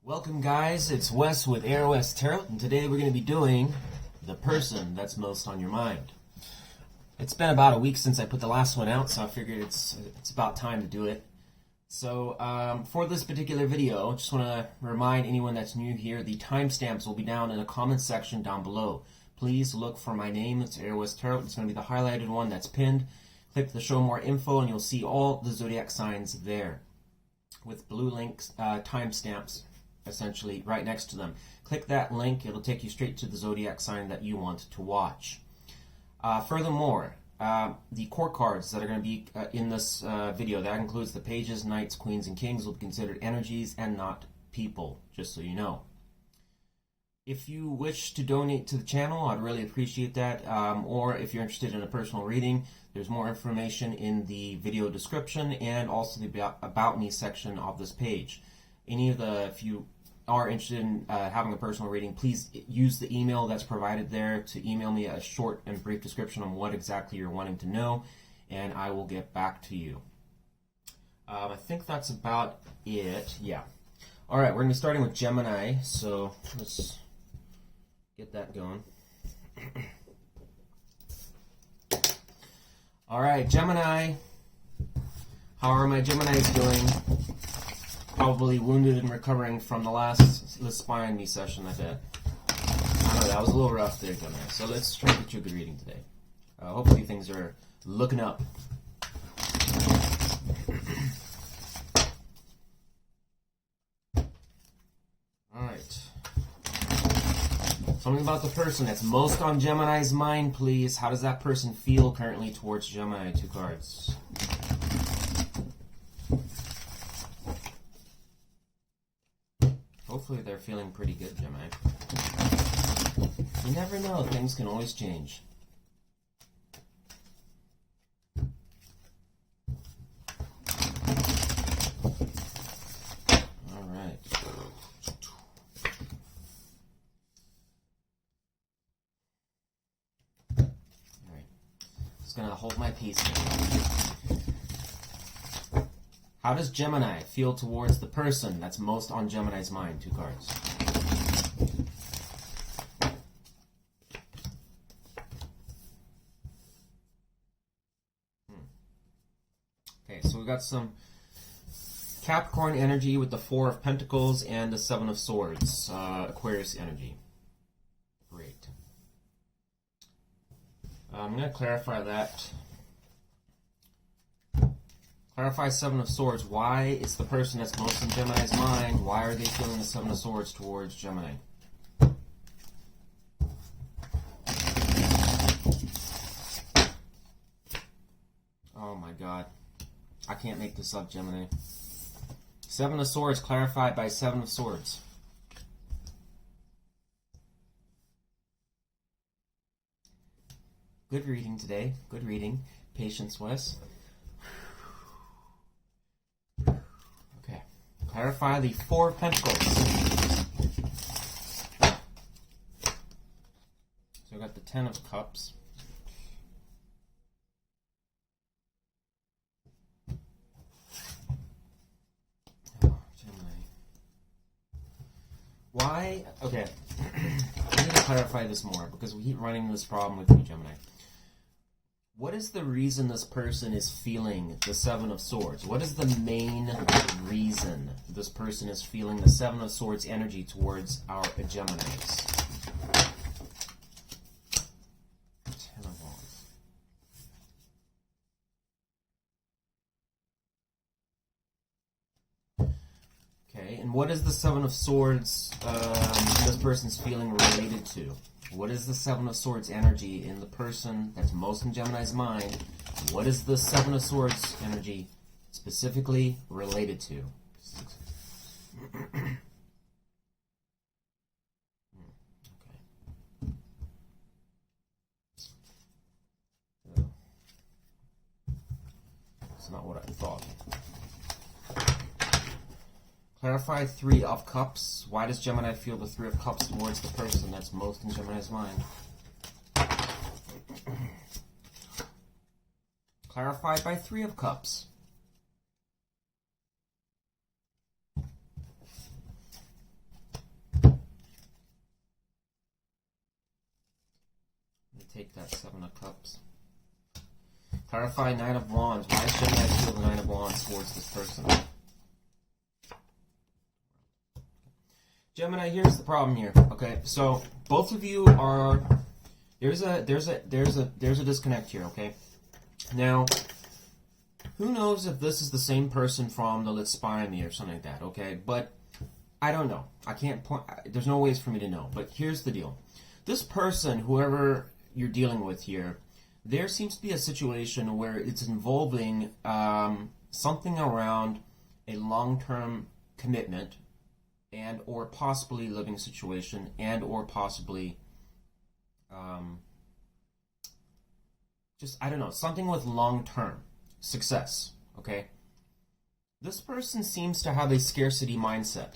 Welcome guys, it's Wes with AOS Tarot, and today we're going to be doing the person that's most on your mind. It's been about a week since I put the last one out, so I figured it's about time to do it. So for this particular video, I just want to remind anyone that's new here, the timestamps will be down in the comments section down below. Please look for my name, it's AOS Tarot, it's going to be the highlighted one that's pinned. Click the show more info and you'll see all the zodiac signs there with blue links, timestamps essentially right next to them. Click that link, it'll take you straight to the zodiac sign that you want to watch. Furthermore, the core cards that are going to be in this video, that includes the pages, knights, queens, and kings, will be considered energies and not people, just so you know. If you wish to donate to the channel, I'd really appreciate that. Or if you're interested in a personal reading, there's more information in the video description and also the About Me section of this page. If you are interested in having a personal reading, please use the email that's provided there to email me a short and brief description on what exactly you're wanting to know, and I will get back to you. I think that's about it. Yeah. All right, we're going to be starting with Gemini, so let's get that going. All right, Gemini. How are my Geminis doing? Probably wounded and recovering from the last Spy on Me session, I bet. I know, that was a little rough there, Gemini. So let's try to get you a good reading today. Hopefully things are looking up. Alright. Something about the person that's most on Gemini's mind, please. How does that person feel currently towards Gemini? 2 cards. Hopefully they're feeling pretty good, Gemini. You never know, things can always change. Alright. Alright. Just gonna hold my peace here. How does Gemini feel towards the person that's most on Gemini's mind? 2 cards. Okay, so we got some Capricorn energy with the 4 of Pentacles and the 7 of Swords. Aquarius energy. Great. I'm going to clarify that. Clarify 7 of Swords. Why is the person that's most in Gemini's mind, why are they feeling the 7 of Swords towards Gemini? Oh my god. I can't make this up, Gemini. 7 of Swords clarified by 7 of Swords. Good reading today. Good reading. Patience, Wes. Clarify the 4 of Pentacles. So we got the 10 of Cups. Oh, Gemini. Why? Okay. I need to clarify this more because we keep running this problem with you, Gemini. What is the reason this person is feeling the 7 of Swords? What is the main reason this person is feeling the 7 of Swords energy towards our Geminis? 10 of Wands. Okay, and what is the 7 of Swords this person's feeling related to? What is the 7 of Swords energy in the person that's most in Gemini's mind? What is the 7 of Swords energy specifically related to? Okay. That's not what I thought. Clarify 3 of Cups. Why does Gemini feel the 3 of Cups towards the person that's most in Gemini's mind? Clarified by 3 of Cups. take that Seven of Cups. Clarify Nine of Wands. Why is Gemini feel the Nine of Wands towards this person? Gemini, here's the problem here. Okay, so both of you are there's a disconnect here. Okay, now who knows if this is the same person from the Let's Spy on Me or something like that. Okay, but I don't know. I can't point. There's no ways for me to know. But here's the deal: this person, whoever you're dealing with here, there seems to be a situation where it's involving something around a long-term commitment, and or possibly living situation, and or possibly just, I don't know, something with long-term success. Okay, this person seems to have a scarcity mindset.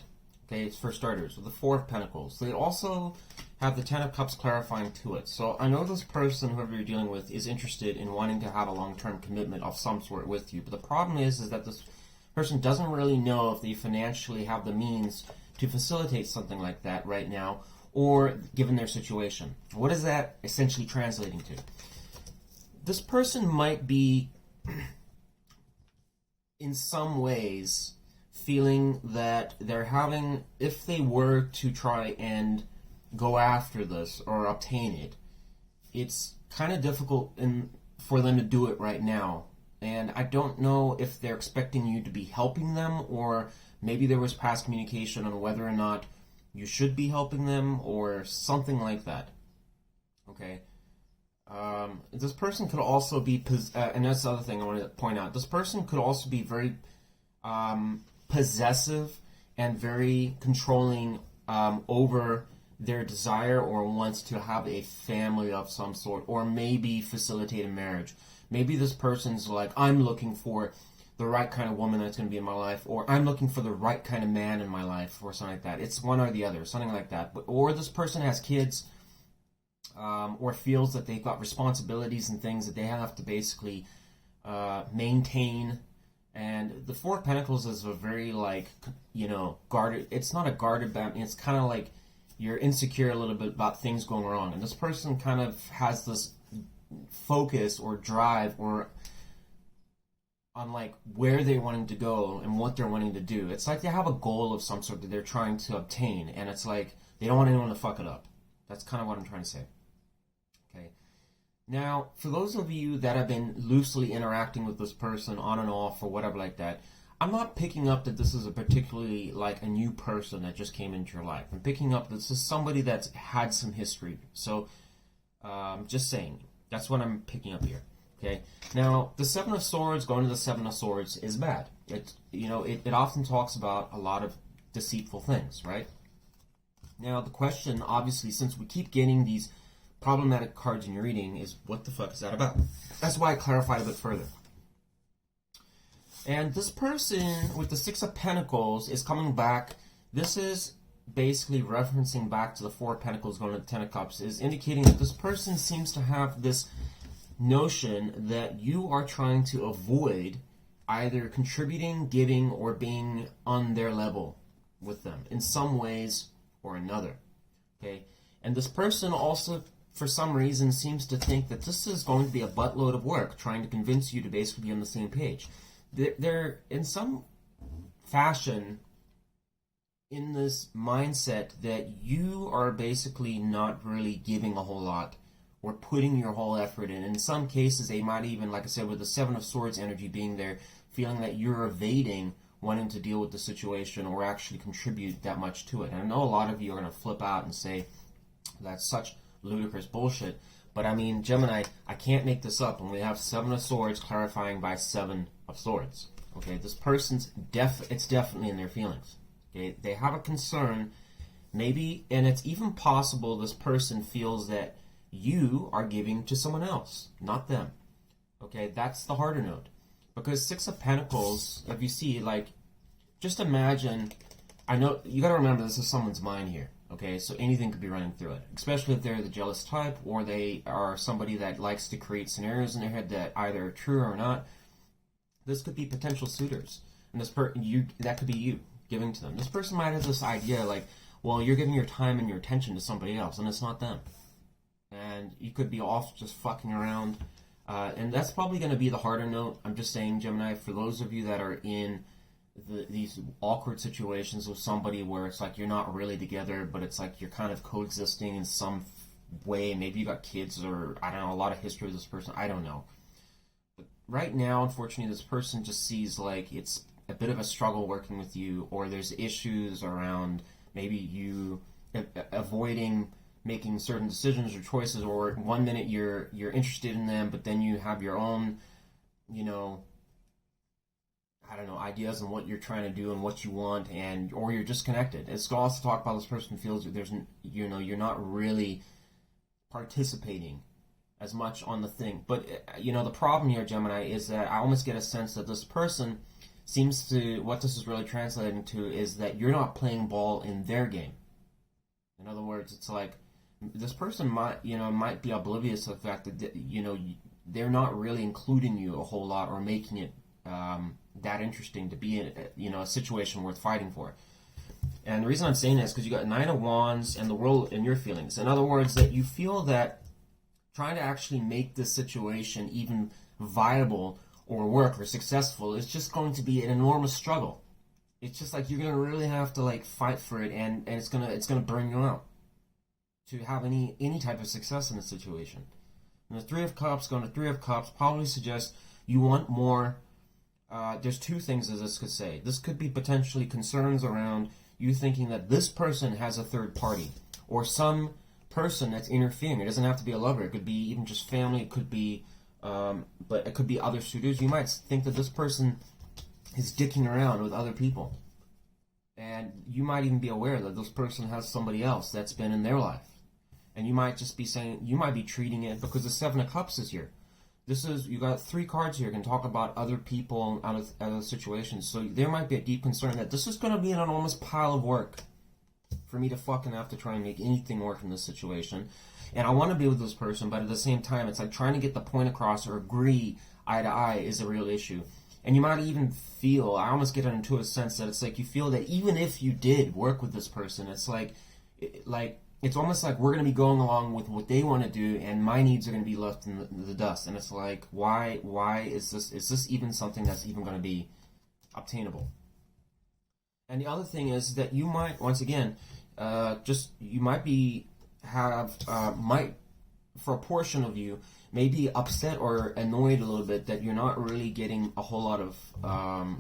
Okay, it's for starters, with the Four of Pentacles. They also have the Ten of Cups clarifying to it. So I know this person, whoever you're dealing with, is interested in wanting to have a long-term commitment of some sort with you. But the problem is that this person doesn't really know if they financially have the means to facilitate something like that right now, or given their situation. What is that essentially translating to? This person might be, in some ways, feeling that they're having, if they were to try and go after this or obtain it, it's kind of difficult for them to do it right now. And I don't know if they're expecting you to be helping them, or maybe there was past communication on whether or not you should be helping them, or something like that. Okay? This person could also be, and that's the other thing I want to point out, this person could also be very possessive and very controlling over their desire or wants to have a family of some sort, or maybe facilitate a marriage. Maybe this person's like, I'm looking for the right kind of woman that's going to be in my life, or I'm looking for the right kind of man in my life, or something like that. It's one or the other, something like that. Or this person has kids, or feels that they've got responsibilities and things that they have to basically maintain. And the Four of Pentacles is a very, like, guarded, it's not a guarded boundary, it's kind of like you're insecure a little bit about things going wrong. And this person kind of has this focus or drive or on like where they're wanting to go and what they're wanting to do. It's like they have a goal of some sort that they're trying to obtain, and it's like they don't want anyone to fuck it up. That's kind of what I'm trying to say. Okay. Now, for those of you that have been loosely interacting with this person on and off or whatever like that, I'm not picking up that this is a particularly like a new person that just came into your life. I'm picking up that this is somebody that's had some history. So, just saying. That's what I'm picking up here. Okay. Now, the Seven of Swords going to the Seven of Swords is bad. It often talks about a lot of deceitful things, right? Now, the question, obviously, since we keep getting these problematic cards in your reading, is what the fuck is that about? That's why I clarified a bit further. And this person with the Six of Pentacles is coming back. This is basically referencing back to the Four of Pentacles going to the Ten of Cups, is indicating that this person seems to have this notion that you are trying to avoid either contributing, giving, or being on their level with them in some ways or another. Okay? And this person also, for some reason, seems to think that this is going to be a buttload of work, trying to convince you to basically be on the same page. They're in some fashion in this mindset that you are basically not really giving a whole lot or putting your whole effort in. In some cases, they might even, like I said, with the Seven of Swords energy being there, feeling that you're evading wanting to deal with the situation or actually contribute that much to it. And I know a lot of you are going to flip out and say, that's such ludicrous bullshit. But I mean, Gemini, I can't make this up. And we have Seven of Swords clarifying by Seven of Swords. Okay, this person's it's definitely in their feelings. Okay, they have a concern, maybe, and it's even possible this person feels that you are giving to someone else, not them. Okay, that's the harder note. Because Six of Pentacles, if you see, like, just imagine, I know, you gotta remember this is someone's mind here. Okay, so anything could be running through it, especially if they're the jealous type or they are somebody that likes to create scenarios in their head that either are true or not. This could be potential suitors, and that could be you giving to them. This person might have this idea like, well, you're giving your time and your attention to somebody else, and it's not them. and you could be off just fucking around. And that's probably going to be the harder note. I'm just saying, Gemini, for those of you that are in these awkward situations with somebody where it's like you're not really together, but it's like you're kind of coexisting in some way. Maybe you got kids, or I don't know, a lot of history with this person. I don't know. But right now, unfortunately, this person just sees like it's a bit of a struggle working with you, or there's issues around maybe you avoiding making certain decisions or choices, or one minute you're interested in them, but then you have your own, you know, I don't know, ideas on what you're trying to do and what you want, and or you're disconnected. It's also talk about this person feels that there's, you know, you're not really participating as much on the thing. But you know, the problem here, Gemini, is that I almost get a sense that this person seems to, what this is really translating to is that you're not playing ball in their game. In other words, it's like this person might be oblivious to the fact that, you know, they're not really including you a whole lot or making it that interesting to be in, you know, a situation worth fighting for. And the reason I'm saying that is because you got Nine of Wands and the World in your feelings. In other words, that you feel that trying to actually make this situation even viable or work or successful is just going to be an enormous struggle. It's just like you're gonna really have to like fight for it, and it's gonna burn you out to have any type of success in the situation. And the Three of Cups going to Three of Cups probably suggests you want more. There's two things as this could say. This could be potentially concerns around you thinking that this person has a third party, or some person that's interfering. It doesn't have to be a lover. It could be even just family. It could be, but it could be other suitors. You might think that this person is dicking around with other people, and you might even be aware that this person has somebody else that's been in their life, and you might just be saying, you might be treating it, because the Seven of Cups is here. This is, you got three cards here, can talk about other people out of situations. So there might be a deep concern that this is going to be an enormous pile of work for me to fucking have to try and make anything work in this situation. And I want to be with this person, but at the same time, it's like trying to get the point across or agree eye to eye is a real issue. And you might even feel, I almost get into a sense that it's like you feel that even if you did work with this person, it's like it's almost like we're going to be going along with what they want to do, and my needs are going to be left in the dust. And it's like, why is this even something that's even going to be obtainable? And the other thing is that you might, once again, you might for a portion of you, maybe upset or annoyed a little bit that you're not really getting a whole lot of,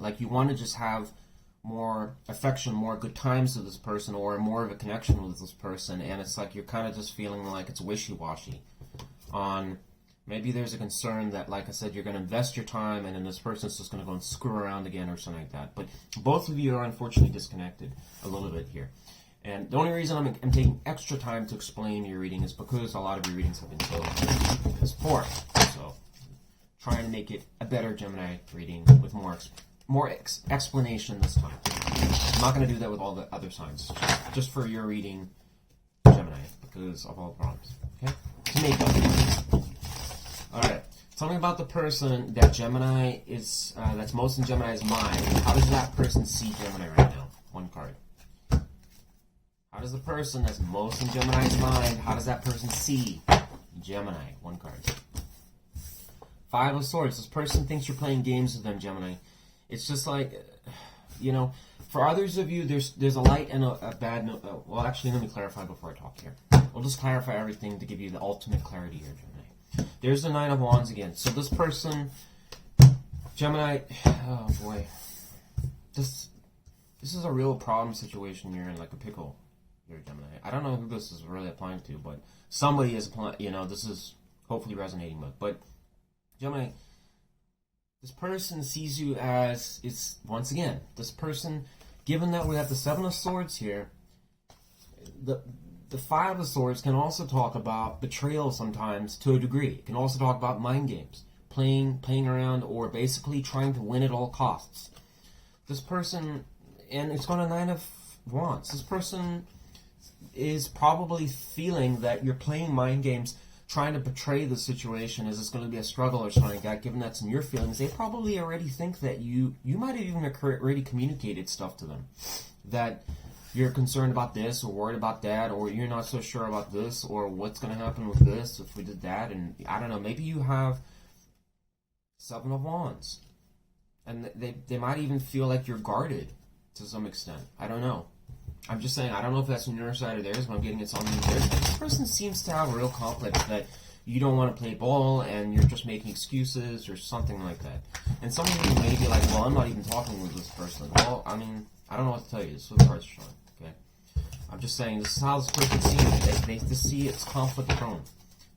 like you want to just have more affection, more good times with this person, or more of a connection with this person, and it's like you're kind of just feeling like it's wishy-washy on, maybe there's a concern that, like I said, you're going to invest your time and then this person's just going to go and screw around again or something like that. But both of you are unfortunately disconnected a little bit here. And the only reason I'm taking extra time to explain your reading is because a lot of your readings have been so piss poor. So trying to make it a better Gemini reading with more explanation this time. I'm not going to do that with all the other signs. Just for your reading, Gemini, because of all the problems. Okay? To make up. Alright. Tell me about the person that Gemini is, that's most in Gemini's mind. How does that person see Gemini right now? One card. How does the person that's most in Gemini's mind, how does that person see Gemini? One card. Five of Swords. This person thinks you're playing games with them, Gemini. It's just like, you know, for others of you, there's a light and a bad note. Well, actually, let me clarify before I talk here. We'll just clarify everything to give you the ultimate clarity here, Gemini. There's the Nine of Wands again. So this person, Gemini, oh boy. This is a real problem situation you're in, like a pickle here, Gemini. I don't know who this is really applying to, but somebody is applying, you know, this is hopefully resonating with. But, Gemini, this person sees you as, it's, once again, this person, given that we have the Seven of Swords here, the Five of Swords can also talk about betrayal sometimes to a degree. It can also talk about mind games, playing around, or basically trying to win at all costs. This person, and it's going to Nine of Wands, this person is probably feeling that you're playing mind games, trying to portray the situation as it's going to be a struggle or something like that. Given that's in your feelings, they probably already think that you might have even already communicated stuff to them, that you're concerned about this or worried about that, or you're not so sure about this, or what's going to happen with this if we did that, and I don't know, maybe you have Seven of Wands, and they might even feel like you're guarded to some extent. I don't know. I'm just saying, I don't know if that's on your side or theirs, but I'm getting it's on theirs. This person seems to have a real complex that you don't want to play ball and you're just making excuses or something like that. And some of you may be like, well, I'm not even talking with this person. Well, I mean, I don't know what to tell you. This is what the cards are showing, okay? I'm just saying, this is how this person sees it. They see it's conflict prone.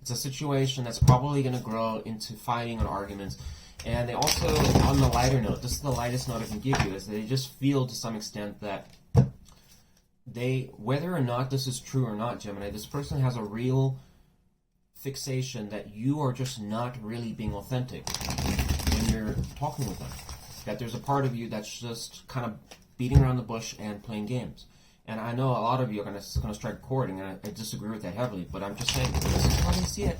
It's a situation that's probably going to grow into fighting or arguments. And they also, on the lighter note, this is the lightest note I can give you, is they just feel to some extent that whether or not this is true or not, Gemini, this person has a real fixation that you are just not really being authentic when you're talking with them. That there's a part of you that's just kind of beating around the bush and playing games. And I know a lot of you are going to strike a chord, and I disagree with that heavily, but I'm just saying, this is how they see it.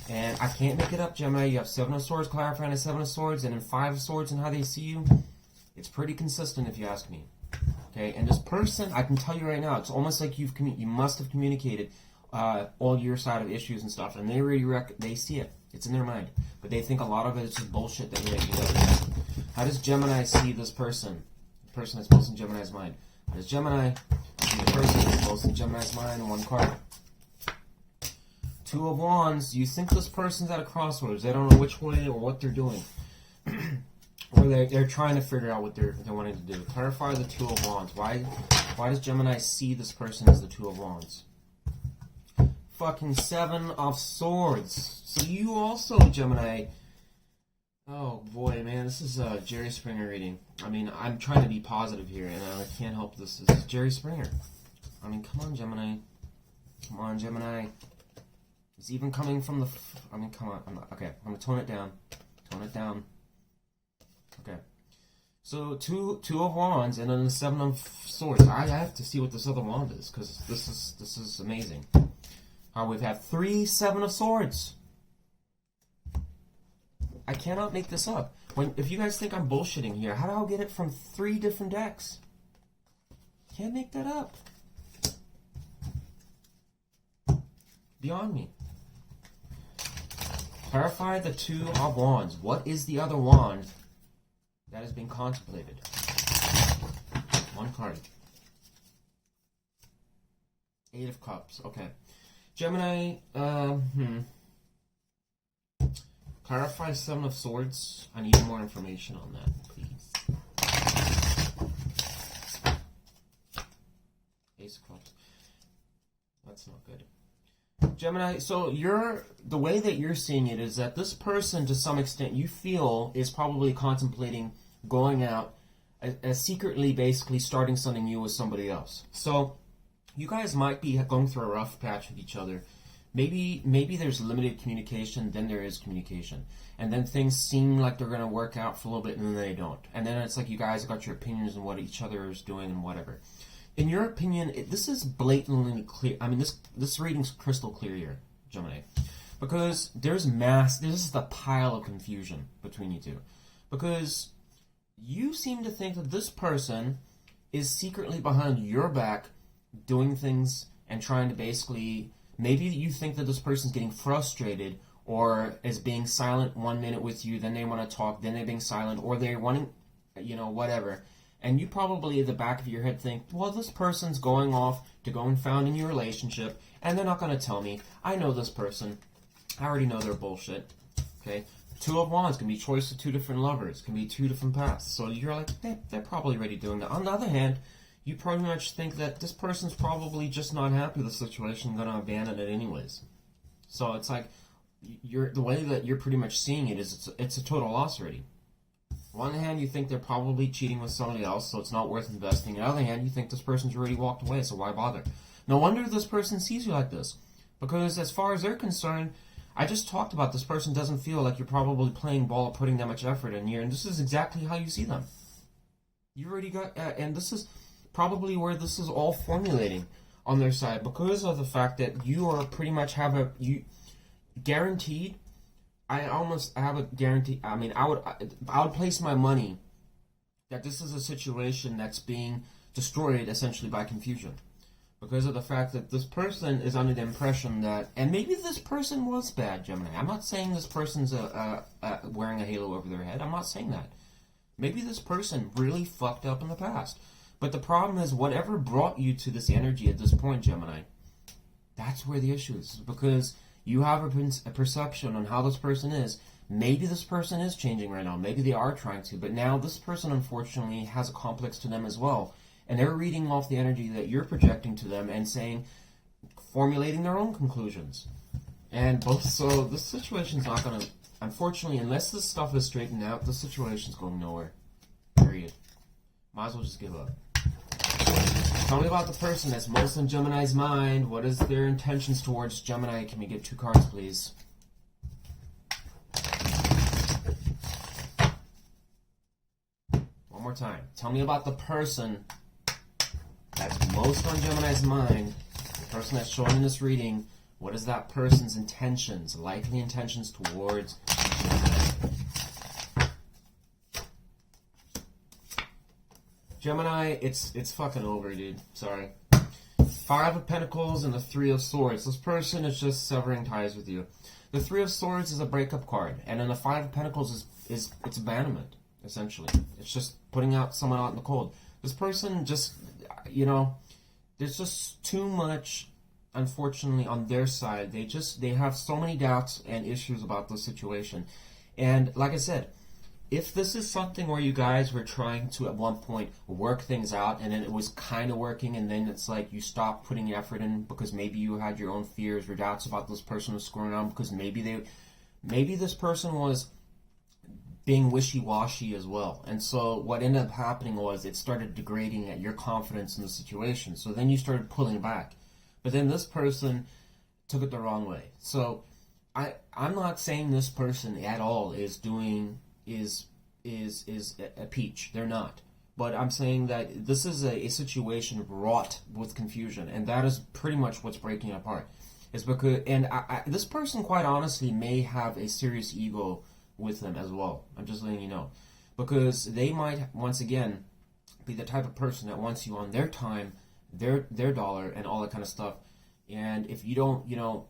And I can't make it up, Gemini. You have Seven of Swords clarifying as Seven of Swords, and then Five of Swords and how they see you. It's pretty consistent, if you ask me. Okay, and this person, I can tell you right now, it's almost like you must have communicated all your side of issues and stuff, and they really they see it. It's in their mind, but they think a lot of it is just bullshit that you're making up. How does Gemini see this person? The person that's most in Gemini's mind. How does Gemini see the person that's most in Gemini's mind? One card. Two of Wands. You think this person's at a crossroads. They don't know which way or what they're doing. Or they're trying to figure out what they're wanting to do. Clarify the Two of Wands. Why does Gemini see this person as the Two of Wands? Fucking Seven of Swords. So you also, Gemini. Oh boy, man, this is a Jerry Springer reading. I mean, I'm trying to be positive here, and I can't help this. This is Jerry Springer. I mean, come on, Gemini. Come on, Gemini. It's even coming from the. I mean, come on. Okay, I'm gonna tone it down. Tone it down. Okay. So two of Wands and then the Seven of Swords. I have to see what this other wand is, because this is amazing. We've had 3 Seven of Swords. I cannot make this up. If you guys think I'm bullshitting here, how do I get it from 3 different decks? Can't make that up. Beyond me. Clarify the Two of Wands. What is the other wand that is being contemplated? One card. 8 of Cups. Okay. Gemini, clarify Seven of Swords. I need more information on that, please. Ace of Cups. That's not good. Gemini, so the way that you're seeing it is that this person, to some extent, you feel is probably contemplating going out, secretly basically starting something new with somebody else. So you guys might be going through a rough patch with each other. Maybe there's limited communication, then there is communication. And then things seem like they're going to work out for a little bit, and then they don't. And then it's like you guys got your opinions on what each other is doing and whatever. In your opinion, this is blatantly clear. I mean, this reading's crystal clear here, Gemini. Because there's this is the pile of confusion between you two. Because you seem to think that this person is secretly behind your back doing things and trying to basically, maybe you think that this person's getting frustrated or is being silent 1 minute with you, then they want to talk, then they're being silent, or they're wanting, whatever. And you probably at the back of your head think, well, this person's going off to go and found a new relationship, and they're not going to tell me. I know this person. I already know they're bullshit. Okay? Two of Wands can be choice of 2 different lovers, can be 2 different paths. So you're like, they're probably already doing that. On the other hand, you pretty much think that this person's probably just not happy with the situation and going to abandon it anyways. So it's like, the way that you're pretty much seeing it is it's a total loss already. On one hand, you think they're probably cheating with somebody else, so it's not worth investing. On the other hand, you think this person's already walked away, so why bother? No wonder this person sees you like this. Because as far as they're concerned, I just talked about this person doesn't feel like you're probably playing ball or putting that much effort in here, and this is exactly how you see them. You already got, and this is probably where this is all formulating on their side, because of the fact that you are pretty much guaranteed. I have a guarantee. I mean, I would place my money that this is a situation that's being destroyed essentially by confusion. Because of the fact that this person is under the impression that, and maybe this person was bad, Gemini. I'm not saying this person's wearing a halo over their head. I'm not saying that. Maybe this person really fucked up in the past. But the problem is, whatever brought you to this energy at this point, Gemini, that's where the issue is. Because you have a perception on how this person is. Maybe this person is changing right now. Maybe they are trying to. But now this person, unfortunately, has a complex to them as well. And they're reading off the energy that you're projecting to them and saying, formulating their own conclusions. And so this situation's not going to, unfortunately, unless this stuff is straightened out, the situation's going nowhere. Period. Might as well just give up. Tell me about the person that's most in Gemini's mind. What is their intentions towards Gemini? Can we get 2 cards, please? One more time. Tell me about the person that's most on Gemini's mind, the person that's showing in this reading. What is that person's intentions, likely intentions towards Gemini? It's fucking over, dude. Sorry. 5 of Pentacles and the 3 of Swords. This person is just severing ties with you. The 3 of Swords is a breakup card, and then the 5 of Pentacles is it's abandonment, essentially. It's just putting out someone out in the cold. This person just, there's just too much, unfortunately, on their side. They have so many doubts and issues about the situation. And like I said, if this is something where you guys were trying to at one point work things out and then it was kind of working, and then it's like you stopped putting effort in because maybe you had your own fears or doubts about this person was screwing around, because maybe this person was being wishy-washy as well. And so what ended up happening was it started degrading at your confidence in the situation. So then you started pulling back. But then this person took it the wrong way. So I'm not saying this person at all is a peach. They're not. But I'm saying that this is a situation wrought with confusion, and that is pretty much what's breaking it apart. Is because, and this person, quite honestly, may have a serious ego with them as well. I'm just letting you know, because they might once again be the type of person that wants you on their time, their dollar, and all that kind of stuff. And if you don't,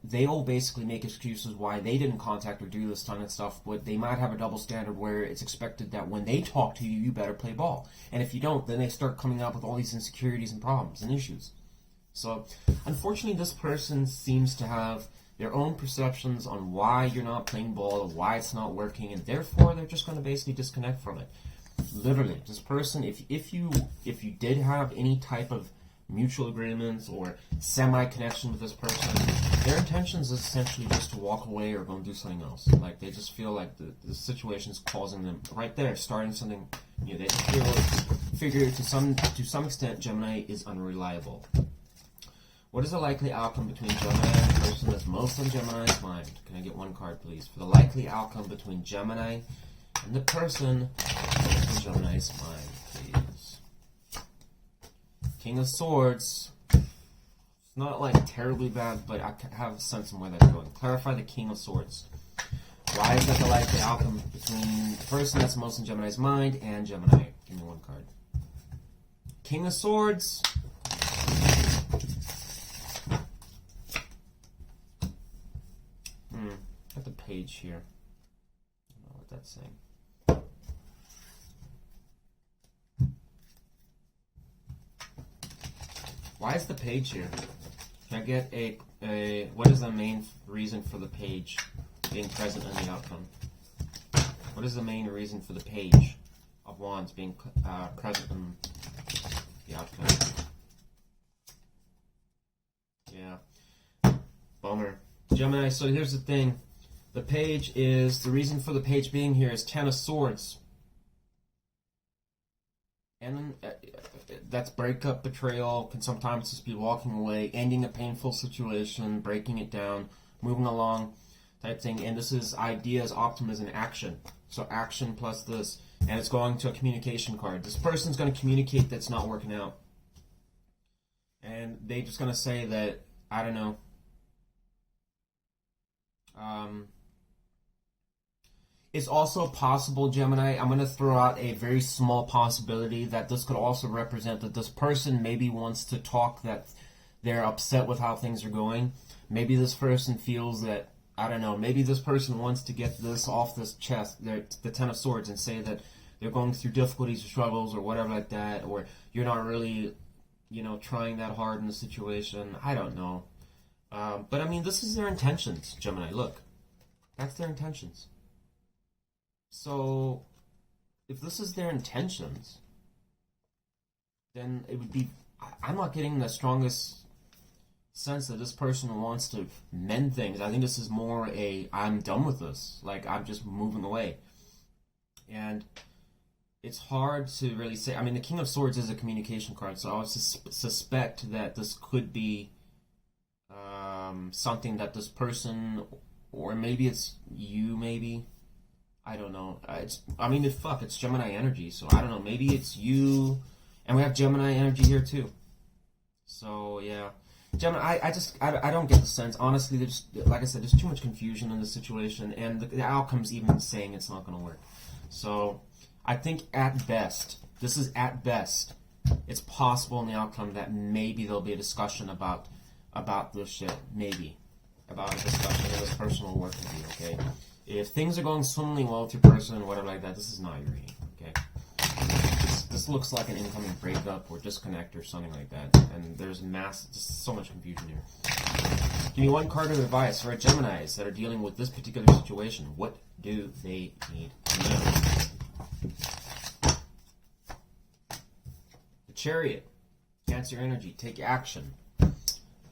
they'll basically make excuses why they didn't contact or do this kind of stuff. But they might have a double standard where it's expected that when they talk to you, you better play ball. And if you don't, then they start coming up with all these insecurities and problems and issues. So, unfortunately, this person seems to have their own perceptions on why you're not playing ball, or why it's not working, and therefore they're just going to basically disconnect from it. Literally, this person, if you did have any type of mutual agreements or semi-connection with this person, their intentions is essentially just to walk away or go and do something else. Like, they just feel like the situation's causing them right there, starting something new. They just figure to some extent Gemini is unreliable. What is the likely outcome between Gemini and the person that's most on Gemini's mind? Can I get 1 card, please? For the likely outcome between Gemini and the person that's on Gemini's mind, please. King of Swords. It's not like terribly bad, but I have a sense of where that's going. Clarify the King of Swords. Why is that the likely outcome between the person that's most in Gemini's mind and Gemini? Give me 1 card. King of Swords. Got the page here. I don't know what that's saying. Why is the page here? Can I get a what is the main reason for the page being present in the outcome? What is the main reason for the Page of Wands being present in the outcome? Yeah. Bummer. Gemini, so here's the thing. The Page is, the reason for the Page being here is 10 of Swords. And that's breakup, betrayal, can sometimes just be walking away, ending a painful situation, breaking it down, moving along type thing. And this is ideas, optimism, action. So action plus this. And it's going to a communication card. This person's going to communicate that's not working out. And they're just going to say that, I don't know, It's also possible, Gemini, I'm going to throw out a very small possibility that this could also represent that this person maybe wants to talk, that they're upset with how things are going. Maybe this person feels that, I don't know, maybe this person wants to get this off this chest, the Ten of Swords, and say that they're going through difficulties or struggles or whatever like that, or you're not really, you know, trying that hard in the situation. I don't know. But I mean, this is their intentions, Gemini. Look, that's their intentions. So, if this is their intentions, then it would be, I'm not getting the strongest sense that this person wants to mend things. I think this is more I'm done with this. Like, I'm just moving away. And it's hard to really say. I mean, the King of Swords is a communication card, so I would suspect that this could be something that this person, or maybe it's you, maybe. I don't know. It's Gemini energy, so I don't know. Maybe it's you, and we have Gemini energy here too. So yeah, Gemini. I don't get the sense. Honestly, there's, like I said, there's too much confusion in this situation, and the outcome's even saying it's not going to work. So I think at best, this is at best, it's possible in the outcome that maybe there'll be a discussion about this shit. Maybe about a discussion of this person will work with you. Okay. If things are going swimmingly well with your person, whatever like that, this is not your reading, okay? This looks like an incoming breakup or disconnect or something like that, and there's just so much confusion here. Give me one card of advice for Geminis that are dealing with this particular situation. What do they need to know? The Chariot. Cancer energy. Take action.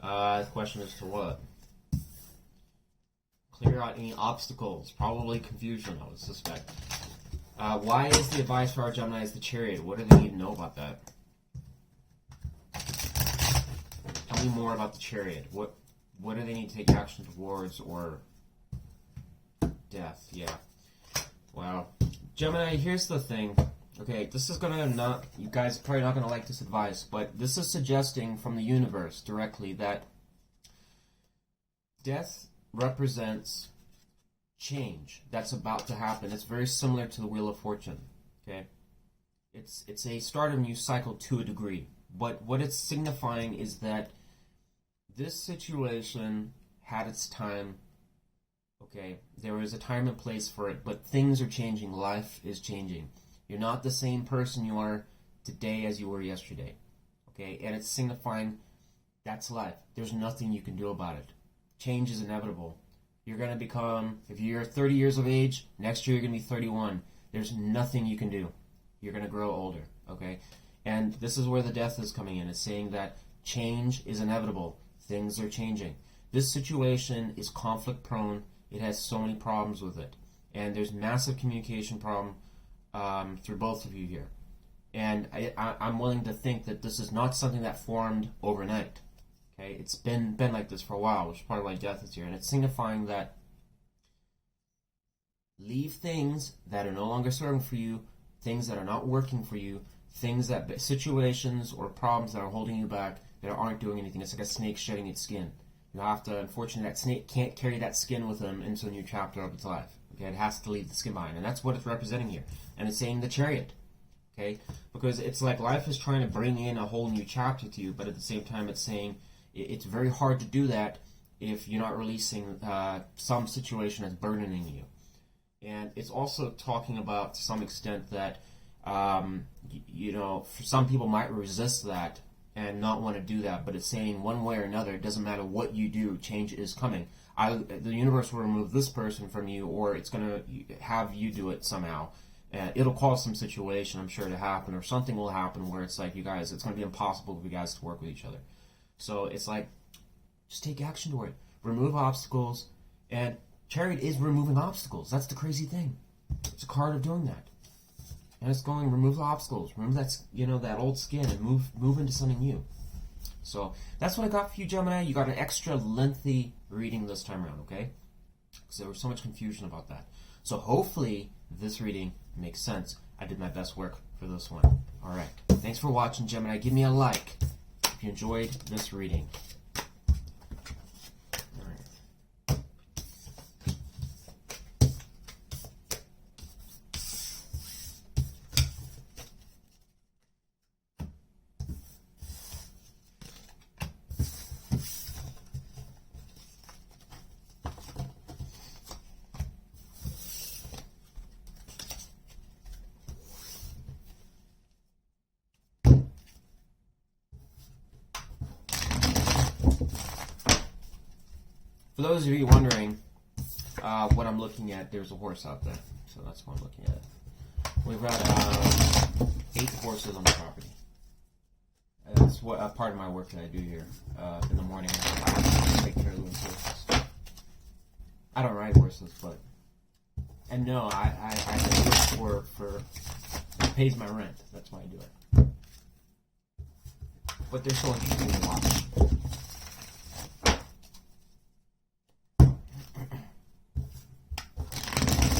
The question is to what? Clear out any obstacles. Probably confusion, I would suspect. Why is the advice for our Geminis the Chariot? What do they need to know about that? Tell me more about the Chariot. What do they need to take action towards, or death? Yeah. Wow. Gemini, here's the thing. Okay, this is gonna you guys are probably not gonna like this advice, but this is suggesting from the universe directly that death represents change that's about to happen. It's very similar to the Wheel of Fortune. Okay, it's a start of a new cycle to a degree, but what it's signifying is that this situation had its time. Okay, there was a time and place for it, but things are changing. Life is changing. You're not the same person you are today as you were yesterday. Okay, and it's signifying that's life. There's nothing you can do about it. Change is inevitable. You're going to become, if you're 30 years of age, next year you're going to be 31. There's nothing you can do. You're going to grow older, okay? And this is where the death is coming in. It's saying that change is inevitable. Things are changing. This situation is conflict prone. It has so many problems with it. And there's massive communication problem through both of you here. And I'm willing to think that this is not something that formed overnight. Okay, it's been like this for a while, which is part of why death is here, and it's signifying that leave things that are no longer serving for you, things that are not working for you, situations or problems that are holding you back, that aren't doing anything. It's like a snake shedding its skin. You have to, unfortunately, that snake can't carry that skin with them into a new chapter of its life. Okay, it has to leave the skin behind, and that's what it's representing here. And it's saying the Chariot. Okay, because it's like life is trying to bring in a whole new chapter to you, but at the same time, it's saying it's very hard to do that if you're not releasing some situation that's burdening you. And it's also talking about, to some extent, that for some people might resist that and not want to do that, but it's saying one way or another, it doesn't matter what you do, change is coming. The universe will remove this person from you, or it's going to have you do it somehow. It'll cause some situation, I'm sure, to happen, or something will happen where it's like, you guys, it's going to be impossible for you guys to work with each other. So it's like, just take action toward it. Remove obstacles. And Chariot is removing obstacles. That's the crazy thing. It's a card of doing that. And it's going, remove the obstacles. Remove that, that old skin and move into something new. So that's what I got for you, Gemini. You got an extra lengthy reading this time around, okay? Because there was so much confusion about that. So hopefully this reading makes sense. I did my best work for this one. All right. Thanks for watching, Gemini. Give me a like if you enjoyed this reading. All right. For those of you wondering what I'm looking at, there's a horse out there. So that's what I'm looking at. We've got 8 horses on the property. That's what part of my work that I do here. In the morning, I have to take care of those horses. I don't ride horses, but... And no, I work for... It pays my rent. That's why I do it. But they're so interesting to watch.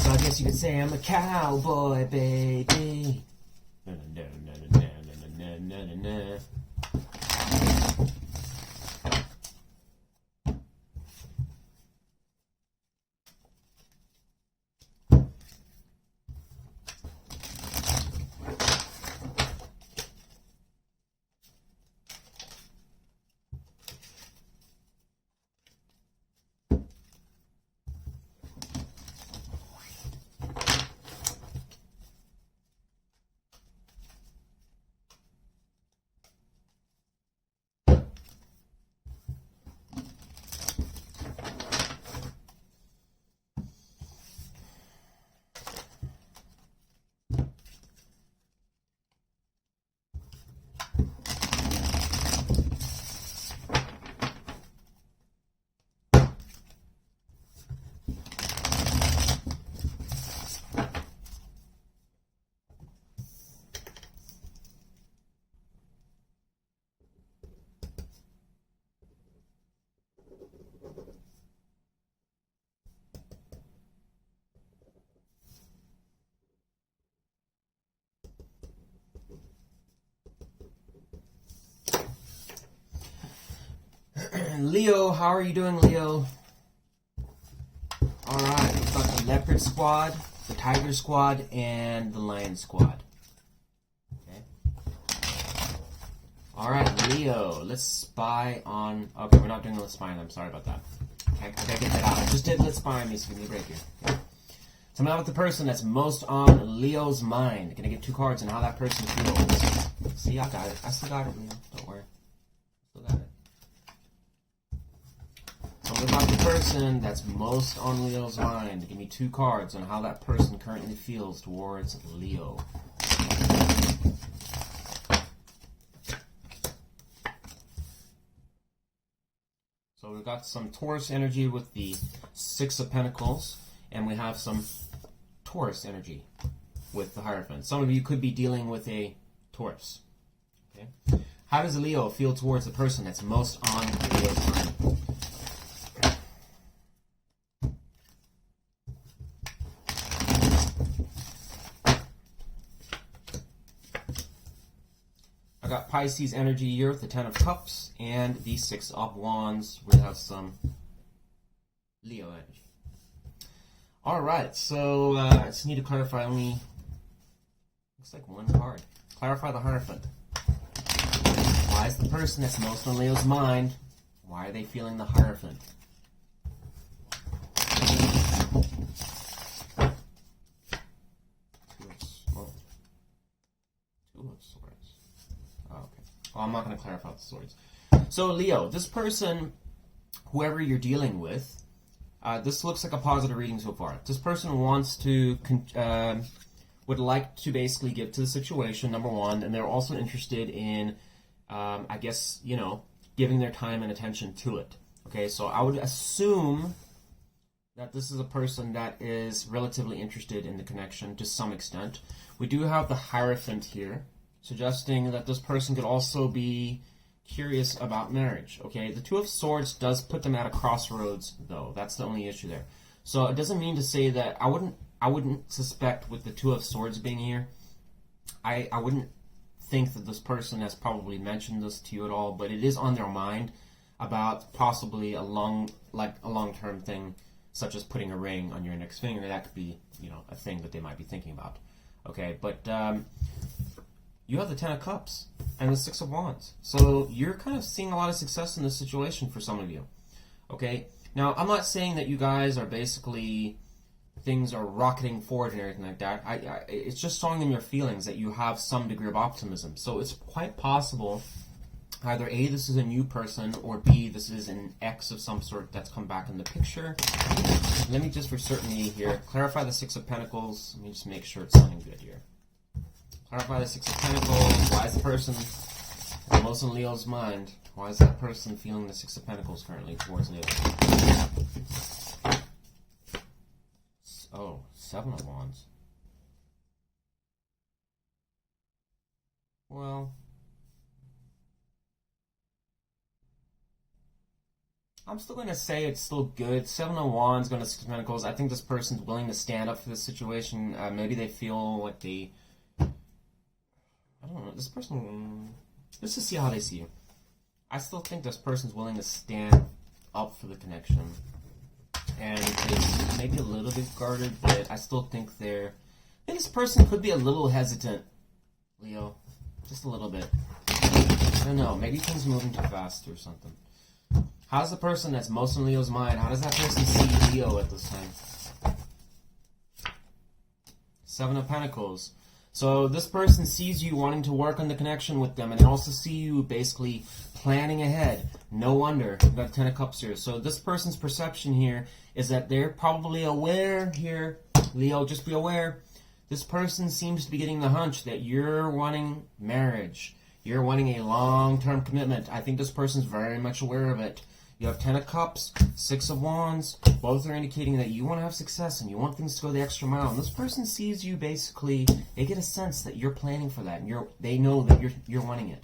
So I guess you could say I'm a cowboy, baby. Na, na, na, na, na, na, na, na, na. Leo, how are you doing, Leo? Alright, we've got the Leopard Squad, the Tiger Squad, and the Lion Squad. Okay. Alright, Leo, let's spy on... Okay, we're not doing Let's Spy on them, sorry about that. I gotta get that out. I just did Let's Spy on me, so give me a break here. Okay. So I'm out with the person that's most on Leo's mind. Gonna get 2 cards and how that person feels. See, I got it. I still got it, Leo. Don't worry. Still got it. So about the person that's most on Leo's mind. Give me 2 cards on how that person currently feels towards Leo. So we've got some Taurus energy with the 6 of Pentacles, and we have some Taurus energy with the Hierophant. Some of you could be dealing with a Taurus. Okay. How does Leo feel towards the person that's most on Leo's mind? I got Pisces energy here with the 10 of Cups and the 6 of Wands. We have some Leo energy. Alright, so I just need to clarify only, looks like 1 card. Clarify the Hierophant. Why is the person that's most on Leo's mind, why are they feeling the Hierophant? Oh, I'm not going to clarify the swords. So, Leo, this person, whoever you're dealing with, this looks like a positive reading so far. This person wants to, would like to basically give to the situation, number 1, and they're also interested in, I guess, you know, giving their time and attention to it. Okay, so I would assume that this is a person that is relatively interested in the connection to some extent. We do have the Hierophant here, suggesting that this person could also be curious about marriage. Okay, the 2 of Swords does put them at a crossroads, though. That's the only issue there. So it doesn't mean to say that I wouldn't suspect with the 2 of Swords being here. I wouldn't think that this person has probably mentioned this to you at all, but it is on their mind about possibly a long-term thing, such as putting a ring on your index finger. That could be, you know, a thing that they might be thinking about. Okay, but you have the 10 of Cups and the 6 of Wands. So you're kind of seeing a lot of success in this situation for some of you. Okay? Now, I'm not saying that you guys are basically, things are rocketing forward and everything like that. It's just showing them your feelings, that you have some degree of optimism. So it's quite possible Either A, this is a new person, or B, this is an ex of some sort that's come back in the picture. Let me just for certainty here clarify the Six of Pentacles. Let me just make sure it's sounding good here. Clarify the Six of Pentacles. Why is the person most in Leo's mind? Why is that person feeling the Six of Pentacles currently towards Leo? Oh, Seven of Wands. Well, I'm still going to say it's still good. Seven of Wands going to Six of Pentacles. I think this person's willing to stand up for this situation. Maybe they feel like they... I don't know. This person... Let's just see how they see you. I still think this person's willing to stand up for the connection. And it's maybe a little bit guarded, but I still think they're... I think this person could be a little hesitant, Leo. Just a little bit. I don't know. Maybe things are moving too fast or something. How's the person that's most in Leo's mind? How does that person see Leo at this time? Seven of Pentacles. So this person sees you wanting to work on the connection with them, and they also see you basically planning ahead. No wonder. You've got Ten of Cups here. So this person's perception here is that they're probably aware here. Leo, just be aware. This person seems to be getting the hunch that you're wanting marriage. You're wanting a long-term commitment. I think this person's very much aware of it. You have Ten of Cups, Six of Wands. Both are indicating that you want to have success and you want things to go the extra mile. And this person sees you basically, they get a sense that you're planning for that. And they know that you're wanting it.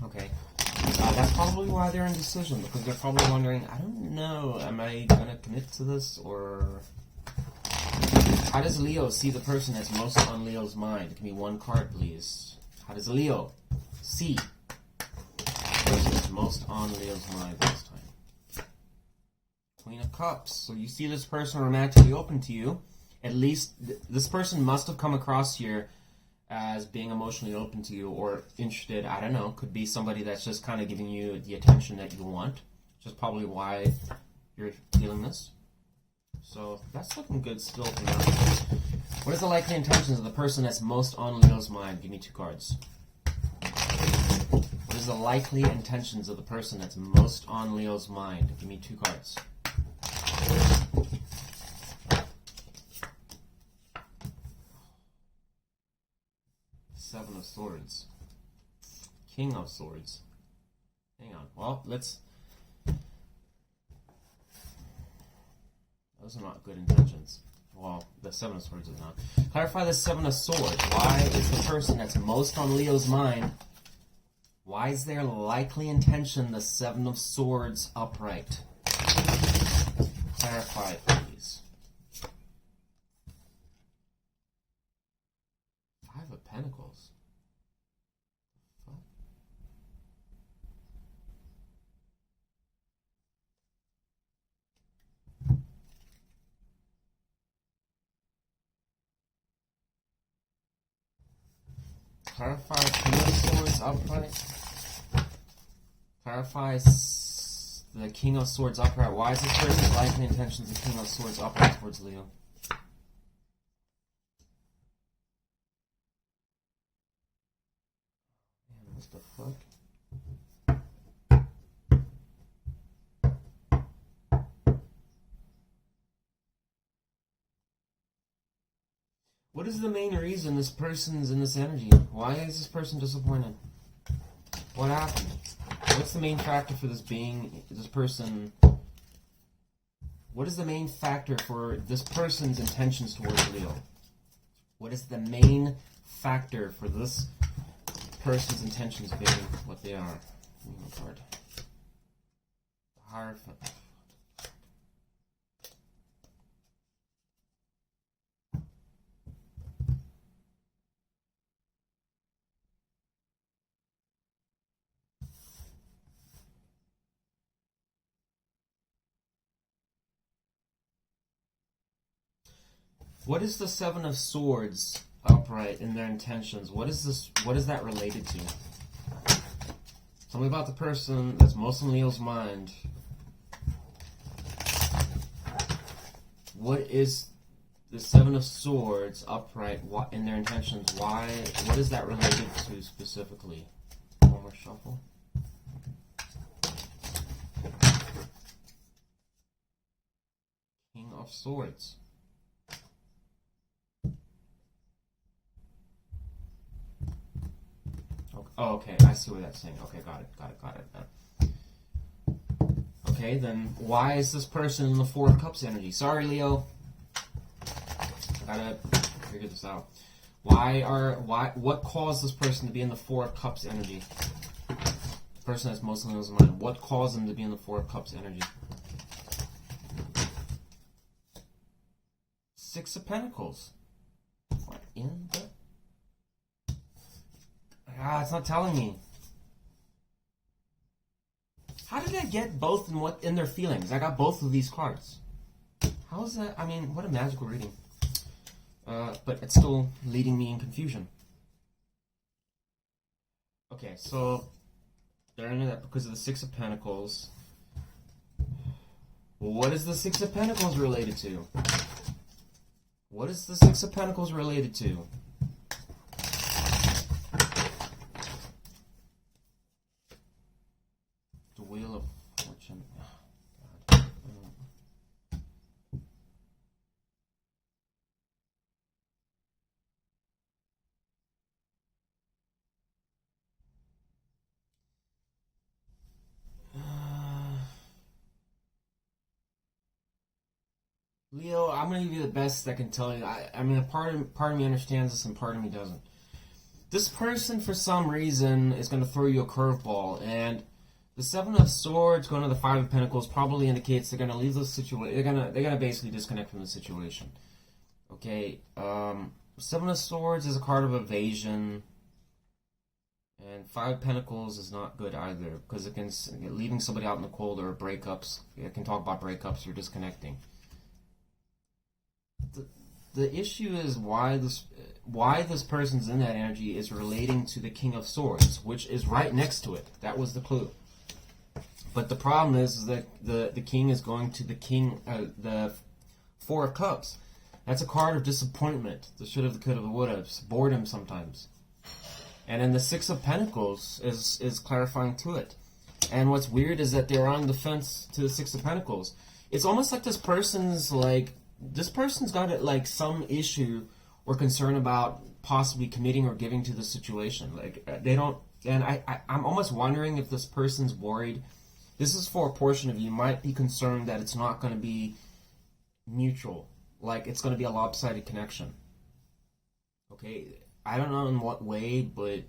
Okay. That's probably why they're indecision, because they're probably wondering, I don't know, am I going to commit to this, or... How does Leo see the person that's most on Leo's mind? Give me one card, please. How does Leo see the person that's most on Leo's mind this time? Queen of Cups. So you see this person romantically open to you. At least this person must have come across here as being emotionally open to you or interested. I don't know. Could be somebody that's just kind of giving you the attention that you want. Which is probably why you're feeling this. So that's looking good still for now. What is the likely intentions of the person that's most on Leo's mind? Give me two cards. What is the likely intentions of the person that's most on Leo's mind? Give me two cards. Seven of Swords. King of Swords. Hang on. Well, let's... Those are not good intentions. Well, the Seven of Swords is not. Clarify the Seven of Swords. Why is the person that's most on Leo's mind, why is their likely intention the Seven of Swords upright? Clarify, please. Five of Pentacles. Clarify King of Swords upright. Clarify the King of Swords upright. Why is this person's likely intentions the King of Swords upright towards Leo? Man, what the fuck? What is the main reason this person's in this energy? Why is this person disappointed? What happened? What's the main factor for this person? What is the main factor for this person's intentions towards Leo? What is the main factor for this person's intentions being what they are? Give me one card. The Hierophant. What is the Seven of Swords upright in their intentions? What is this? What is that related to? Tell me about the person that's most in Leo's mind. What is the Seven of Swords upright in their intentions? Why? What is that related to specifically? One more shuffle. of Swords. Oh, okay, I see what that's saying. Okay, got it. Okay, then why is this person in the Four of Cups energy? Sorry, Leo. Gotta figure this out. What caused this person to be in the Four of Cups energy? The person that's most on his mind. What caused them to be in the Four of Cups energy? Six of Pentacles. What in the... it's not telling me. How did I get both in their feelings? I got both of these cards. How is that? I mean, what a magical reading. But it's still leading me in confusion. Okay, so they're into that because of the Six of Pentacles. Well, what is the Six of Pentacles related to? What is the Six of Pentacles related to? The Wheel of Fortune. Oh, God. Leo, I'm going to give you the best I can tell you. I mean, part of me understands this and part of me doesn't. This person, for some reason, is going to throw you a curveball, and the Seven of Swords going to the Five of Pentacles probably indicates they're going to leave the situation. They're gonna basically disconnect from the situation. Okay, Seven of Swords is a card of evasion, and Five of Pentacles is not good either because it can leaving somebody out in the cold or breakups. It can talk about breakups or disconnecting. The issue is why this person's in that energy is relating to the King of Swords, which is right next to it. That was the clue. But the problem is that the king is going to the Four of Cups. That's a card of disappointment. The should have, the could have, the would have, boredom sometimes. And then the Six of Pentacles is clarifying to it. And what's weird is that they're on the fence to the Six of Pentacles. It's almost like this person's got like some issue or concern about possibly committing or giving to the situation. Like they don't. And I'm almost wondering if this person's worried. This is for a portion of you might be concerned that it's not going to be mutual. Like it's going to be a lopsided connection. Okay, I don't know in what way, but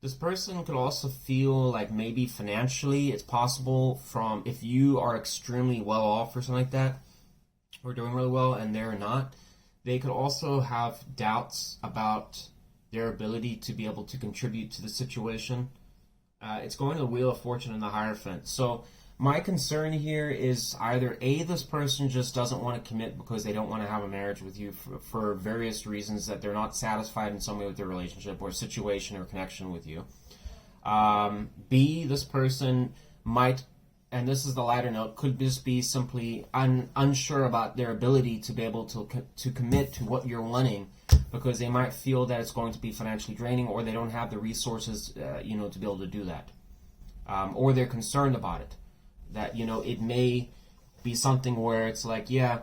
this person could also feel like maybe financially it's possible from if you are extremely well off or something like that, or doing really well and they're not, they could also have doubts about their ability to be able to contribute to the situation. It's going to the Wheel of Fortune and the Hierophant. So my concern here is either A, this person just doesn't want to commit because they don't want to have a marriage with you for various reasons, that they're not satisfied in some way with their relationship or situation or connection with you. B, this person might, and this is the latter note, could just be simply unsure about their ability to be able to commit to what you're wanting, because they might feel that it's going to be financially draining, or they don't have the resources, to be able to do that, or they're concerned about it, that it may be something where it's like, yeah,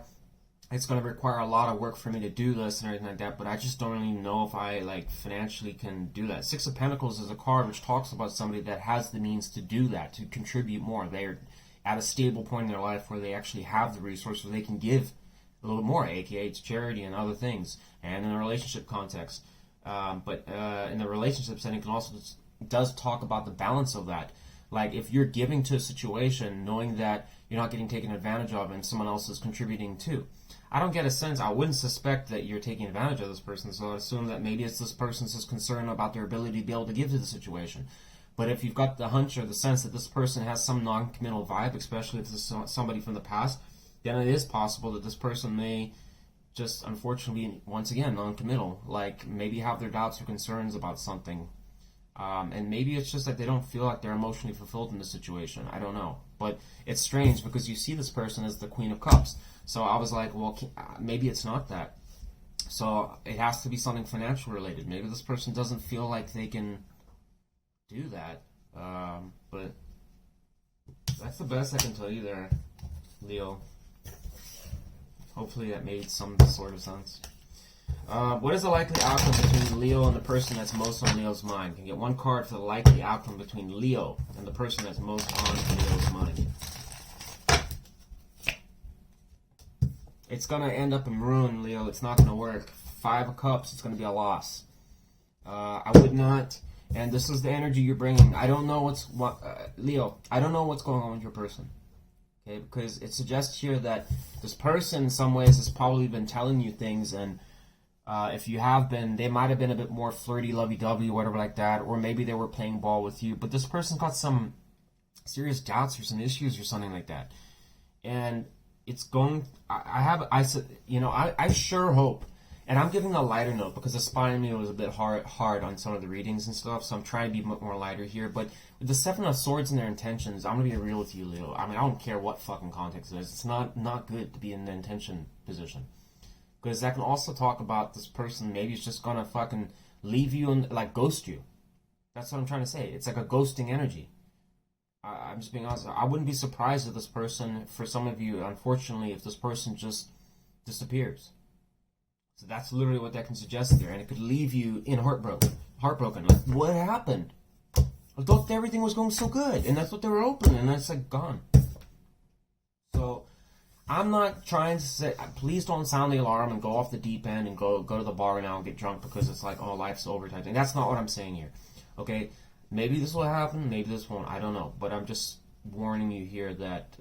it's going to require a lot of work for me to do this and everything like that, but I just don't really know if I financially can do that. Six of Pentacles is a card which talks about somebody that has the means to do that, to contribute more. They're at a stable point in their life where they actually have the resources, they can give a little bit more, aka it's charity and other things, and in a relationship context. But in the relationship setting, it also does talk about the balance of that. Like if you're giving to a situation knowing that you're not getting taken advantage of and someone else is contributing too. I don't get a sense, I wouldn't suspect that you're taking advantage of this person, so I assume that maybe it's this person's just concern about their ability to be able to give to the situation. But if you've got the hunch or the sense that this person has some non-committal vibe, especially if this is somebody from the past, then it is possible that this person may just, unfortunately, once again, non-committal. Like, maybe have their doubts or concerns about something. And maybe it's just that they don't feel like they're emotionally fulfilled in the situation. I don't know. But it's strange because you see this person as the Queen of Cups. So I was like, well, maybe it's not that. So it has to be something financial related. Maybe this person doesn't feel like they can do that. But that's the best I can tell you there, Leo. Hopefully that made some sort of sense. What is the likely outcome between Leo and the person that's most on Leo's mind? You can get one card for the likely outcome between Leo and the person that's most on Leo's mind. It's going to end up in ruin, Leo. It's not going to work. 5 of Cups, it's going to be a loss. I would not, and this is the energy you're bringing. I don't know Leo, I don't know what's going on with your person. Okay, because it suggests here that this person in some ways has probably been telling you things, and if you have been, they might have been a bit more flirty, lovey-dovey, whatever like that, or maybe they were playing ball with you, but this person's got some serious doubts or some issues or something like that. And it's going, I sure hope, and I'm giving a lighter note because the spine me was a bit hard on some of the readings and stuff, so I'm trying to be more lighter here. But with the 7 of Swords and their intentions, I'm going to be real with you, Leo. I mean, I don't care what fucking context it is. It's not good to be in the intention position. Because that can also talk about this person maybe is just going to fucking leave you and, like, ghost you. That's what I'm trying to say. It's like a ghosting energy. I'm just being honest. I wouldn't be surprised if this person, for some of you, unfortunately, if this person just disappears. So that's literally what that can suggest there. And it could leave you in heartbroken. Like, what happened? I thought everything was going so good. And that's what they were open. And it's like gone. So I'm not trying to say, please don't sound the alarm and go off the deep end and go to the bar now and get drunk because it's like, oh, life's over type thing. That's not what I'm saying here. Okay? Maybe this will happen. Maybe this won't. I don't know. But I'm just warning you here that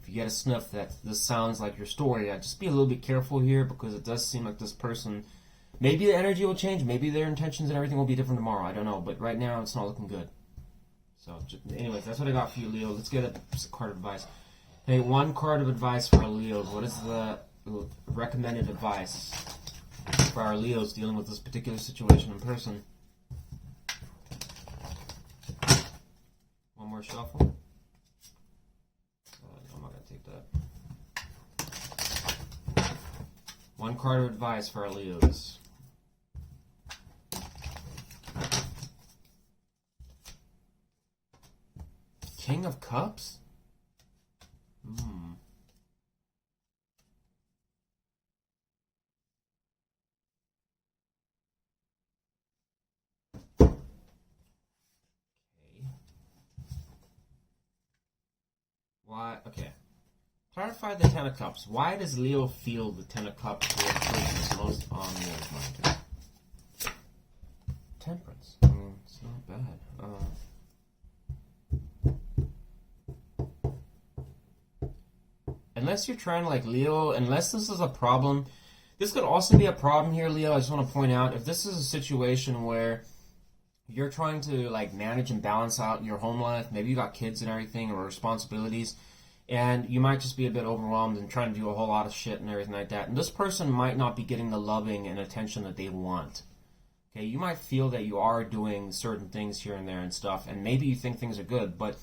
if you get a sniff that this sounds like your story, just be a little bit careful here because it does seem like this person, maybe the energy will change, maybe their intentions and everything will be different tomorrow. I don't know, but right now it's not looking good. So, anyways, that's what I got for you, Leo. Let's get a card of advice. Hey, one card of advice for our Leos. What is the recommended advice for our Leos dealing with this particular situation in person? One more shuffle. I'm not going to take that. One card of advice for our Leos. King of Cups? Why? Okay. Clarify the 10 of Cups. Why does Leo feel the 10 of Cups is most on Leo's mind? Temperance. I mean, it's not bad. Unless you're trying to, like, Leo, unless this is a problem, this could also be a problem here, Leo. I just want to point out, if this is a situation where you're trying to, like, manage and balance out your home life, maybe you got kids and everything or responsibilities, and you might just be a bit overwhelmed and trying to do a whole lot of shit and everything like that. And this person might not be getting the loving and attention that they want. Okay, you might feel that you are doing certain things here and there and stuff, and maybe you think things are good, but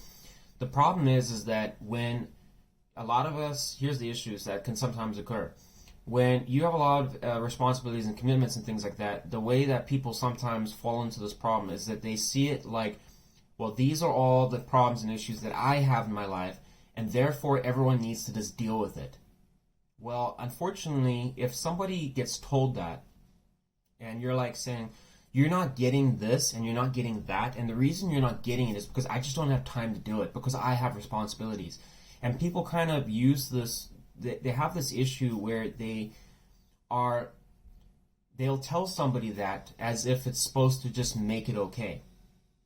the problem is that when a lot of us, here's the issues that can sometimes occur. When you have a lot of responsibilities and commitments and things like that, the way that people sometimes fall into this problem is that they see it like, well, these are all the problems and issues that I have in my life, and therefore everyone needs to just deal with it. Well, unfortunately, if somebody gets told that, and you're like saying, you're not getting this and you're not getting that, and the reason you're not getting it is because I just don't have time to do it, because I have responsibilities. And people kind of use this, they have this issue where they'll tell somebody that as if it's supposed to just make it okay.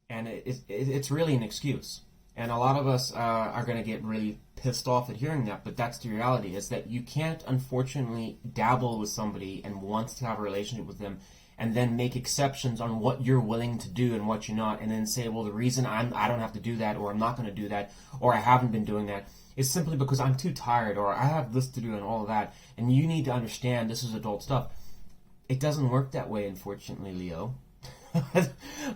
And it's really an excuse. And a lot of us are going to get really pissed off at hearing that, but that's the reality, is that you can't, unfortunately, dabble with somebody and want to have a relationship with them and then make exceptions on what you're willing to do and what you're not, and then say, well, the reason I don't have to do that, or I'm not going to do that, or I haven't been doing that, is simply because I'm too tired, or I have this to do and all of that, and you need to understand this is adult stuff. It doesn't work that way, unfortunately, Leo.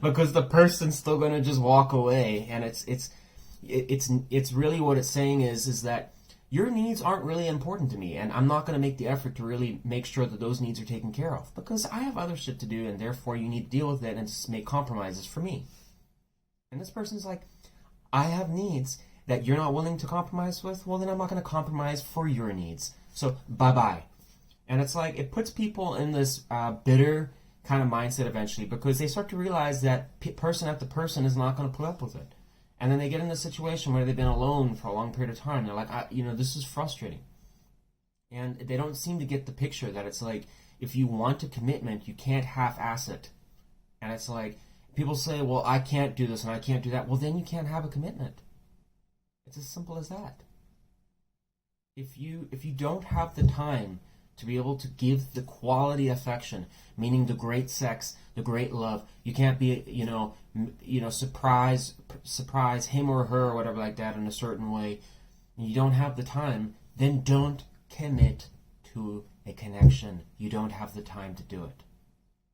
Because the person's still going to just walk away, and it's really what it's saying is that your needs aren't really important to me, and I'm not going to make the effort to really make sure that those needs are taken care of, because I have other shit to do, and therefore you need to deal with it and just make compromises for me. And this person's like, I have needs that you're not willing to compromise with, well, then I'm not going to compromise for your needs. So bye-bye. And it's like, it puts people in this bitter kind of mindset eventually, because they start to realize that person after person is not going to put up with it. And then they get in a situation where they've been alone for a long period of time. They're like, this is frustrating. And they don't seem to get the picture that it's like, if you want a commitment, you can't half-ass it. And it's like, people say, well, I can't do this and I can't do that. Well, then you can't have a commitment. It's as simple as that. If you don't have the time to be able to give the quality affection, meaning the great sex, the great love, you can't be, surprise him or her or whatever like that in a certain way, and you don't have the time, then don't commit to a connection. You don't have the time to do it.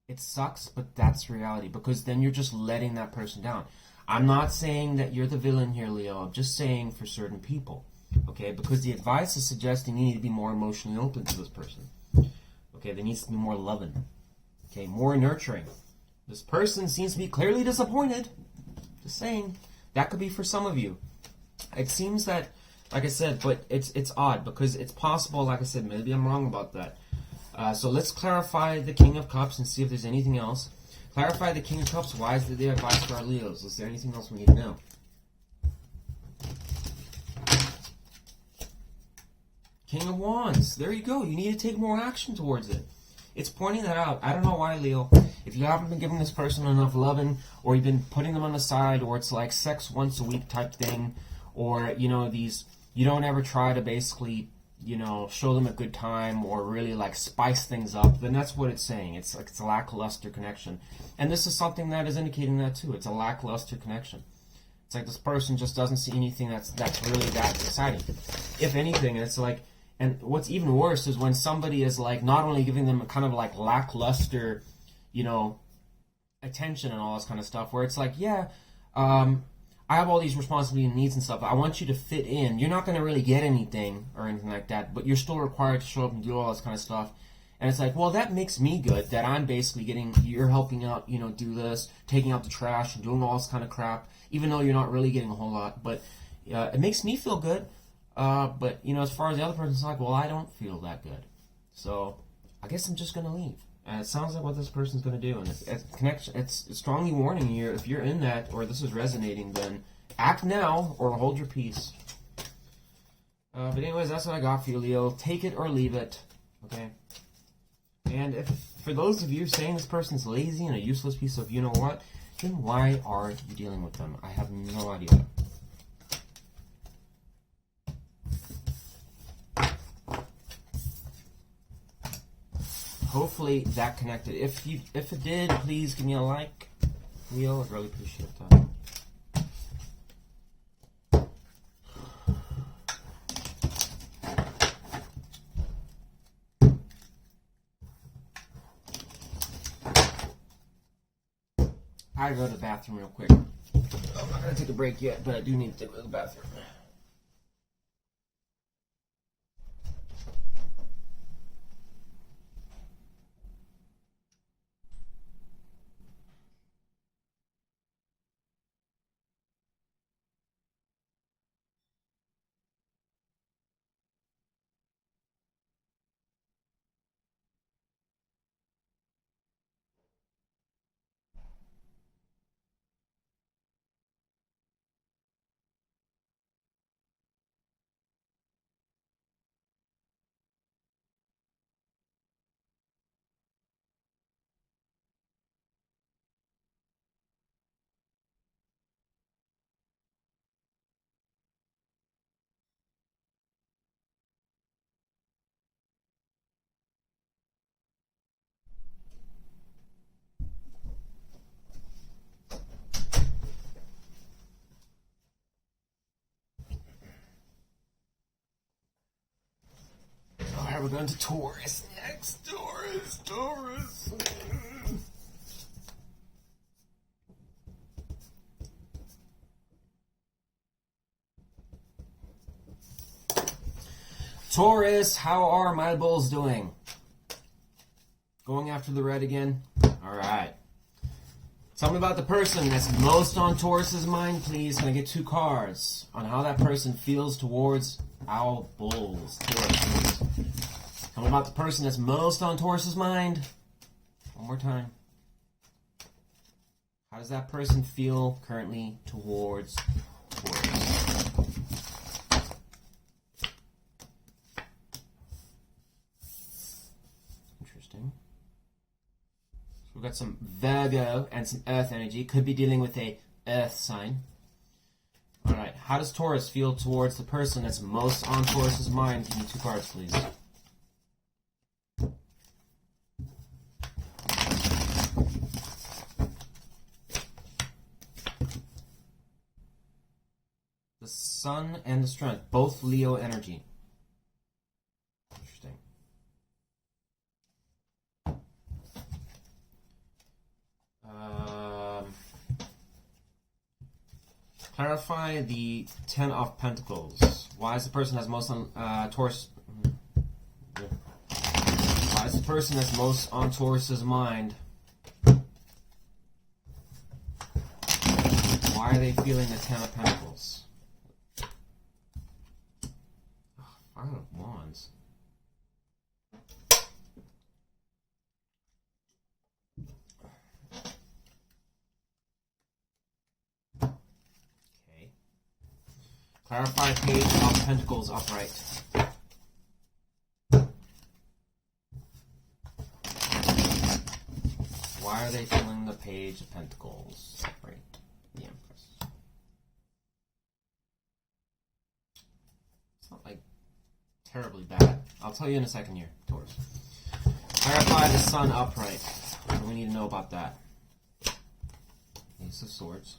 It sucks, but that's reality, because then you're just letting that person down. I'm not saying that you're the villain here, Leo. I'm just saying for certain people. Okay, because the advice is suggesting you need to be more emotionally open to this person. Okay, there needs to be more loving. Okay, more nurturing. This person seems to be clearly disappointed. Just saying. That could be for some of you. It seems that, like I said, but it's odd, because it's possible, like I said, maybe I'm wrong about that. So let's clarify the King of Cups and see if there's anything else. Clarify the King of Cups. Why is there advice for our Leos? Is there anything else we need to know? King of Wands. There you go. You need to take more action towards it. It's pointing that out. I don't know why, Leo. If you haven't been giving this person enough loving, or you've been putting them on the side, or it's like sex once a week type thing, or, you don't ever try to basically, show them a good time or really like spice things up, then that's what it's saying. It's like it's a lackluster connection. And this is something that is indicating that too. It's a lackluster connection. It's like this person just doesn't see anything that's really that exciting. If anything, it's like, and what's even worse is when somebody is like not only giving them a kind of like lackluster, attention and all this kind of stuff, where it's like, I have all these responsibilities and needs and stuff. I want you to fit in. You're not going to really get anything or anything like that, but you're still required to show up and do all this kind of stuff. And it's like, well, that makes me good that I'm basically you're helping out, do this, taking out the trash and doing all this kind of crap, even though you're not really getting a whole lot. But it makes me feel good. But, as far as the other person's like, well, I don't feel that good. So I guess I'm just going to leave. And it sounds like what this person's going to do. And it's strongly warning you, if you're in that or this is resonating, then act now or hold your peace. But anyways, that's what I got for you, Leo. Take it or leave it. Okay? And if for those of you saying this person's lazy and a useless piece of you-know-what, then why are you dealing with them? I have no idea. Hopefully that connected. If it did, please give me a like. Leo, I'd really appreciate that. I go to the bathroom real quick. I'm not gonna take a break yet, but I do need to go to the bathroom. Alright, we're going to Taurus next. Taurus. Taurus, how are my bulls doing? Going after the red again? Alright. Tell me about the person that's most on Taurus's mind, please. Can I get 2 cards on how that person feels towards Owl, Bulls, Taurus. Tell me about the person that's most on Taurus's mind. One more time. How does that person feel currently towards Taurus? Interesting. So we've got some Virgo and some Earth energy. Could be dealing with a Earth sign. Alright, how does Taurus feel towards the person that's most on Taurus's mind? Give me 2 cards, please. The Sun and the Strength, both Leo energy. Interesting. Clarify the Ten of Pentacles. Why is the person that's most on Taurus? Why is the person that's most on Taurus's mind? Why are they feeling the Ten of Pentacles? Five of Wands. Okay. Clarify Page of Pentacles upright. Why are they feeling the Page of Pentacles upright? The Empress. It's not like terribly bad. I'll tell you in a second here, Taurus. Clarify the Sun upright. What do we need to know about that? Ace of Swords.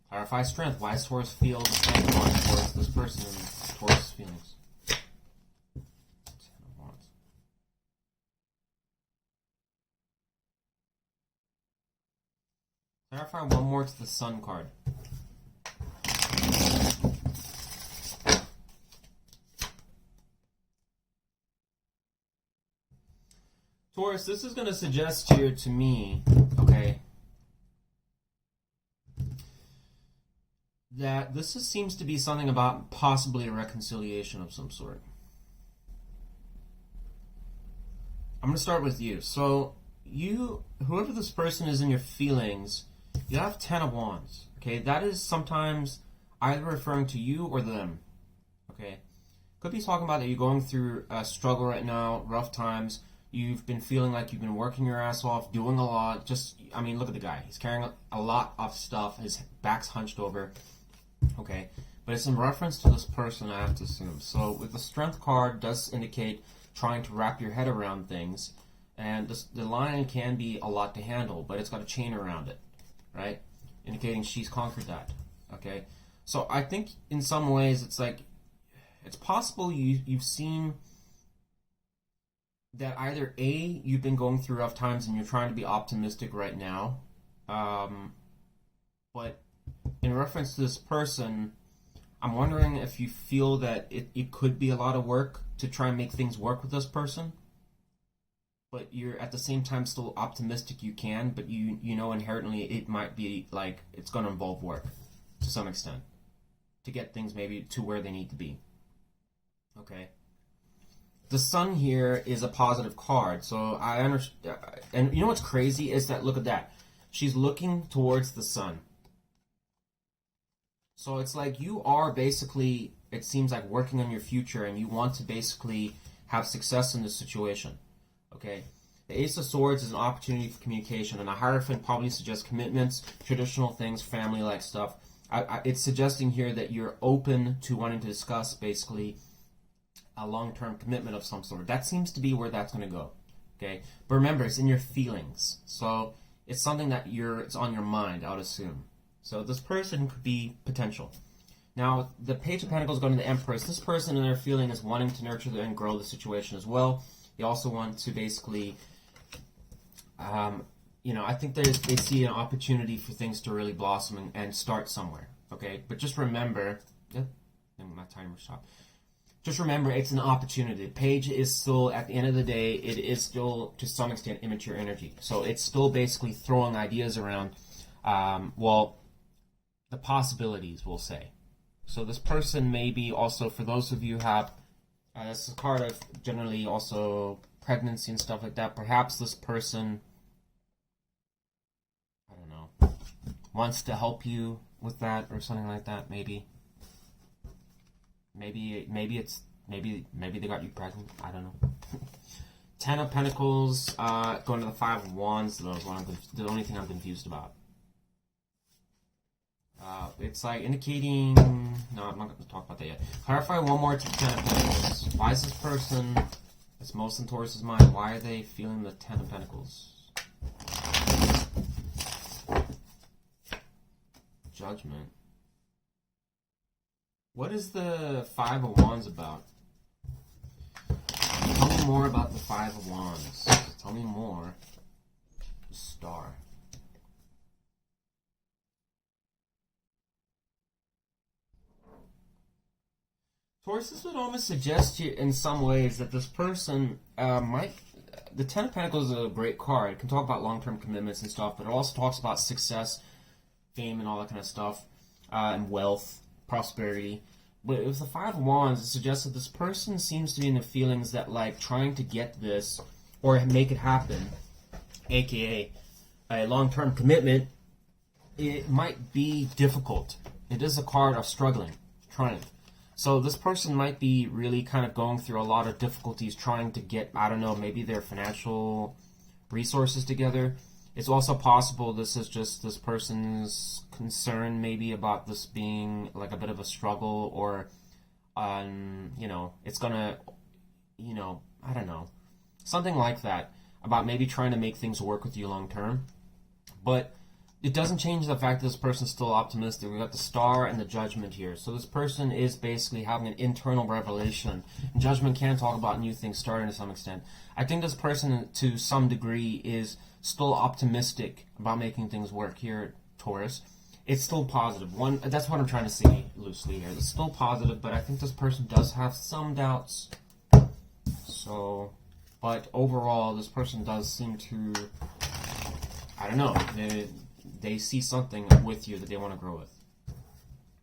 Clarify Strength. Why does Taurus feel the strength going towards this person and Taurus' feelings? Ten of Wands. Clarify one more to the Sun card. Taurus, this is going to suggest here to me, okay, that this seems to be something about possibly a reconciliation of some sort. I'm going to start with you. So, you, whoever this person is in your feelings, you have Ten of Wands, okay? That is sometimes either referring to you or them, okay? Could be talking about that you're going through a struggle right now, rough times. You've been feeling like you've been working your ass off, doing a lot. Just, I mean, look at the guy. He's carrying a lot of stuff. His back's hunched over. Okay, but it's in reference to this person, I have to assume. So with the Strength card, does indicate trying to wrap your head around things. And the Lion can be a lot to handle, but it's got a chain around it, right? Indicating she's conquered that. Okay, so I think in some ways it's like, it's possible you've seen that either A, you've been going through rough times and you're trying to be optimistic right now, but in reference to this person, I'm wondering if you feel that it could be a lot of work to try and make things work with this person, but you're at the same time still optimistic you can, but you know inherently it might be like it's going to involve work to some extent to get things maybe to where they need to be. Okay. The Sun here is a positive card, so I understand. And you know what's crazy is that, look at that. She's looking towards the Sun. So it's like you are basically, it seems like, working on your future and you want to basically have success in this situation. Okay? The Ace of Swords is an opportunity for communication, and a Hierophant probably suggests commitments, traditional things, family-like stuff. It's suggesting here that you're open to wanting to discuss, basically, a long-term commitment of some sort. That seems to be where that's going to go. Okay? But remember, it's in your feelings. So it's something that it's on your mind, I would assume. So this person could be potential. Now, the Page of Pentacles going to the Empress. This person in their feeling is wanting to nurture and grow the situation as well. They also want to basically, I think they see an opportunity for things to really blossom and start somewhere. Okay? But just remember, my timer stopped. Just remember, it's an opportunity. Page is still, at the end of the day, it is still, to some extent, immature energy. So it's still basically throwing ideas around, the possibilities, we'll say. So this person may be also, for those of you who have, this is a card of generally also pregnancy and stuff like that. Perhaps this person, I don't know, wants to help you with that or something like that. Maybe they got you pregnant. I don't know. Ten of Pentacles, going to the Five of Wands. The only thing I'm confused about. It's like indicating. No, I'm not going to talk about that yet. Clarify one more to the Ten of Pentacles. Why is this person that's most in Taurus's mind? Why are they feeling the Ten of Pentacles? Judgment. What is the Five of Wands about? Tell me more about the Five of Wands. Tell me more. The Star. Taurus, this would almost suggest to you in some ways that this person might... The Ten of Pentacles is a great card. It can talk about long-term commitments and stuff, but it also talks about success, fame, and all that kind of stuff, and wealth, prosperity. But with the Five of Wands, it suggests that this person seems to be in the feelings that, like, trying to get this or make it happen, aka a long-term commitment, it might be difficult. It is a card of struggling, trying. So this person might be really kind of going through a lot of difficulties trying to get, I don't know, maybe their financial resources together. It's also possible this is just this person's concern maybe about this being like a bit of a struggle, or, you know, it's gonna, you know, I don't know, something like that, about maybe trying to make things work with you long term. But it doesn't change the fact that this person's still optimistic. We've got the Star and the Judgment here. So this person is basically having an internal revelation. And Judgment can talk about new things starting to some extent. I think this person, to some degree, is still optimistic about making things work here, Taurus. It's still positive. That's what I'm trying to say loosely here. It's still positive, but I think this person does have some doubts. So, but overall, this person does seem to, I don't know, they see something with you that they want to grow with.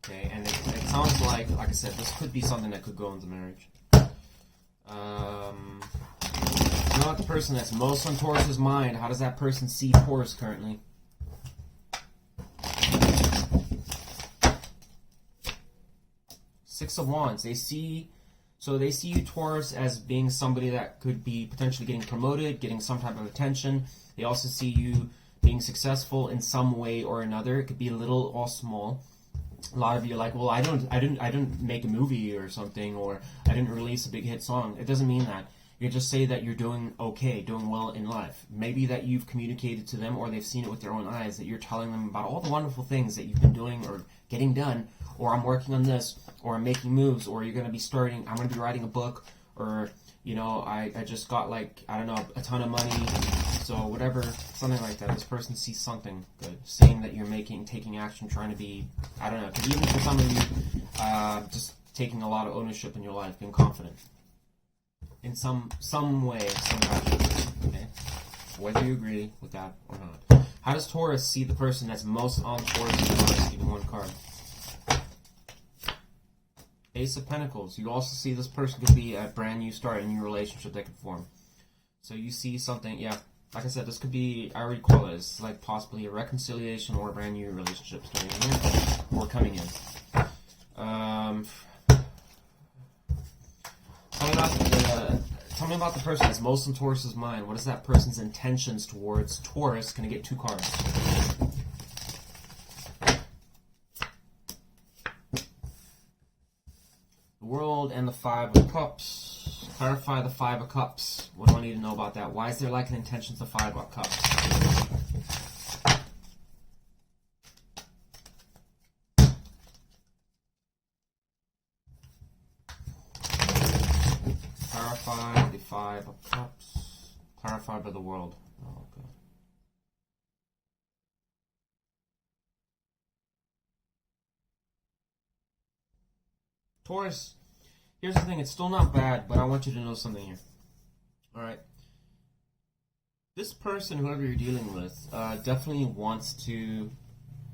Okay, and it sounds like I said, this could be something that could go into marriage. Not the person that's most on Taurus's mind. How does that person see Taurus currently? Six of Wands. They see you, Taurus, as being somebody that could be potentially getting promoted, getting some type of attention. They also see you being successful in some way or another. It could be little or small. A lot of you are like, well, I didn't make a movie or something, or I didn't release a big hit song. It doesn't mean that. You just say that you're doing okay, doing well in life. Maybe that you've communicated to them, or they've seen it with their own eyes, that you're telling them about all the wonderful things that you've been doing or getting done, or I'm working on this, or I'm making moves, or I'm going to be writing a book, or, you know, I just got, like, I don't know, a ton of money, so whatever, something like that. This person sees something good, seeing that you're taking action, trying to be, I don't know, because even for some of you, just taking a lot of ownership in your life, being confident in some way, some fashion, okay? Whether you agree with that or not. How does Taurus see the person that's most on Taurus? Even one card. Ace of Pentacles. You also see this person could be a brand new start, a new relationship that could form. So you see something, yeah, like I said, this could be, I already call it, it's like possibly a reconciliation or a brand new relationship starting in or coming in. Tell me about the person that's most in Taurus's mind. What is that person's intentions towards Taurus? Can I get two cards? The World and the Five of Cups. Clarify the Five of Cups. What do I need to know about that? Why is there like an intention to Five of Cups? Clarify the Five of Cups. Clarify by the World. Oh, okay. Taurus, here's the thing. It's still not bad, but I want you to know something here. Alright. This person, whoever you're dealing with, definitely wants to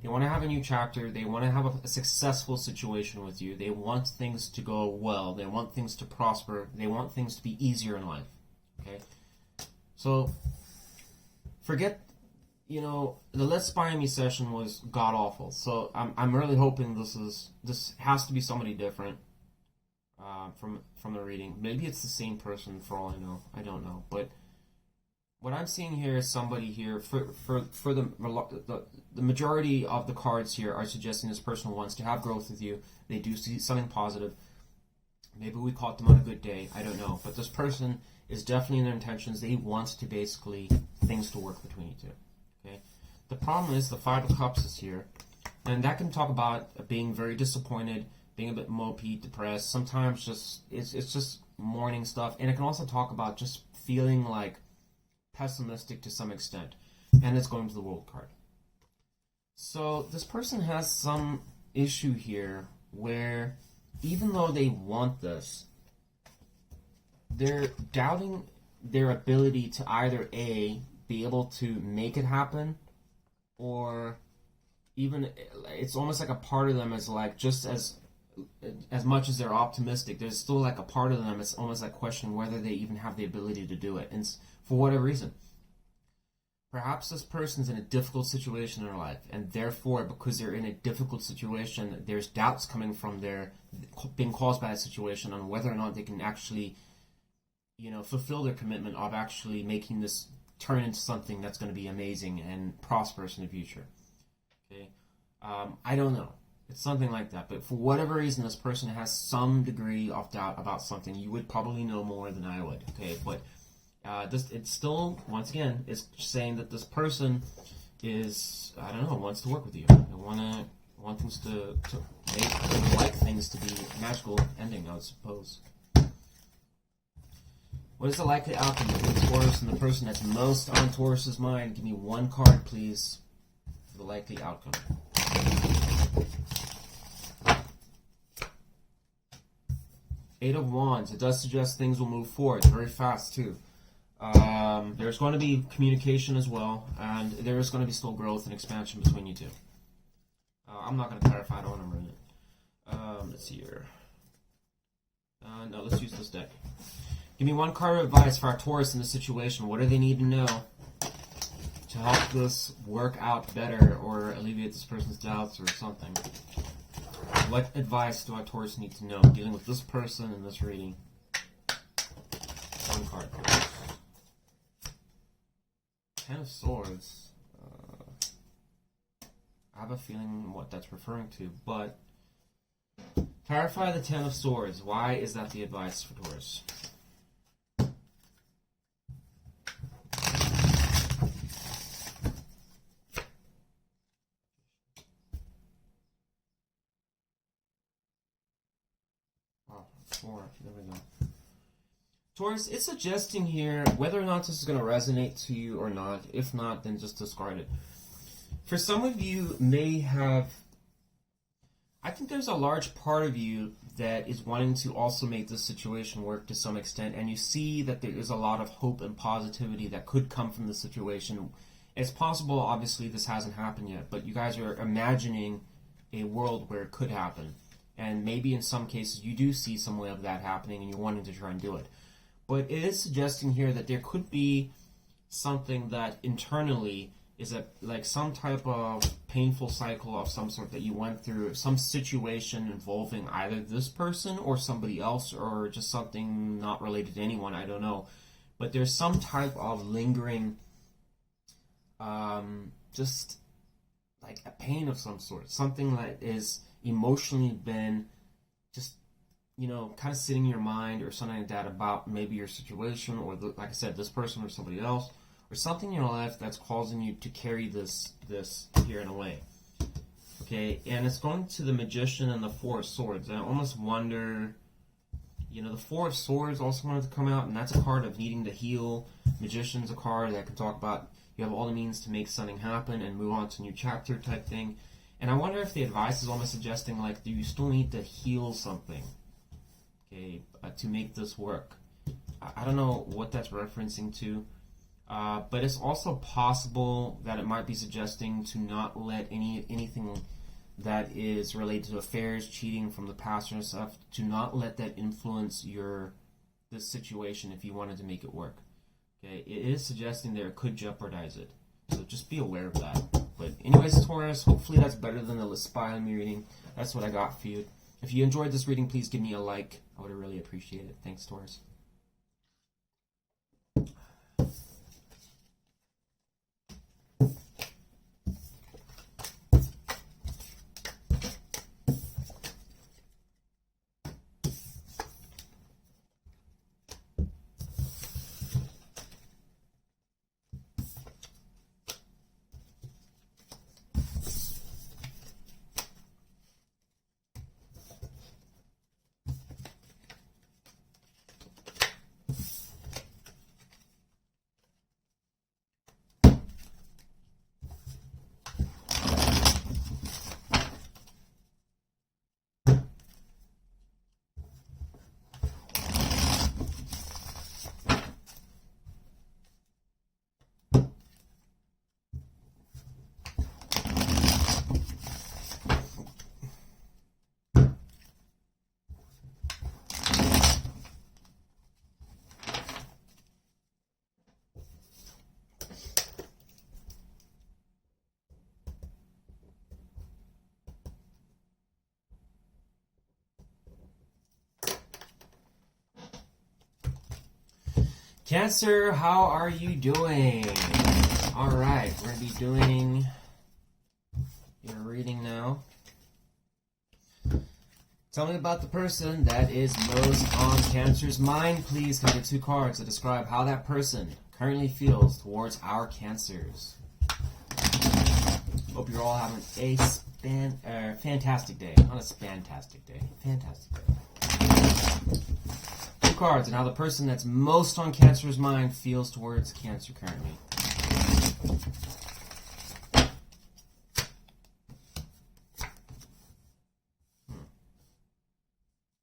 They want to have a new chapter. They want to have a successful situation with you. They want things to go well. They want things to prosper. They want things to be easier in life. Okay? So, forget, you know, the Let's Spy Me session was god-awful. So, I'm really hoping this has to be somebody different from the reading. Maybe it's the same person for all I know. I don't know. But what I'm seeing here is somebody here, for the majority of the cards here are suggesting this person wants to have growth with you. They do see something positive. Maybe we caught them on a good day. I don't know. But this person is definitely in their intentions. They want to basically things to work between you two. Okay. The problem is the Five of Cups is here. And that can talk about being very disappointed, being a bit mopey, depressed. Sometimes just it's just mourning stuff. And it can also talk about just feeling like pessimistic to some extent, and it's going to the World card. So this person has some issue here where even though they want this, they're doubting their ability to either A, be able to make it happen, or even it's almost like a part of them is like, just as much as they're optimistic, there's still like a part of them, it's almost like questioning whether they even have the ability to do it. And for whatever reason. Perhaps this person's in a difficult situation in their life, and therefore, because they're in a difficult situation, there's doubts coming from their being caused by that situation on whether or not they can actually, you know, fulfill their commitment of actually making this turn into something that's going to be amazing and prosperous in the future. Okay, I don't know. It's something like that, but for whatever reason, this person has some degree of doubt about something. You would probably know more than I would. Okay, but. It's still, once again, is saying that this person is, I don't know, wants to work with you. They want things to make, like things to be magical ending, I suppose. What is the likely outcome between Taurus and the person that's most on Taurus's mind? Give me one card, please, for the likely outcome. Eight of Wands. It does suggest things will move forward very fast, too. There's going to be communication as well, and there is going to be still growth and expansion between you two. I'm not going to clarify, I don't want to ruin it. Let's see here. No, let's use this deck. Give me one card of advice for our Taurus in this situation. What do they need to know to help this work out better or alleviate this person's doubts or something? What advice do our Taurus need to know dealing with this person in this reading? One card, please. Ten of Swords. I have a feeling what that's referring to, but clarify the Ten of Swords. Why is that the advice for Taurus? Oh, 4. There we go. Taurus, it's suggesting here whether or not this is going to resonate to you or not. If not, then just discard it. For some of you may have... I think there's a large part of you that is wanting to also make this situation work to some extent, and you see that there is a lot of hope and positivity that could come from the situation. It's possible, obviously, this hasn't happened yet, but you guys are imagining a world where it could happen. And maybe in some cases you do see some way of that happening and you're wanting to try and do it. But it is suggesting here that there could be something that internally is like some type of painful cycle of some sort that you went through, some situation involving either this person or somebody else or just something not related to anyone, I don't know. But there's some type of lingering, just like a pain of some sort, something that is emotionally been just, you know, kind of sitting in your mind or something like that about maybe your situation or, like I said, this person or somebody else, or something in your life that's causing you to carry this here in a way. Okay, and it's going to the Magician and the Four of Swords. And I almost wonder, you know, the Four of Swords also wanted to come out, and that's a card of needing to heal. Magician's a card that can talk about you have all the means to make something happen and move on to a new chapter type thing. And I wonder if the advice is almost suggesting, like, do you still need to heal something, okay, to make this work? I don't know what that's referencing to. But it's also possible that it might be suggesting to not let anything that is related to affairs, cheating from the past and stuff, to not let that influence this situation if you wanted to make it work. Okay, it is suggesting that it could jeopardize it. So just be aware of that. But anyways, Taurus, hopefully that's better than the spy on me reading. That's what I got for you. If you enjoyed this reading, please give me a like. I would really appreciate it. Thanks, Taurus. Cancer, how are you doing? Alright, we're going to be doing your reading now. Tell me about the person that is most on Cancer's mind. Please can I get 2 cards that describe how that person currently feels towards our Cancers. Hope you're all having a fantastic day. Not a spantastic day. Fantastic day. 2 cards and how the person that's most on Cancer's mind feels towards Cancer currently.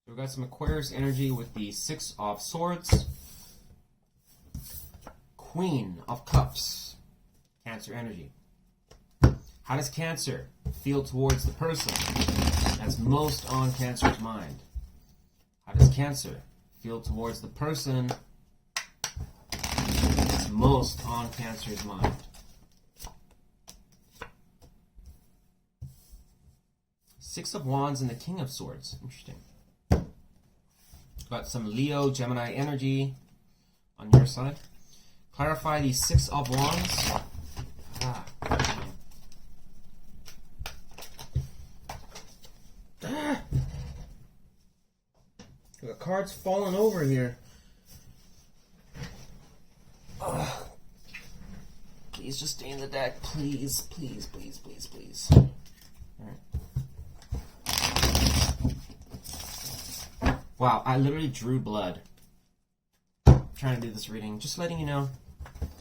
We've got some Aquarius energy with the 6 of Swords, Queen of Cups, Cancer energy. How does Cancer feel towards the person that's most on Cancer's mind? How does Cancer feel towards the person that's most on Cancer's mind? Six of Wands and the King of Swords. Interesting. Got some Leo, Gemini energy on your side. Clarify the 6 of Wands. The card's falling over here. Please just stay in the deck. Please, please, please, please, please. Alright. Wow, I literally drew blood. I'm trying to do this reading. Just letting you know.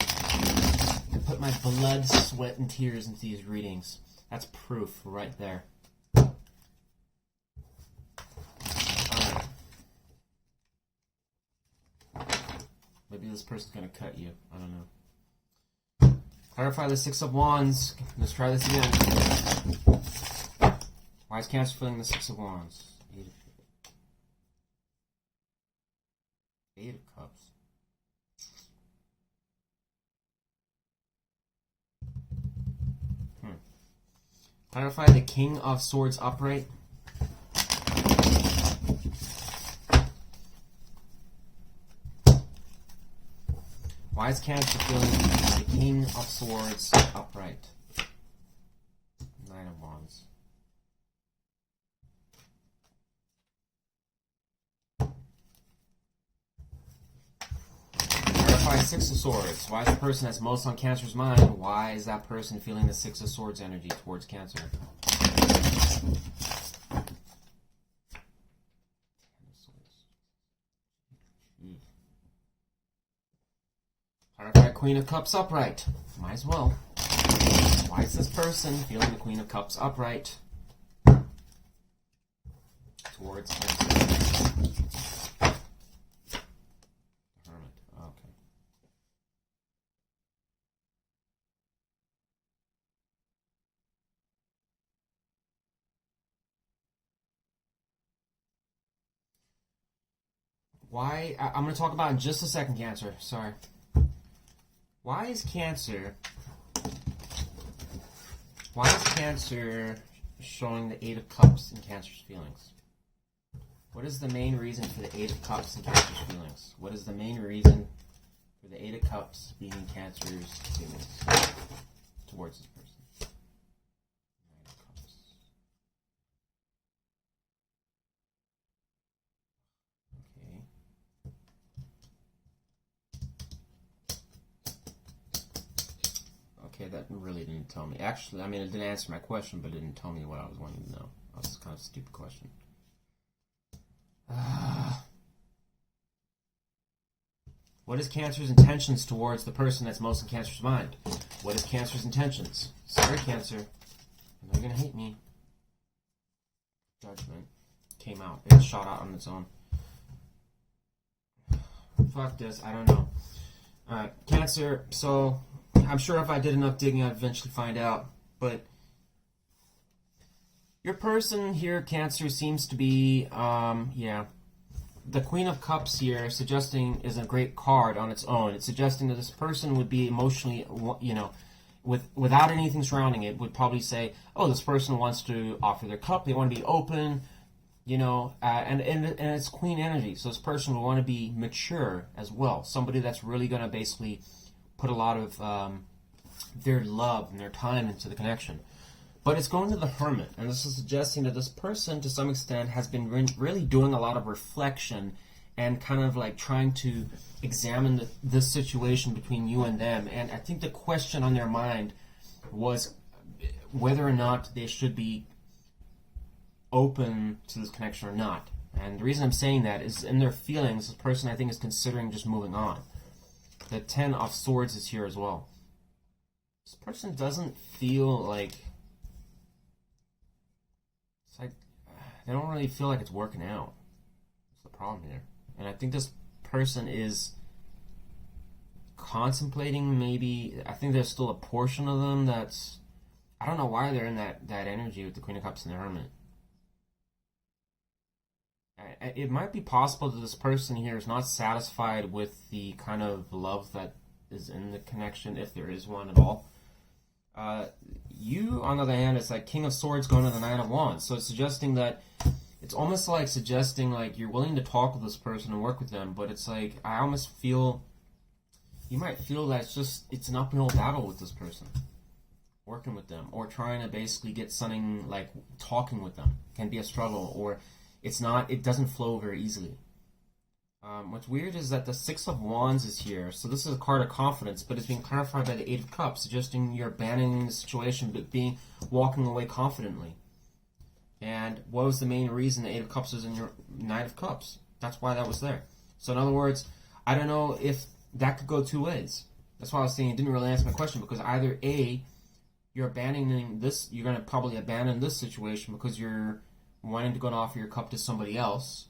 I put my blood, sweat, and tears into these readings. That's proof right there. Alright. Maybe this person's gonna cut you. I don't know. Clarify the 6 of Wands. Let's try this again. Why is Cancer feeling the 6 of Wands? 8 of Cups. Clarify the King of Swords upright. Why is Cancer feeling the King of Swords upright? 9 of Wands. Clarify 6 of Swords. Why is the person that's most on Cancer's mind? Why is that person feeling the 6 of Swords energy towards Cancer? Clarify Queen of Cups upright. Might as well. Why is this person feeling the Queen of Cups upright towards Cancer? Hermit. Okay. Why? I'm going to talk about it in just a second, Cancer. Sorry. Why is Cancer showing the Eight of Cups in Cancer's feelings? What is the main reason for the Eight of Cups in Cancer's feelings? What is the main reason for the Eight of Cups being in Cancer's feelings towards this person? Nine of Cups. Okay, that really didn't tell me. Actually, I mean, it didn't answer my question, but it didn't tell me what I was wanting to know. That was kind of a stupid question. What is Cancer's intentions towards the person that's most in Cancer's mind? What is Cancer's intentions? Sorry, Cancer. I know you're going to hate me. Judgment came out. It shot out on its own. Fuck this. I don't know. Alright, Cancer. So, I'm sure if I did enough digging, I'd eventually find out. But your person here, Cancer, seems to be, the Queen of Cups here, suggesting is a great card on its own. It's suggesting that this person would be emotionally, without anything surrounding it, would probably say, oh, this person wants to offer their cup, they want to be open, and it's Queen energy. So this person will want to be mature as well. Somebody that's really going to basically put a lot of their love and their time into the connection. But it's going to the Hermit, and this is suggesting that this person, to some extent, has been really doing a lot of reflection and kind of like trying to examine this situation between you and them. And I think the question on their mind was whether or not they should be open to this connection or not. And the reason I'm saying that is in their feelings, this person, I think, is considering just moving on. The Ten of Swords is here as well. This person doesn't feel like... It's like they don't really feel like it's working out. That's the problem here. And I think this person is contemplating maybe... I think there's still a portion of them that's... I don't know why they're in that energy with the Queen of Cups and the Hermit. It might be possible that this person here is not satisfied with the kind of love that is in the connection, if there is one at all. You, on the other hand, it's like King of Swords going to the Nine of Wands. So it's suggesting that, it's almost like suggesting like you're willing to talk with this person and work with them, but it's like, I almost feel, you might feel that it's an uphill battle with this person. Working with them, or trying to basically get something like talking with them can be a struggle, or it doesn't flow very easily. What's weird is that the Six of Wands is here, so this is a card of confidence, but it's being clarified by the Eight of Cups, suggesting you're abandoning the situation, but walking away confidently. And what was the main reason the Eight of Cups is in your Knight of Cups? That's why that was there. So in other words, I don't know if that could go two ways. That's why I was saying it didn't really answer my question, because either A, you're abandoning this, you're going to probably abandon this situation because you're wanting to go and offer your cup to somebody else.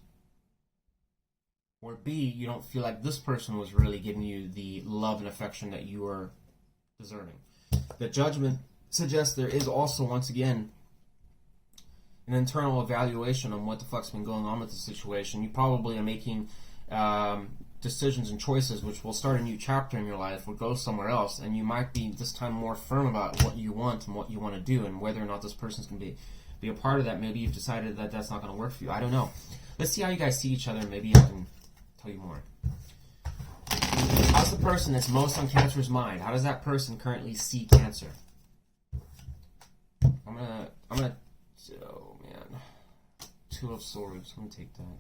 Or B, you don't feel like this person was really giving you the love and affection that you are deserving. The Judgment suggests there is also, once again, an internal evaluation on what the fuck's been going on with the situation. You probably are making decisions and choices which will start a new chapter in your life, will go somewhere else, and you might be this time more firm about what you want and what you want to do, and whether or not this person's going to be a part of that. Maybe you've decided that that's not going to work for you. I don't know. Let's see how you guys see each other, and maybe I can tell you more. How's the person that's most on Cancer's mind? How does that person currently see Cancer? I'm gonna, oh man, Two of Swords. I'm gonna take that.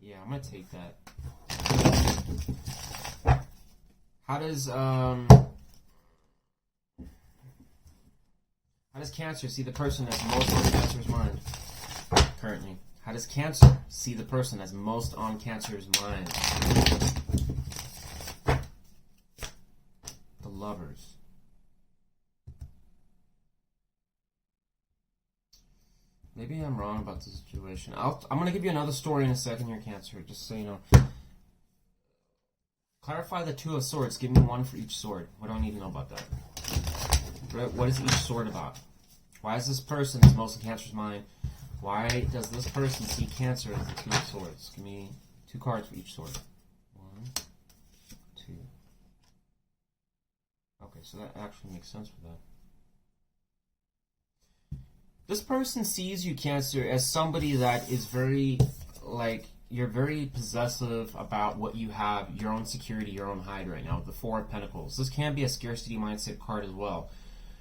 Yeah, I'm gonna take that. How does Cancer see the person that's most on Cancer's mind currently? How does Cancer see the person that's most on Cancer's mind? The Lovers. Maybe I'm wrong about the situation. I'm going to give you another story in a second here, Cancer, just so you know. Clarify the Two of Swords. Give me one for each sword. What do I need to know about that? What is each sword about? Why is this person that's most in Cancer's mind Why does this person see Cancer as the Two of Swords? Give me 2 cards for each sword. 1, 2. Okay, so that actually makes sense for that. This person sees you, Cancer, as somebody that is very, like, you're very possessive about what you have, your own security, your own hide right now, the 4 of Pentacles. This can be a scarcity mindset card as well.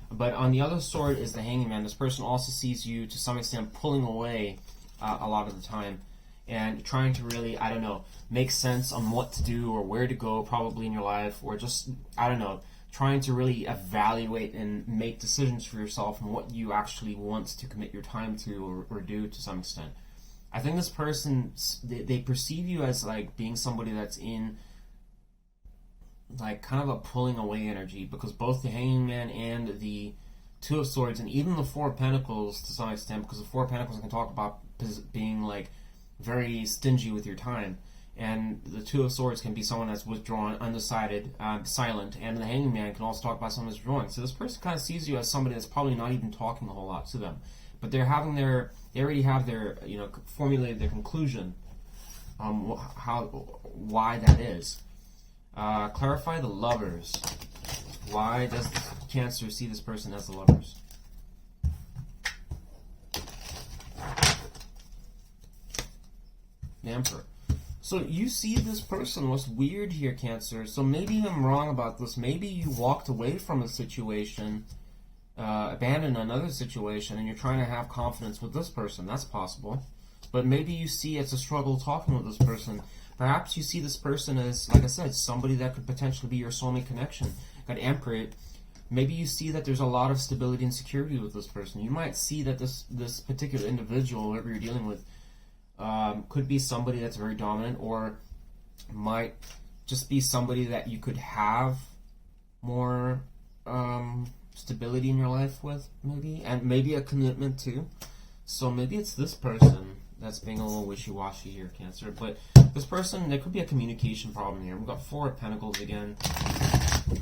But on the other sword is the Hanging Man. This person also sees you, to some extent, pulling away a lot of the time and trying to really, I don't know, make sense on what to do or where to go probably in your life, or just, I don't know, trying to really evaluate and make decisions for yourself and what you actually want to commit your time to or do to some extent. I think this person, they perceive you as like being somebody that's in like kind of a pulling away energy, because both the Hanging Man and the Two of Swords and even the 4 of Pentacles to some extent, because the 4 of Pentacles can talk about being like very stingy with your time, and the Two of Swords can be someone that's withdrawn, undecided, silent, and the Hanging Man can also talk about someone that's withdrawn. So this person kind of sees you as somebody that's probably not even talking a whole lot to them, but they already have their, you know, formulated their conclusion on why that is. Clarify the Lovers. Why does Cancer see this person as the Lovers? The Emperor. So you see this person. What's weird here, Cancer? So maybe I'm wrong about this. Maybe you walked away from a situation, abandoned another situation, and you're trying to have confidence with this person. That's possible. But maybe you see it's a struggle talking with this person. Perhaps you see this person as, like I said, somebody that could potentially be your soulmate connection. Got Emperor. Maybe you see that there's a lot of stability and security with this person. You might see that this particular individual, whoever you're dealing with, could be somebody that's very dominant, or might just be somebody that you could have more stability in your life with, maybe, and maybe a commitment too. So maybe it's this person that's being a little wishy-washy here, Cancer. But this person, there could be a communication problem here. We've got 4 of Pentacles again.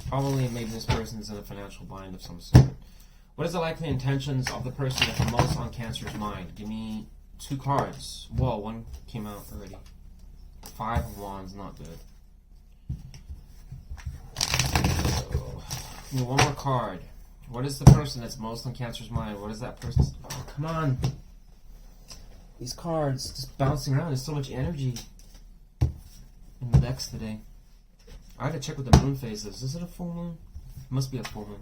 Probably maybe this person's in a financial bind of some sort. What is the likely intentions of the person that's most on Cancer's mind? Give me 2 cards. Whoa, 1 came out already. 5 of Wands, not good. So, give me 1 more card. What is the person that's most on Cancer's mind? What is that person's... Oh, come on. These cards just bouncing around. There's so much energy in the decks today. I gotta check what the moon phase is. Is it a full moon? It must be a full moon.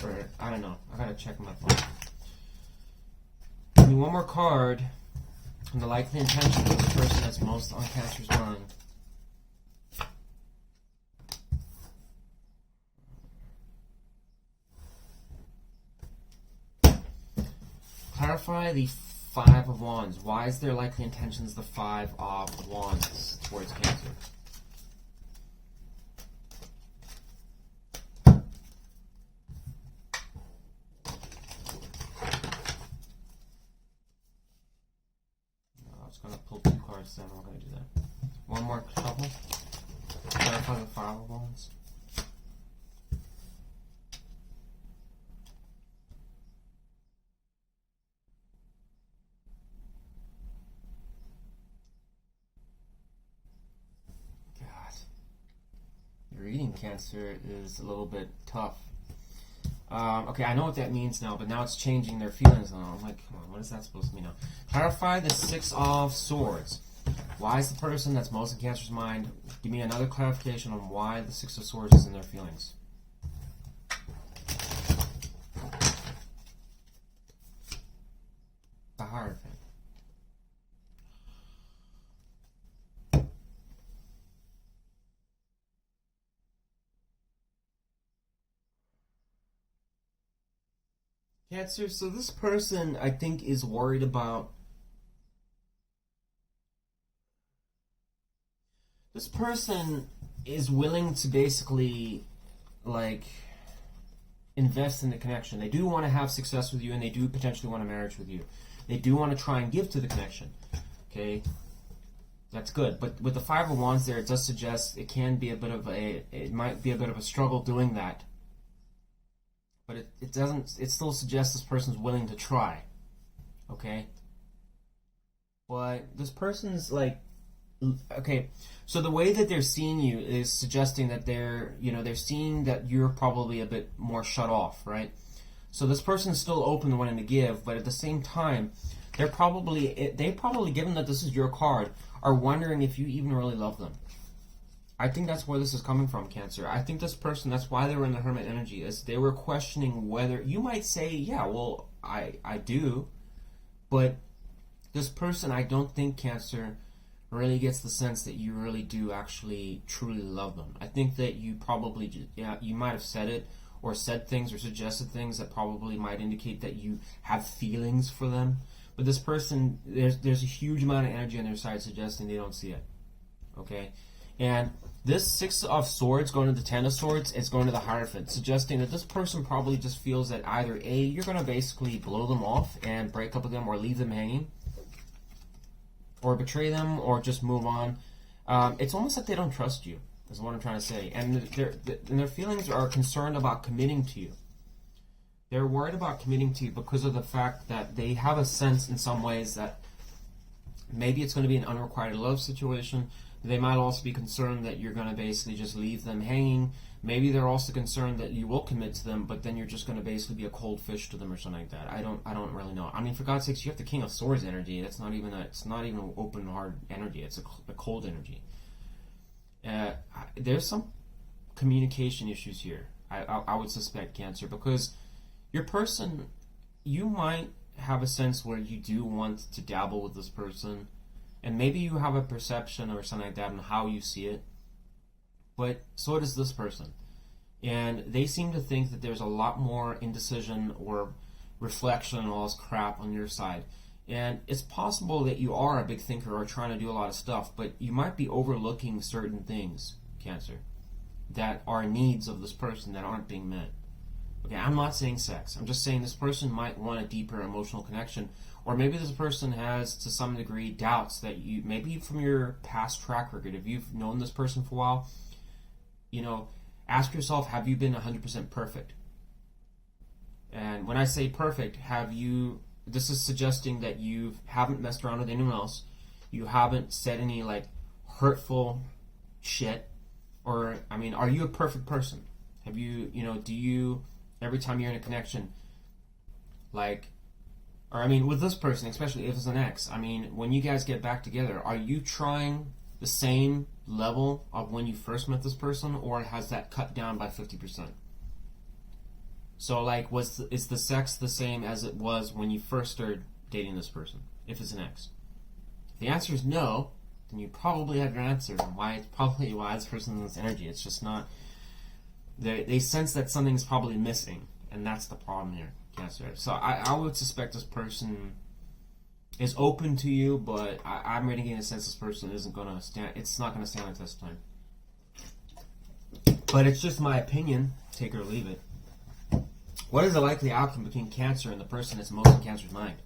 Or, I don't know. I gotta check my phone. Give me 1 more card. And the likely intention of the person that's most on Cancer's mind. Clarify the 5 of Wands. Why is their likely intentions the 5 of Wands towards Cancer? Gonna pull 2 cards, then we're gonna do that. 1 more shuffle. Clarify the 5 of Wands. God, your reading, Cancer, is a little bit tough. Okay, I know what that means now, but now it's changing their feelings now. I'm like, come on, what is that supposed to mean now? Clarify the 6 of Swords. Why is the person that's most in Cancer's mind? Give me another clarification on why the 6 of Swords is in their feelings. The Hierophant. Cancer, so this person, I think, is worried about... This person is willing to basically, like, invest in the connection. They do want to have success with you, and they do potentially want a marriage with you. They do want to try and give to the connection. Okay? That's good. But with the 5 of Wands there, it does suggest it can be a bit of a... It might be a bit of a struggle doing that. But it doesn't, it still suggests this person's willing to try. Okay? But this person's like, okay, so the way that they're seeing you is suggesting that they're seeing that you're probably a bit more shut off, right? So this person's still open to wanting to give, but at the same time, they probably, given that this is your card, are wondering if you even really love them. I think that's where this is coming from, Cancer. I think this person, that's why they were in the Hermit energy, is they were questioning whether, you might say, yeah, well, I do, but this person, I don't think, Cancer, really gets the sense that you really do actually truly love them. I think that you probably, you might have said it, or said things, or suggested things that probably might indicate that you have feelings for them. But this person, there's a huge amount of energy on their side suggesting they don't see it. Okay? And this Six of Swords going to the Ten of Swords is going to the Hierophant, suggesting that this person probably just feels that either A, you're going to basically blow them off and break up with them or leave them hanging, or betray them, or just move on. It's almost like they don't trust you, is what I'm trying to say. And their feelings are concerned about committing to you. They're worried about committing to you because of the fact that they have a sense in some ways that maybe it's going to be an unrequited love situation. They might also be concerned that you're going to basically just leave them hanging. Maybe they're also concerned that you will commit to them, but then you're just going to basically be a cold fish to them or something like that. I don't really know. I mean, for God's sakes, you have the King of Swords energy. It's not even an open hard energy. It's a cold energy. There's some communication issues here. I would suspect, Cancer, because your person, you might have a sense where you do want to dabble with this person, and maybe you have a perception or something like that on how you see it, but so does this person. And they seem to think that there's a lot more indecision or reflection and all this crap on your side. And it's possible that you are a big thinker or trying to do a lot of stuff, but you might be overlooking certain things, Cancer, that are needs of this person that aren't being met. Okay, I'm not saying sex. I'm just saying this person might want a deeper emotional connection, or maybe this person has, to some degree, doubts that you, maybe from your past track record, if you've known this person for a while, ask yourself, have you been 100% perfect? And when I say perfect, this is suggesting that you haven't messed around with anyone else, you haven't said any, hurtful shit, or, are you a perfect person? Have you, do you, every time you're in a connection, with this person, especially if it's an ex, when you guys get back together, are you trying the same level of when you first met this person, or has that cut down by 50%? So, is the sex the same as it was when you first started dating this person, if it's an ex? If the answer is no, then you probably have your answer, and why this person in this energy. It's just not... They sense that something's probably missing, and that's the problem here, Cancer. So I would suspect this person is open to you, but I'm really getting a sense this person isn't going to stand. It's not going to stand the test of time. But it's just my opinion. Take it or leave it. What is the likely outcome between Cancer and the person that's most in Cancer's mind?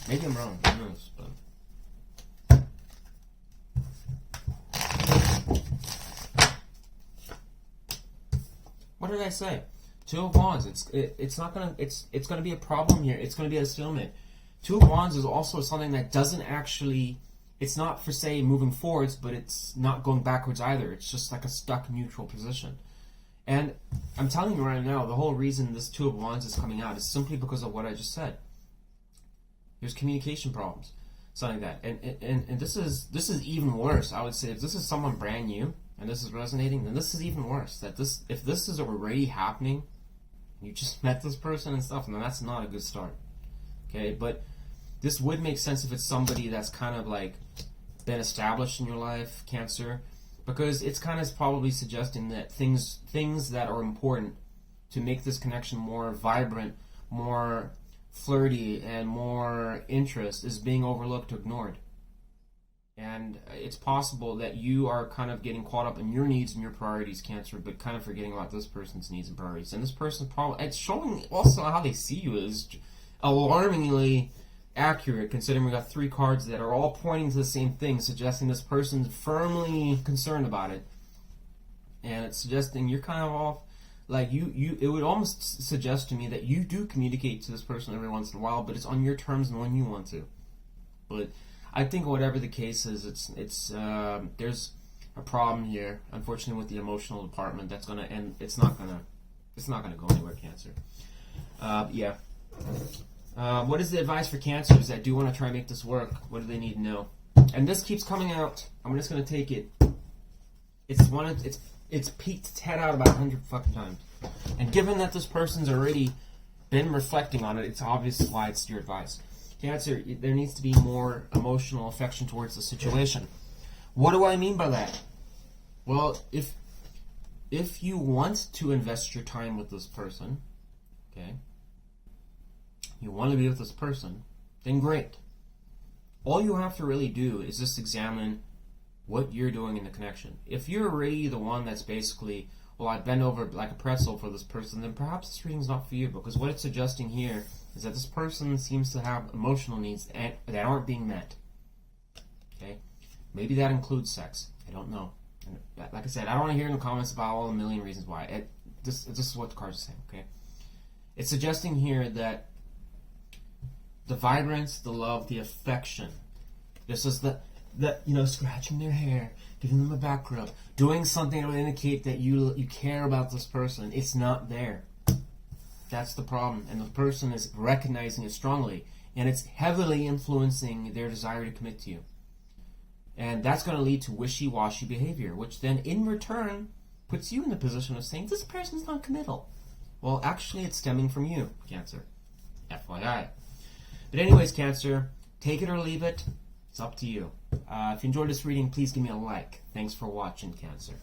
Maybe I'm wrong. Who knows? But what did I say? Two of Wands. It's gonna be a problem here. It's gonna be a stalemate. Two of Wands is also something that doesn't actually. It's not for say moving forwards, but it's not going backwards either. It's just like a stuck neutral position. And I'm telling you right now, the whole reason this Two of Wands is coming out is simply because of what I just said. There's communication problems, something like that. And this is even worse. I would say if this is someone brand new and this is resonating, then this is even worse. If this is already happening, you just met this person and stuff, then that's not a good start. Okay, but this would make sense if it's somebody that's kind of been established in your life, Cancer, because it's kind of probably suggesting that things that are important to make this connection more vibrant, more flirty, and more interest is being overlooked or ignored. And it's possible that you are kind of getting caught up in your needs and your priorities, Cancer, but kind of forgetting about this person's needs and priorities. And this person probably, it's showing also how they see you is alarmingly accurate, considering we got three cards that are all pointing to the same thing, suggesting this person's firmly concerned about it. And it's suggesting you're kind of off like it would almost suggest to me that you do communicate to this person every once in a while, but it's on your terms and when you want to. But I think whatever the case is, it's there's a problem here, unfortunately, with the emotional department. That's gonna end. It's not gonna go anywhere, Cancer. Yeah. What is the advice for Cancers that do want to try and make this work? What do they need to know? And this keeps coming out. I'm just gonna take it. It's peeked its head out about 100 fucking times. And given that this person's already been reflecting on it, it's obvious why it's your advice. Cancer, there needs to be more emotional affection towards the situation. What do I mean by that? Well, if you want to invest your time with this person, okay, you want to be with this person, then great. All you have to really do is just examine what you're doing in the connection. If you're already the one that's basically, well, I bend over like a pretzel for this person, then perhaps this reading's not for you, because what it's suggesting here is that this person seems to have emotional needs that aren't being met. Okay? Maybe that includes sex. I don't know. And like I said, I don't want to hear in the comments about all the million reasons why. This is what the cards are saying, okay? It's suggesting here that the vibrance, the love, the affection, this is the scratching their hair, giving them a back rub, doing something that would indicate that you care about this person. It's not there. That's the problem. And the person is recognizing it strongly. And it's heavily influencing their desire to commit to you. And that's going to lead to wishy-washy behavior, which then in return puts you in the position of saying, this person's not committal. Well, actually, it's stemming from you, Cancer. FYI. But anyways, Cancer, take it or leave it. It's up to you. If you enjoyed this reading, please give me a like. Thanks for watching, Cancer.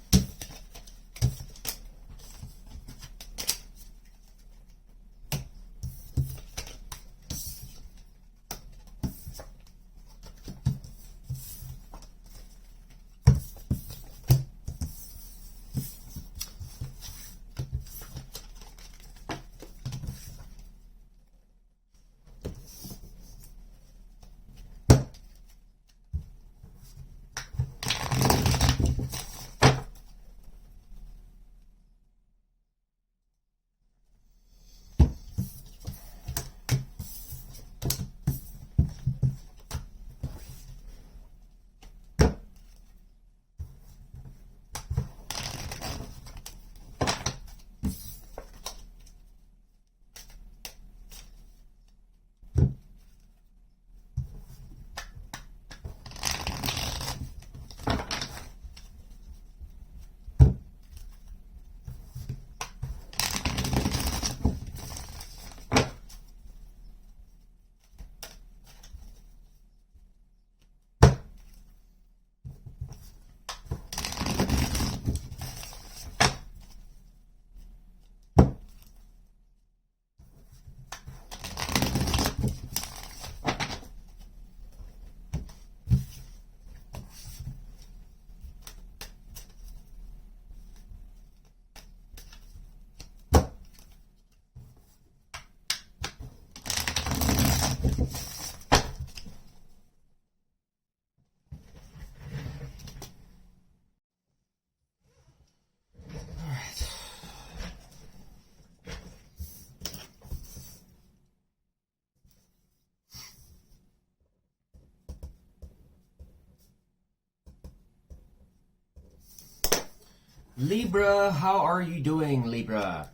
Libra, how are you doing, Libra?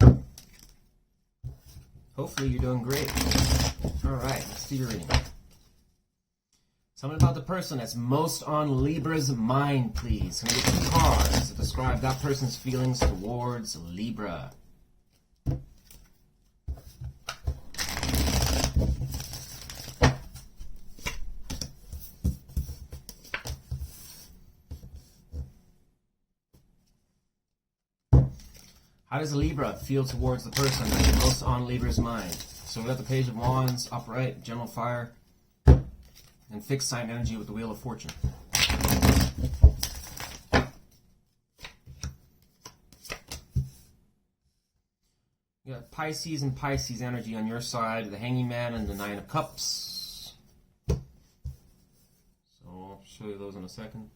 Hopefully you're doing great. Alright, let's do your reading. Tell me about the person that's most on Libra's mind, please. Can I get some cards to describe that person's feelings towards Libra? How does Libra feel towards the person that's most on Libra's mind? So we got the Page of Wands, upright, General Fire, and fixed sign energy with the Wheel of Fortune. You got Pisces and Pisces energy on your side, the Hanging Man and the Nine of Cups. So I'll show you those in a second.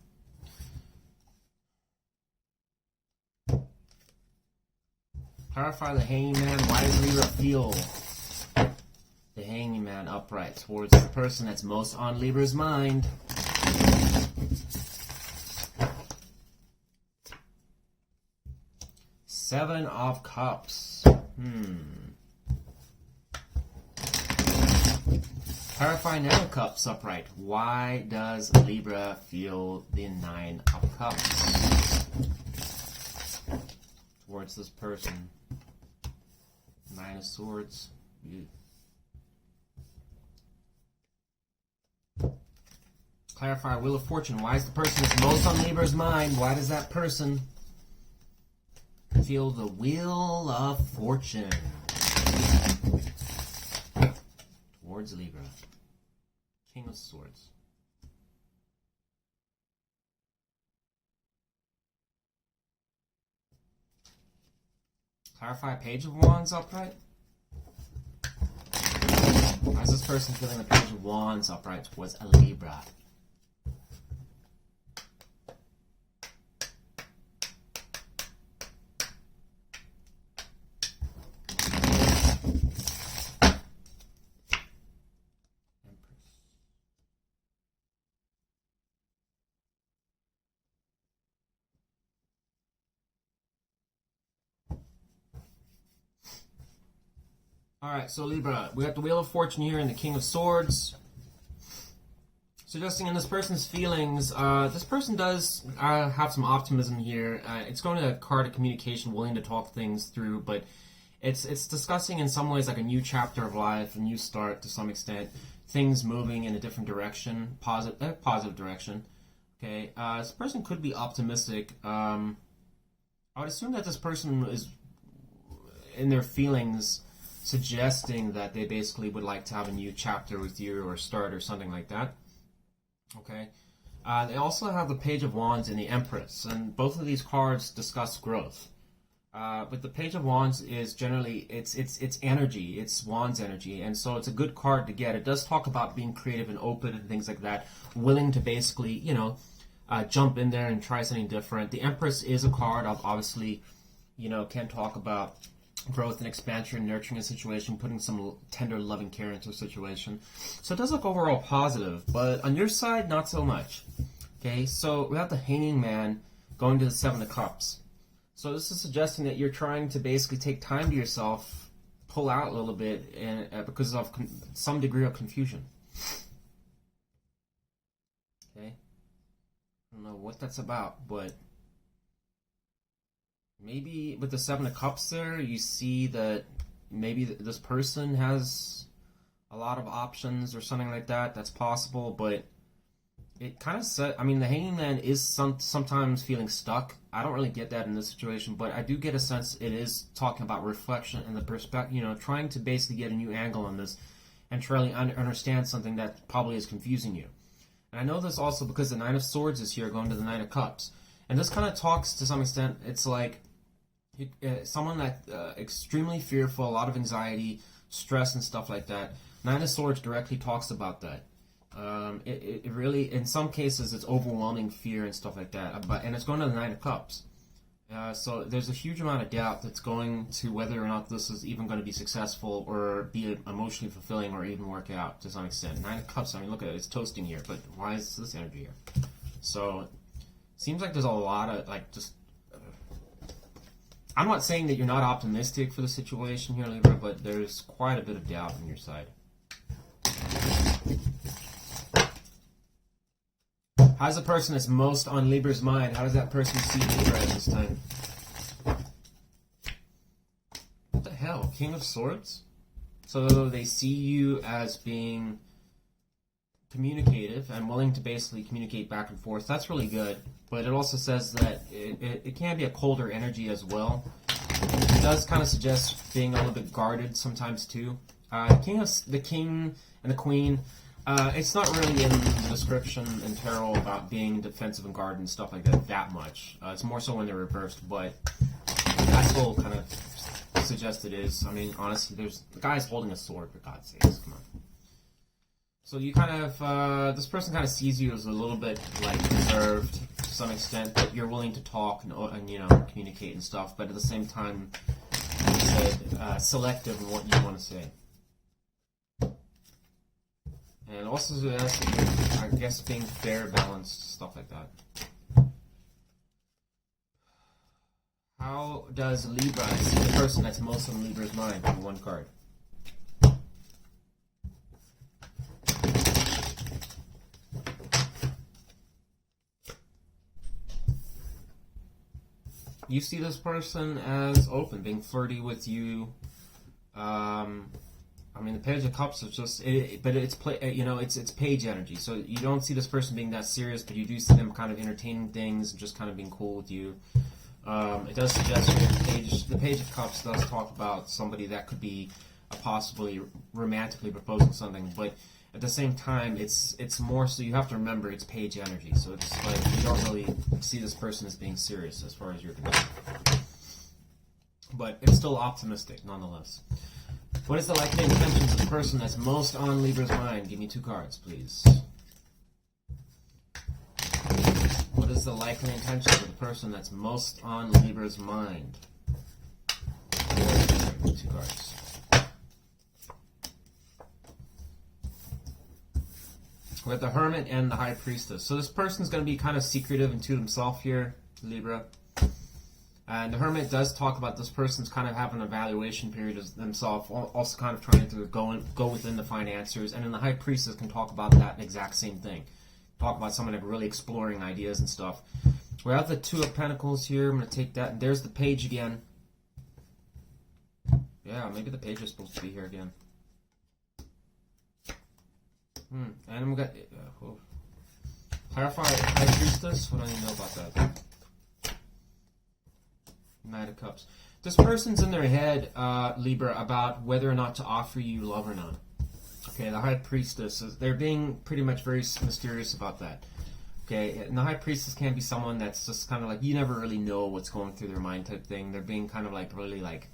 Clarify the Hanging Man. Why does Libra feel the Hanging Man upright towards the person that's most on Libra's mind? Seven of Cups. Clarify Nine of Cups upright. Why does Libra feel the Nine of Cups towards this person? Nine of Swords. Clarify Wheel of Fortune. Why is the person that's most on Libra's mind? Why does that person feel the Wheel of Fortune towards Libra? King of Swords. Clarify Page of Wands upright. Why is this person feeling the Page of Wands upright towards a Libra? Alright, so Libra, we got the Wheel of Fortune here and the King of Swords. Suggesting in this person's feelings, this person does have some optimism here. It's going to a card of communication, willing to talk things through, but it's discussing in some ways like a new chapter of life, a new start to some extent, things moving in a different direction, positive direction. Okay, this person could be optimistic. I would assume that this person is, in their feelings, suggesting that they basically would like to have a new chapter with you or start or something like that. Okay. They also have the Page of Wands and the Empress, and both of these cards discuss growth. But the Page of Wands is generally, it's energy, it's Wands energy, and so it's a good card to get. It does talk about being creative and open and things like that, willing to basically, you know, jump in there and try something different. The Empress is a card of, obviously, you know, can talk about growth and expansion, nurturing a situation, putting some tender loving care into a situation. So it does look overall positive, but on your side, not so much. Okay, so we have the Hanging Man going to the Seven of Cups. So this is suggesting that you're trying to basically take time to yourself, pull out a little bit, and because of some degree of confusion. Okay, I don't know what that's about, but maybe with the Seven of Cups there, you see that maybe this person has a lot of options or something like that. That's possible, but it kind of said, I mean, the Hanging Man is sometimes feeling stuck. I don't really get that in this situation, but I do get a sense it is talking about reflection and the perspective, you know, trying to basically get a new angle on this and trying to understand something that probably is confusing you. And I know this also because the Nine of Swords is here going to the Nine of Cups. And this kind of talks to some extent, it's like someone that extremely fearful, a lot of anxiety, stress and stuff like that. Nine of Swords directly talks about that. It really, in some cases, it's overwhelming fear and stuff like that. And it's going to the Nine of Cups. So there's a huge amount of doubt that's going to whether or not this is even going to be successful or be emotionally fulfilling or even work out to some extent. Nine of Cups, I mean, look at it, it's toasting here, but why is this energy here? So, seems like there's a lot of, like, just... I'm not saying that you're not optimistic for the situation here, Libra, but there's quite a bit of doubt on your side. How's the person that's most on Libra's mind? How does that person see Libra at this time? What the hell? King of Swords? So they see you as being communicative and willing to basically communicate back and forth. That's really good. But it also says that it can be a colder energy as well. It does kind of suggest being a little bit guarded sometimes too. The king and the queen, it's not really in the description in tarot about being defensive and guarded and stuff like that much. It's more so when they're reversed, but that's all kind of suggest it is. I mean, honestly, the guy's holding a sword, for God's sakes, come on. So you kind of, this person kind of sees you as a little bit, like, reserved to some extent, but you're willing to talk and you know, communicate and stuff, but at the same time, like I said, selective in what you want to say. And also, I guess, being fair, balanced, stuff like that. How does Libra see the person that's most on Libra's mind in one card? You see this person as open, being flirty with you. I mean, the Page of Cups is just, but it's it's page energy. So you don't see this person being that serious, but you do see them kind of entertaining things and just kind of being cool with you. It does suggest the Page of Cups does talk about somebody that could be possibly romantically proposing something, but at the same time, it's more so you have to remember it's page energy. So it's like you don't really see this person as being serious as far as you're concerned. But it's still optimistic nonetheless. What is the likely intentions of the person that's most on Libra's mind? Give me 2 cards, please. What is the likely intentions of the person that's most on Libra's mind? Give me 2 cards. We have the Hermit and the High Priestess. So this person's going to be kind of secretive into himself here, Libra. And the Hermit does talk about this person's kind of having an evaluation period of themselves, also kind of trying to go within the financiers. And then the High Priestess can talk about that exact same thing. Talk about someone that really exploring ideas and stuff. We have the 2 of Pentacles here. I'm going to take that. And there's the Page again. Yeah, maybe the Page is supposed to be here again. And we got... clarify High Priestess? What do I need to know about that? Knight of Cups. This person's in their head, Libra, about whether or not to offer you love or not. Okay, the High Priestess, they're being pretty much very mysterious about that. Okay, and the High Priestess can be someone that's just kind of like, you never really know what's going through their mind type thing. They're being kind of like, really like,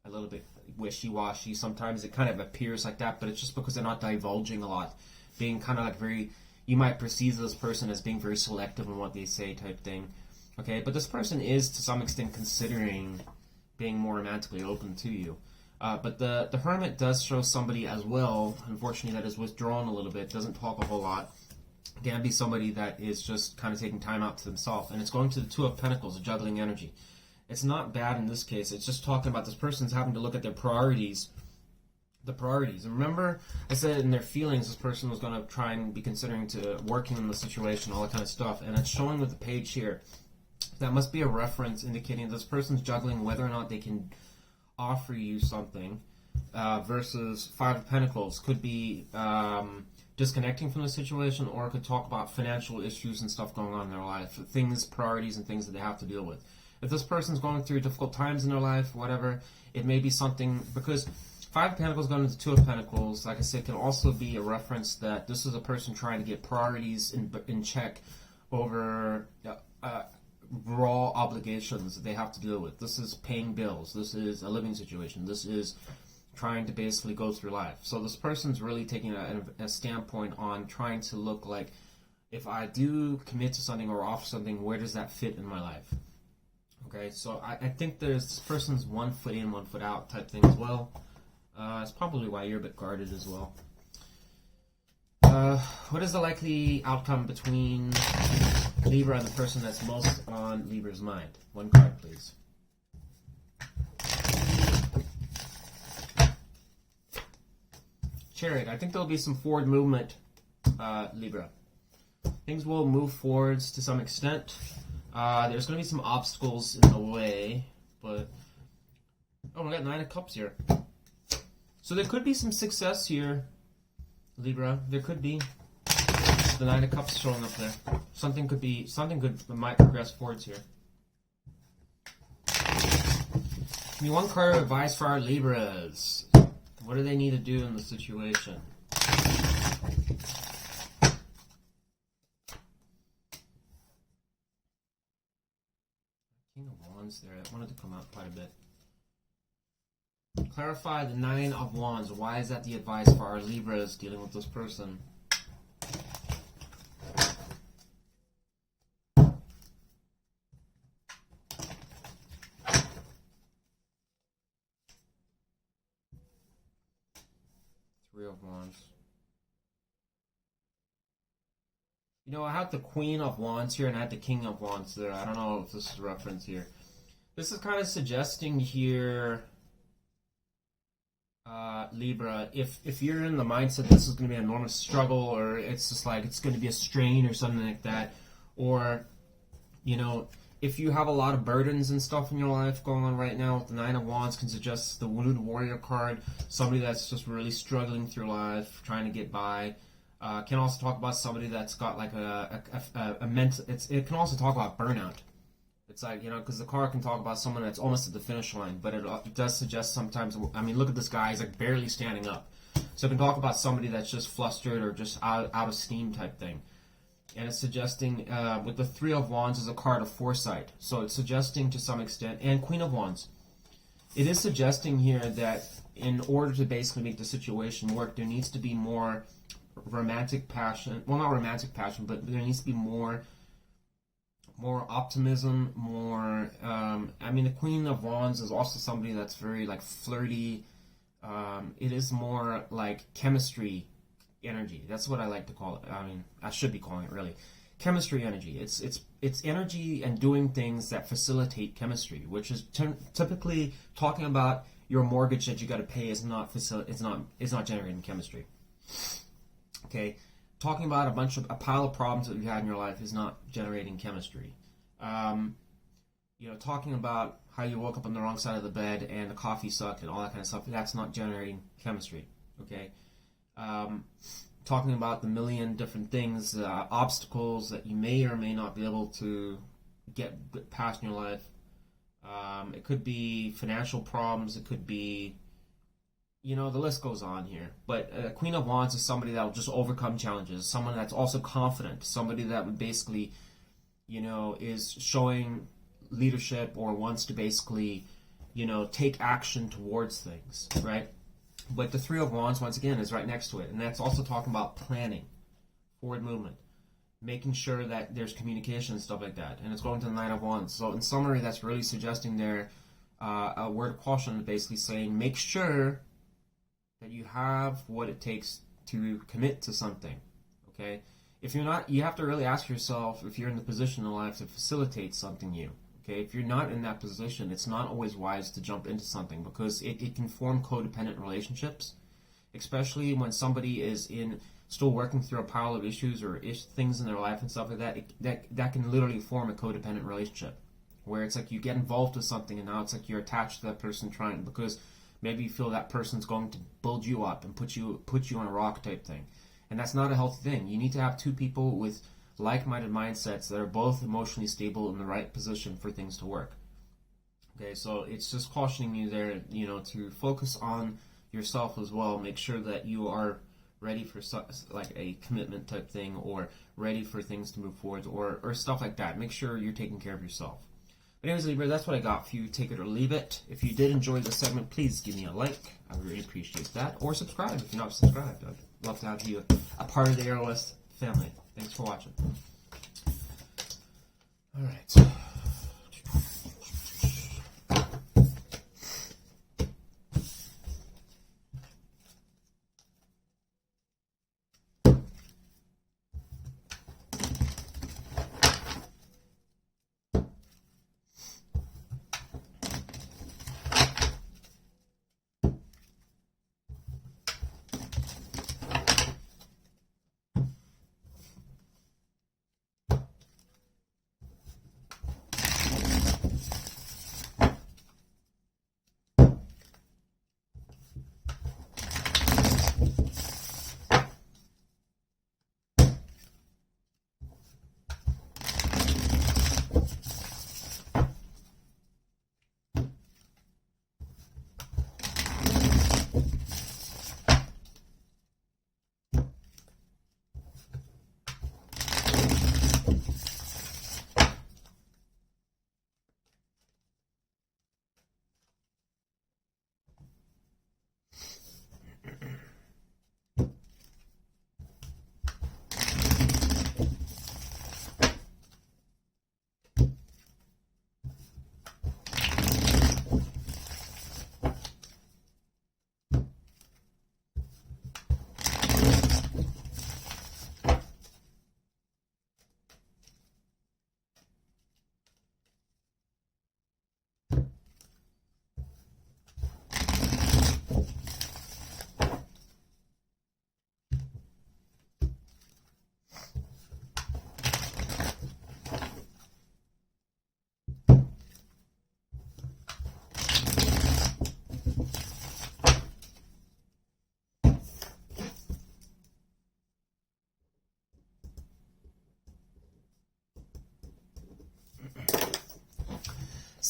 a little bit wishy-washy. Sometimes it kind of appears like that, but it's just because they're not divulging a lot. Being kind of like very, you might perceive this person as being very selective in what they say type thing. Okay, but this person is to some extent considering being more romantically open to you. But the Hermit does show somebody as well, unfortunately, that is withdrawn a little bit, doesn't talk a whole lot. Can be somebody that is just kind of taking time out to themselves. And it's going to the 2 of Pentacles, the juggling energy. It's not bad in this case. It's just talking about this person's having to look at their priorities. The priorities. And remember, I said in their feelings, this person was going to try and be considering to working in the situation, all that kind of stuff. And it's showing with the Page here. That must be a reference indicating this person's juggling whether or not they can offer you something versus 5 of Pentacles. Could be disconnecting from the situation, or could talk about financial issues and stuff going on in their life. Things, priorities, and things that they have to deal with. If this person's going through difficult times in their life, whatever, it may be something, because 5 of Pentacles going into 2 of Pentacles, like I said, can also be a reference that this is a person trying to get priorities in check over raw obligations that they have to deal with. This is paying bills. This is a living situation. This is trying to basically go through life. So this person's really taking a standpoint on trying to look like, if I do commit to something or offer something, where does that fit in my life? Okay, so I think there's this person's 1 foot in, 1 foot out type thing as well. It's probably why you're a bit guarded as well. What is the likely outcome between Libra and the person that's most on Libra's mind? 1 card, please. Chariot. I think there'll be some forward movement, Libra. Things will move forwards to some extent. There's going to be some obstacles in the way, but... Oh, we got 9 of Cups here. So there could be some success here, Libra. There could be. The 9 of Cups showing up there. Something might progress forwards here. Give me 1 card of advice for our Libras. What do they need to do in the situation? King of Wands there. I wanted to come out quite a bit. Clarify the 9 of Wands. Why is that the advice for our Libras dealing with this person? Three of Wands. You know, I have the Queen of Wands here and I have the King of Wands there. I don't know if this is a reference here. This is kind of suggesting here, Libra, if you're in the mindset this is going to be an enormous struggle, or it's just like it's going to be a strain or something like that, or, you know, if you have a lot of burdens and stuff in your life going on right now, the Nine of Wands can suggest the Wounded Warrior card, somebody that's just really struggling through life, trying to get by. Can also talk about somebody that's got like a mental. It can also talk about burnout. It's like, you know, because the card can talk about someone that's almost at the finish line, but it does suggest sometimes. I mean, look at this guy; he's like barely standing up. So it can talk about somebody that's just flustered or just out of steam type thing. And it's suggesting with the Three of Wands is a card of foresight. So it's suggesting to some extent, and Queen of Wands, it is suggesting here that in order to basically make the situation work, there needs to be more romantic passion. Well, not romantic passion, but there needs to be more optimism, more. I mean, the Queen of Wands is also somebody that's very like flirty. It is more like chemistry energy. That's what I like to call it. I mean, I should be calling it really chemistry energy. It's energy and doing things that facilitate chemistry, which is typically talking about your mortgage that you got to pay is not generating chemistry. Okay, talking about a pile of problems that you had in your life is not generating chemistry. You know, talking about how you woke up on the wrong side of the bed and the coffee sucked and all that kind of stuff, that's not generating chemistry. Okay. Talking about the million different things, obstacles that you may or may not be able to get past in your life. It could be financial problems. It could be, you know, the list goes on here. But Queen of Wands is somebody that will just overcome challenges. Someone that's also confident. Somebody that would basically, you know, is showing leadership or wants to basically, you know, take action towards things, right? But the Three of Wands, once again, is right next to it. And that's also talking about planning, forward movement, making sure that there's communication and stuff like that. And it's going to the Nine of Wands. So in summary, that's really suggesting there a word of caution, basically saying make sure that you have what it takes to commit to something, okay? If you're not, you have to really ask yourself if you're in the position in life to facilitate something new. Okay, if you're not in that position, it's not always wise to jump into something because it can form codependent relationships, especially when somebody is still working through a pile of issues or things in their life and stuff like that. That can literally form a codependent relationship where it's like you get involved with something and now it's like you're attached to that person because maybe you feel that person's going to build you up and put you on a rock type thing. And that's not a healthy thing. You need to have two people with like-minded mindsets that are both emotionally stable in the right position for things to work. Okay, so it's just cautioning you there, you know, to focus on yourself as well. Make sure that you are ready for like a commitment type thing or ready for things to move forward or stuff like that. Make sure you're taking care of yourself. But anyways, Libra, that's what I got for you. Take it or leave it. If you did enjoy this segment, please give me a like. I would really appreciate that. Or subscribe if you're not subscribed. I'd love to have you a part of the AeroWest family. Thanks for watching. All right.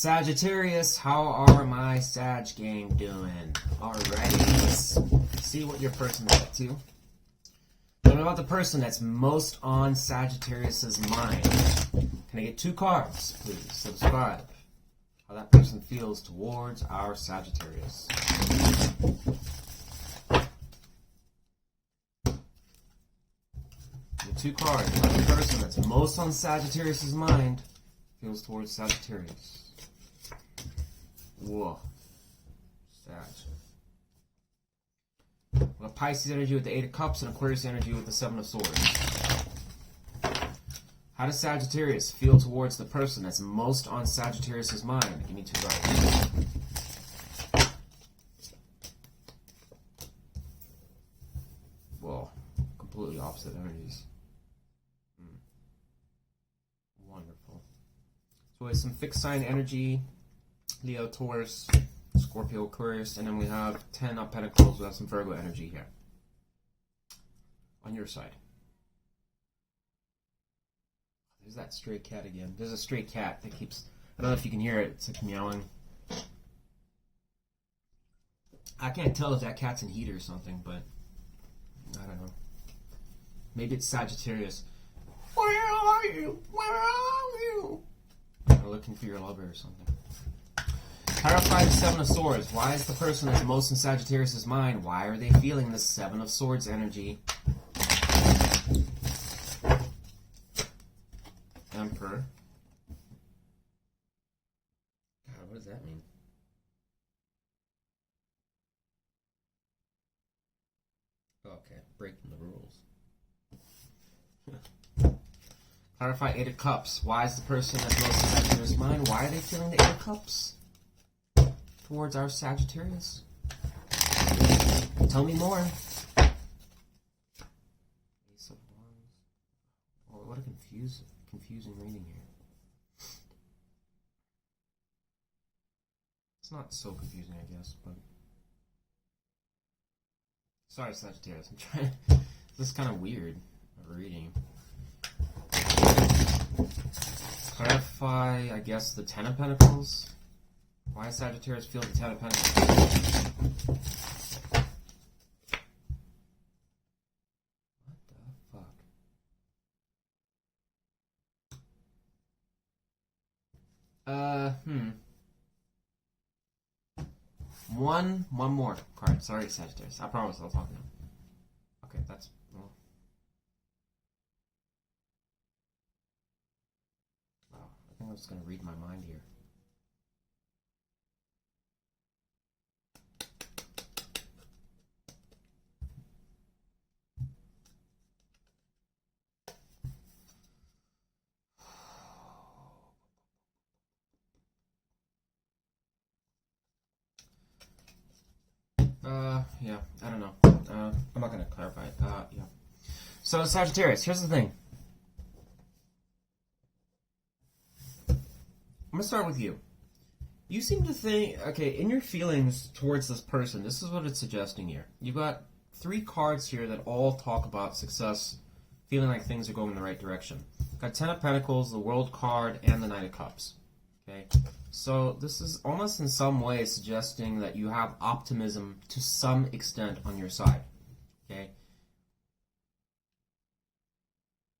Sagittarius, how are my Sag gang doing? Alrighty, let's see what your person's up to. Tell me about the person that's most on Sagittarius's mind. Can I get 2 cards, please? Subscribe. How that person feels towards our Sagittarius. Get 2 cards. How the person that's most on Sagittarius's mind feels towards Sagittarius. Whoa. Sag. We have Pisces energy with the 8 of Cups and Aquarius energy with the 7 of Swords. How does Sagittarius feel towards the person that's most on Sagittarius' mind? Give me 2 cards. Whoa. Completely opposite energies. Wonderful. So we have some fixed sign energy. Leo, Taurus, Scorpio, Aquarius, and then we have 10 of Pentacles. We have some Virgo energy here. On your side. There's that stray cat again. There's a stray cat that keeps... I don't know if you can hear it. It's like meowing. I can't tell if that cat's in heat or something, but... I don't know. Maybe it's Sagittarius. Where are you? Where are you? You're looking for your lover or something. Clarify the 7 of Swords. Why is the person that's most in Sagittarius' mind? Why are they feeling the 7 of Swords energy? Emperor. God, what does that mean? Okay, breaking the rules. Clarify 8 of Cups. Why is the person that's most in Sagittarius' mind? Why are they feeling the 8 of Cups towards our Sagittarius? Tell me more. Ace of Wands. Oh, what a confusing reading here. It's not so confusing, I guess, but... Sorry, Sagittarius. I'm trying... This is kind of weird of a reading. Clarify, I guess, the 10 of Pentacles. Why does Sagittarius feel the 10 of Pentacles? What the fuck? One more card. Sorry, Sagittarius. I promise I'll talk now. Okay, that's... Well. Wow, I think I'm just going to read my mind here. Yeah, I don't know. I'm not going to clarify it. Yeah. So, Sagittarius, here's the thing. I'm going to start with you. You seem to think, okay, in your feelings towards this person, this is what it's suggesting here. You've got 3 cards here that all talk about success, feeling like things are going in the right direction. Got 10 of Pentacles, the World card, and the Knight of Cups. Okay? So this is almost in some way suggesting that you have optimism to some extent on your side. Okay?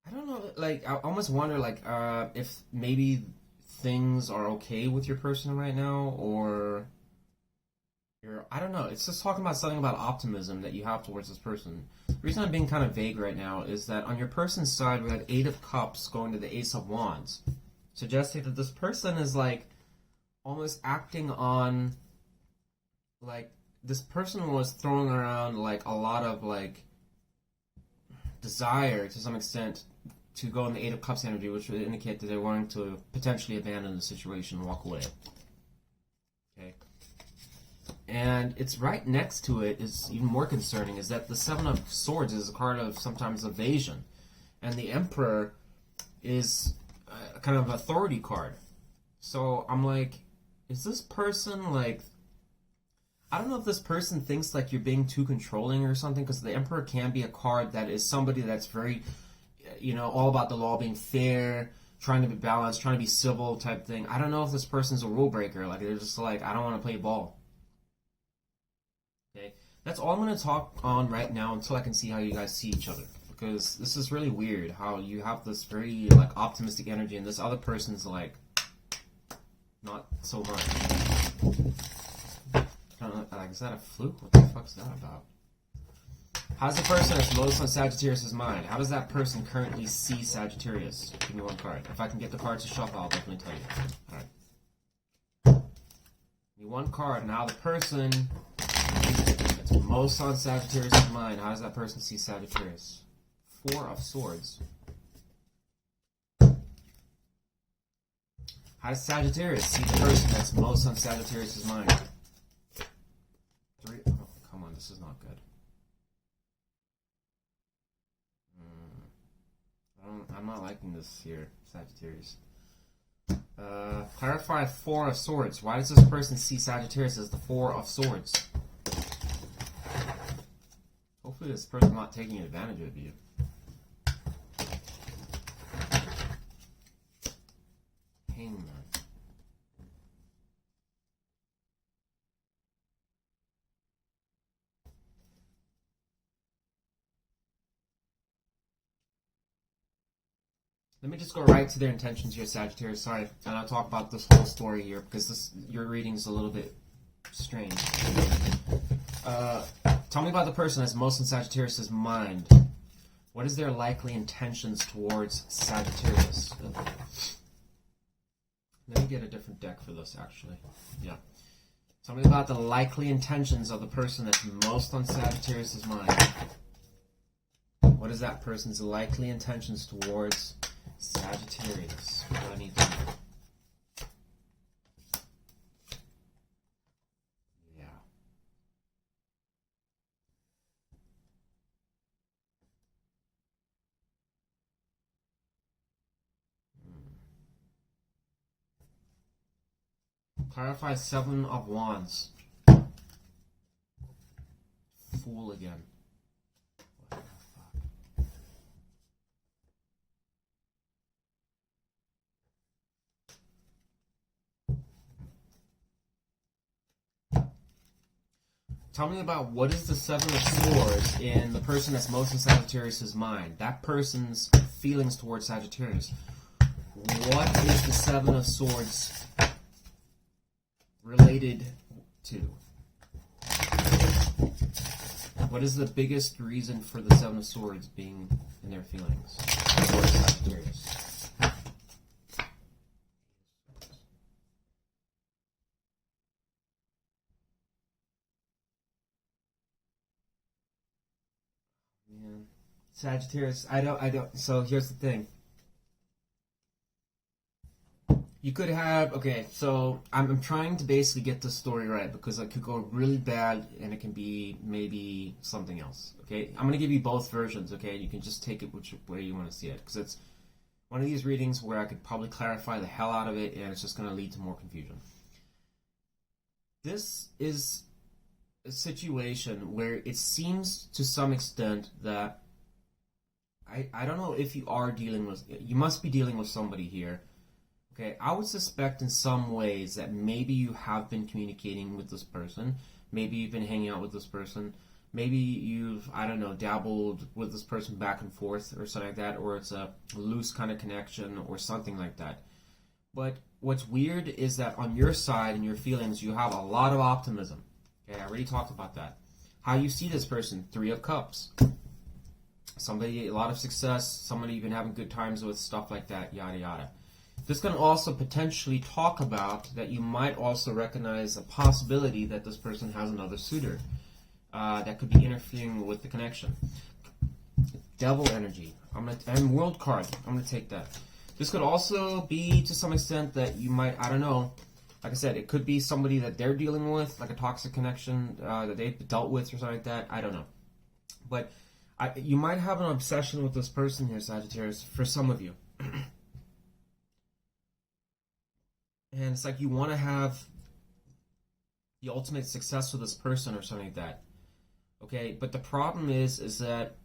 I don't know, like, I almost wonder, like, if maybe things are okay with your person right now, or I don't know, it's just talking about something about optimism that you have towards this person. The reason I'm being kind of vague right now is that on your person's side, we have 8 of Cups going to the Ace of Wands, suggesting that this person is, like, almost acting on, like, this person was throwing around, like, a lot of, like, desire to some extent to go in the 8 of Cups energy, which would indicate that they're wanting to potentially abandon the situation and walk away. Okay? And it's right next to it is even more concerning, is that the 7 of Swords is a card of sometimes evasion. And the Emperor is a kind of authority card. So I'm like, is this person, like, I don't know if this person thinks like you're being too controlling or something, because the Emperor can be a card that is somebody that's very, you know, all about the law, being fair, trying to be balanced, trying to be civil type thing. I don't know if this person's a rule breaker. Like, they're just like, I don't want to play ball. Okay, that's all I'm going to talk on right now until I can see how you guys see each other. Because this is really weird how you have this very, like, optimistic energy and this other person's, like, not so much. Like, is that a fluke? What the fuck's that about? How's the person that's most on Sagittarius' mind? How does that person currently see Sagittarius? Give me one card. If I can get the cards to shuffle, I'll definitely tell you. Alright. Give me one card. Now the person that's most on Sagittarius' mind, how does that person see Sagittarius? Four of Swords. How does Sagittarius see the person that's most on Sagittarius' mind? Three. Oh, come on, this is not good. I'm not liking this here, Sagittarius. Clarify Four of Swords. Why does this person see Sagittarius as the Four of Swords? Hopefully this person's not taking advantage of you. Hangman. Let me just go right to their intentions here, Sagittarius. Sorry, and I'll talk about this whole story here because your reading's a little bit strange. Tell me about the person that's most in Sagittarius' mind. What is their likely intentions towards Sagittarius? Let me get a different deck for this, actually. Yeah. Tell me about the likely intentions of the person that's most on Sagittarius' mind. What is that person's likely intentions towards Sagittarius? What do I need to know? Yeah. Clarify Seven of Wands. Fool again. Tell me about what is the Seven of Swords in the person that's most in Sagittarius' mind. That person's feelings towards Sagittarius. What is the Seven of Swords related to? What is the biggest reason for the Seven of Swords being in their feelings towards Sagittarius? Sagittarius, I don't, so here's the thing. You could have, okay, so I'm trying to basically get the story right because it could go really bad and it can be maybe something else, okay? I'm going to give you both versions, okay? You can just take it which way you want to see it because it's one of these readings where I could probably clarify the hell out of it and it's just going to lead to more confusion. This is a situation where it seems to some extent that I don't know if you are dealing with, you must be dealing with somebody here. Okay, I would suspect in some ways that maybe you have been communicating with this person. Maybe you've been hanging out with this person. Maybe you've, I don't know, dabbled with this person back and forth or something like that, or it's a loose kind of connection or something like that. But what's weird is that on your side and your feelings, you have a lot of optimism. Okay, I already talked about that. How you see this person, Three of Cups. Somebody, a lot of success, somebody you've been having good times with, stuff like that, yada yada. This can also potentially talk about that you might also recognize a possibility that this person has another suitor that could be interfering with the connection. Devil energy. And World card. I'm gonna take that. This could also be to some extent that you might, I don't know, like I said, it could be somebody that they're dealing with, like a toxic connection that they've dealt with or something like that. I don't know. But you might have an obsession with this person here, Sagittarius, for some of you. And it's like you want to have the ultimate success with this person or something like that. Okay, but the problem is that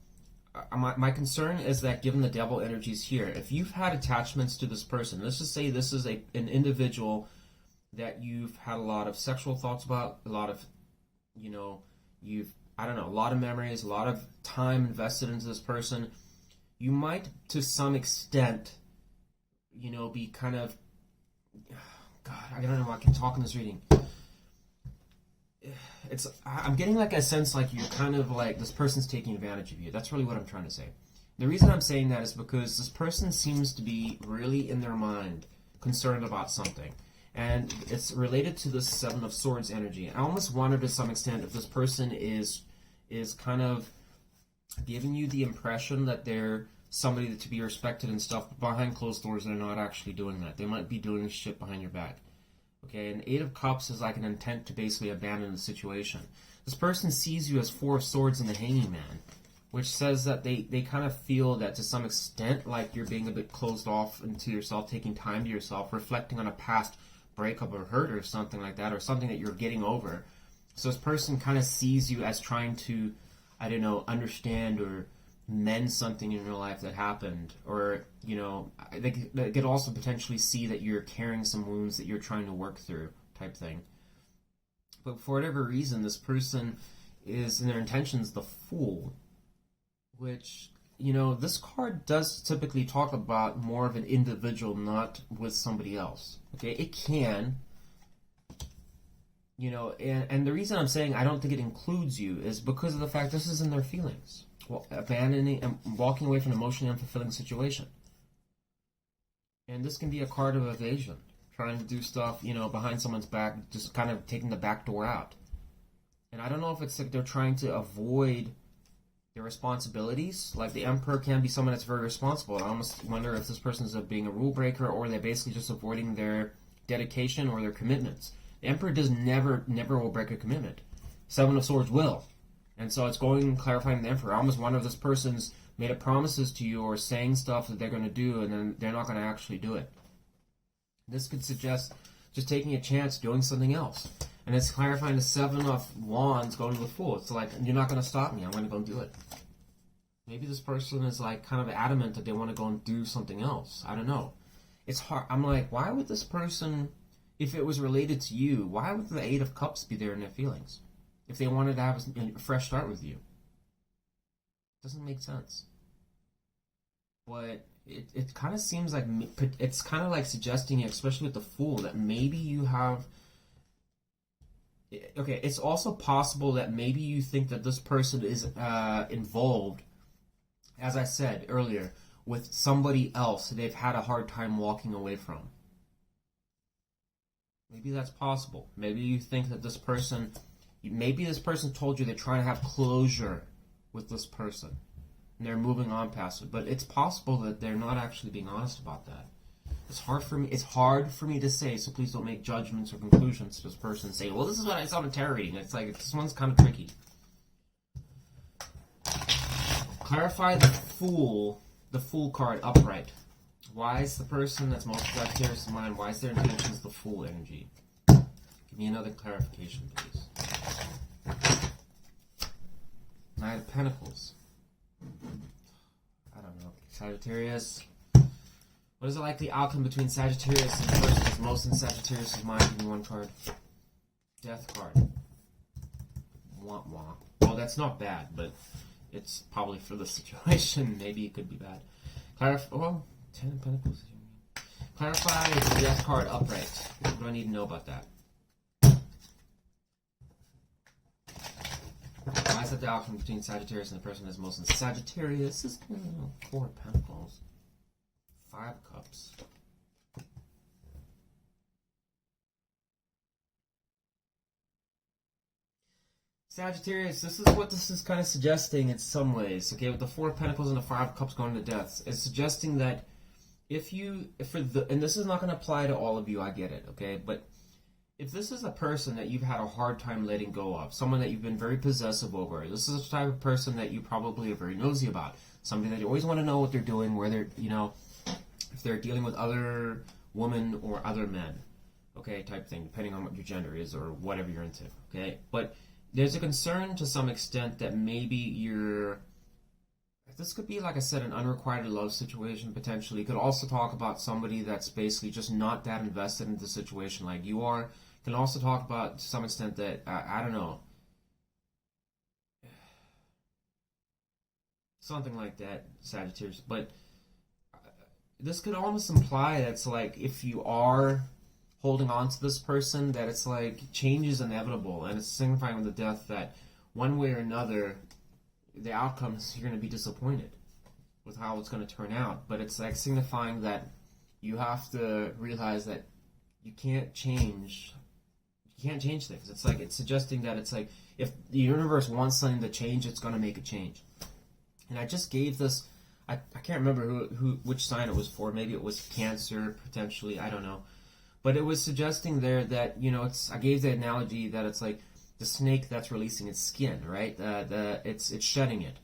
my concern is that given the devil energies here, if you've had attachments to this person, let's just say this is an individual that you've had a lot of sexual thoughts about, a lot of, I don't know, a lot of memories, a lot of time invested into this person, you might, to some extent, be kind of, God, I don't know if I can talk in this reading. I'm getting like a sense like you're kind of like, this person's taking advantage of you. That's really what I'm trying to say. The reason I'm saying that is because this person seems to be really in their mind concerned about something. And it's related to the Seven of Swords energy. I almost wonder to some extent if this person is kind of giving you the impression that they're somebody to be respected and stuff, but behind closed doors they're not actually doing that. They might be doing shit behind your back. Okay, and Eight of Cups is like an intent to basically abandon the situation. This person sees you as Four of Swords and the Hanging Man, which says that they kind of feel that to some extent like you're being a bit closed off into yourself, taking time to yourself, reflecting on a past breakup or hurt or something like that, or something that you're getting over. So this person kind of sees you as trying to, I don't know, understand or mend something in your life that happened, or they could also potentially see that you're carrying some wounds that you're trying to work through, type thing. But for whatever reason, this person is in their intentions the Fool, which this card does typically talk about more of an individual, not with somebody else. Okay, it can, and the reason I'm saying I don't think it includes you is because of the fact this is in their feelings. Well, abandoning and walking away from an emotionally unfulfilling situation. And this can be a card of evasion, trying to do stuff, behind someone's back, just kind of taking the back door out. And I don't know if it's like they're trying to avoid their responsibilities. Like the Emperor can be someone that's very responsible. I almost wonder if this person is being a rule breaker, or they're basically just avoiding their dedication or their commitments. The Emperor never will break a commitment. Seven of Swords will. And so it's going and clarifying the Emperor. I almost wonder if this person's made up promises to you or saying stuff that they're going to do, and then they're not going to actually do it. This could suggest just taking a chance, doing something else. And it's clarifying the Seven of Wands going to the Fool. It's like, you're not going to stop me. I'm going to go and do it. Maybe this person is like kind of adamant that they want to go and do something else. I don't know. It's hard. I'm like, why would this person, if it was related to you, why would the Eight of Cups be there in their feelings? If they wanted to have a fresh start with you. It doesn't make sense. But it kind of seems like, it's kind of like suggesting, especially with the Fool, that maybe you have... Okay, it's also possible that maybe you think that this person is involved, as I said earlier, with somebody else they've had a hard time walking away from. Maybe that's possible. Maybe you think that this person... Maybe this person told you they're trying to have closure with this person, and they're moving on past it. But it's possible that they're not actually being honest about that. It's hard for me to say, so please don't make judgments or conclusions to this person and say, well, this is what I saw in a tarot reading. It's like, this one's kind of tricky. Clarify the Fool card upright. Why is the person that's most Sagittarius in mind, why is their intentions the Fool energy? Give me another clarification, please. Knight of Pentacles. I don't know. Sagittarius. What is the likely outcome between Sagittarius and the person that's most in Sagittarius' mind? Give me one card. Death card. Wah wah. Well, that's not bad, but it's probably for the situation. Maybe it could be bad. Well, Ten of Pentacles. Clarify the Death card upright. What do I need to know about that? Why is that the outcome between Sagittarius and the person that's most in Sagittarius? Is Four of Pentacles. Five of Cups. Sagittarius, this is what this is kind of suggesting in some ways. Okay, with the Four of Pentacles and the Five of Cups going to death, it's suggesting that and this is not going to apply to all of you, I get it, okay, but if this is a person that you've had a hard time letting go of, someone that you've been very possessive over, this is the type of person that you probably are very nosy about, somebody that you always want to know what they're doing, where they're, if they're dealing with other women or other men, okay, type thing, depending on what your gender is or whatever you're into, okay, but there's a concern to some extent that maybe this could be, like I said, an unrequited love situation potentially. It could also talk about somebody that's basically just not that invested in the situation like you are. It can also talk about, to some extent, that, I don't know, something like that, Sagittarius. But this could almost imply that it's like, if you are holding on to this person, that it's like change is inevitable, and it's signifying with the death that one way or another, the outcome is you're going to be disappointed with how it's going to turn out. But it's like signifying that you have to realize that you can't change things. It's like, it's suggesting that it's like, if the universe wants something to change, it's going to make it change. And I just gave this, I can't remember which sign it was for. Maybe it was Cancer, potentially, I don't know. But it was suggesting there that, you know, I gave the analogy that it's like the snake that's releasing its skin, right? It's shedding it.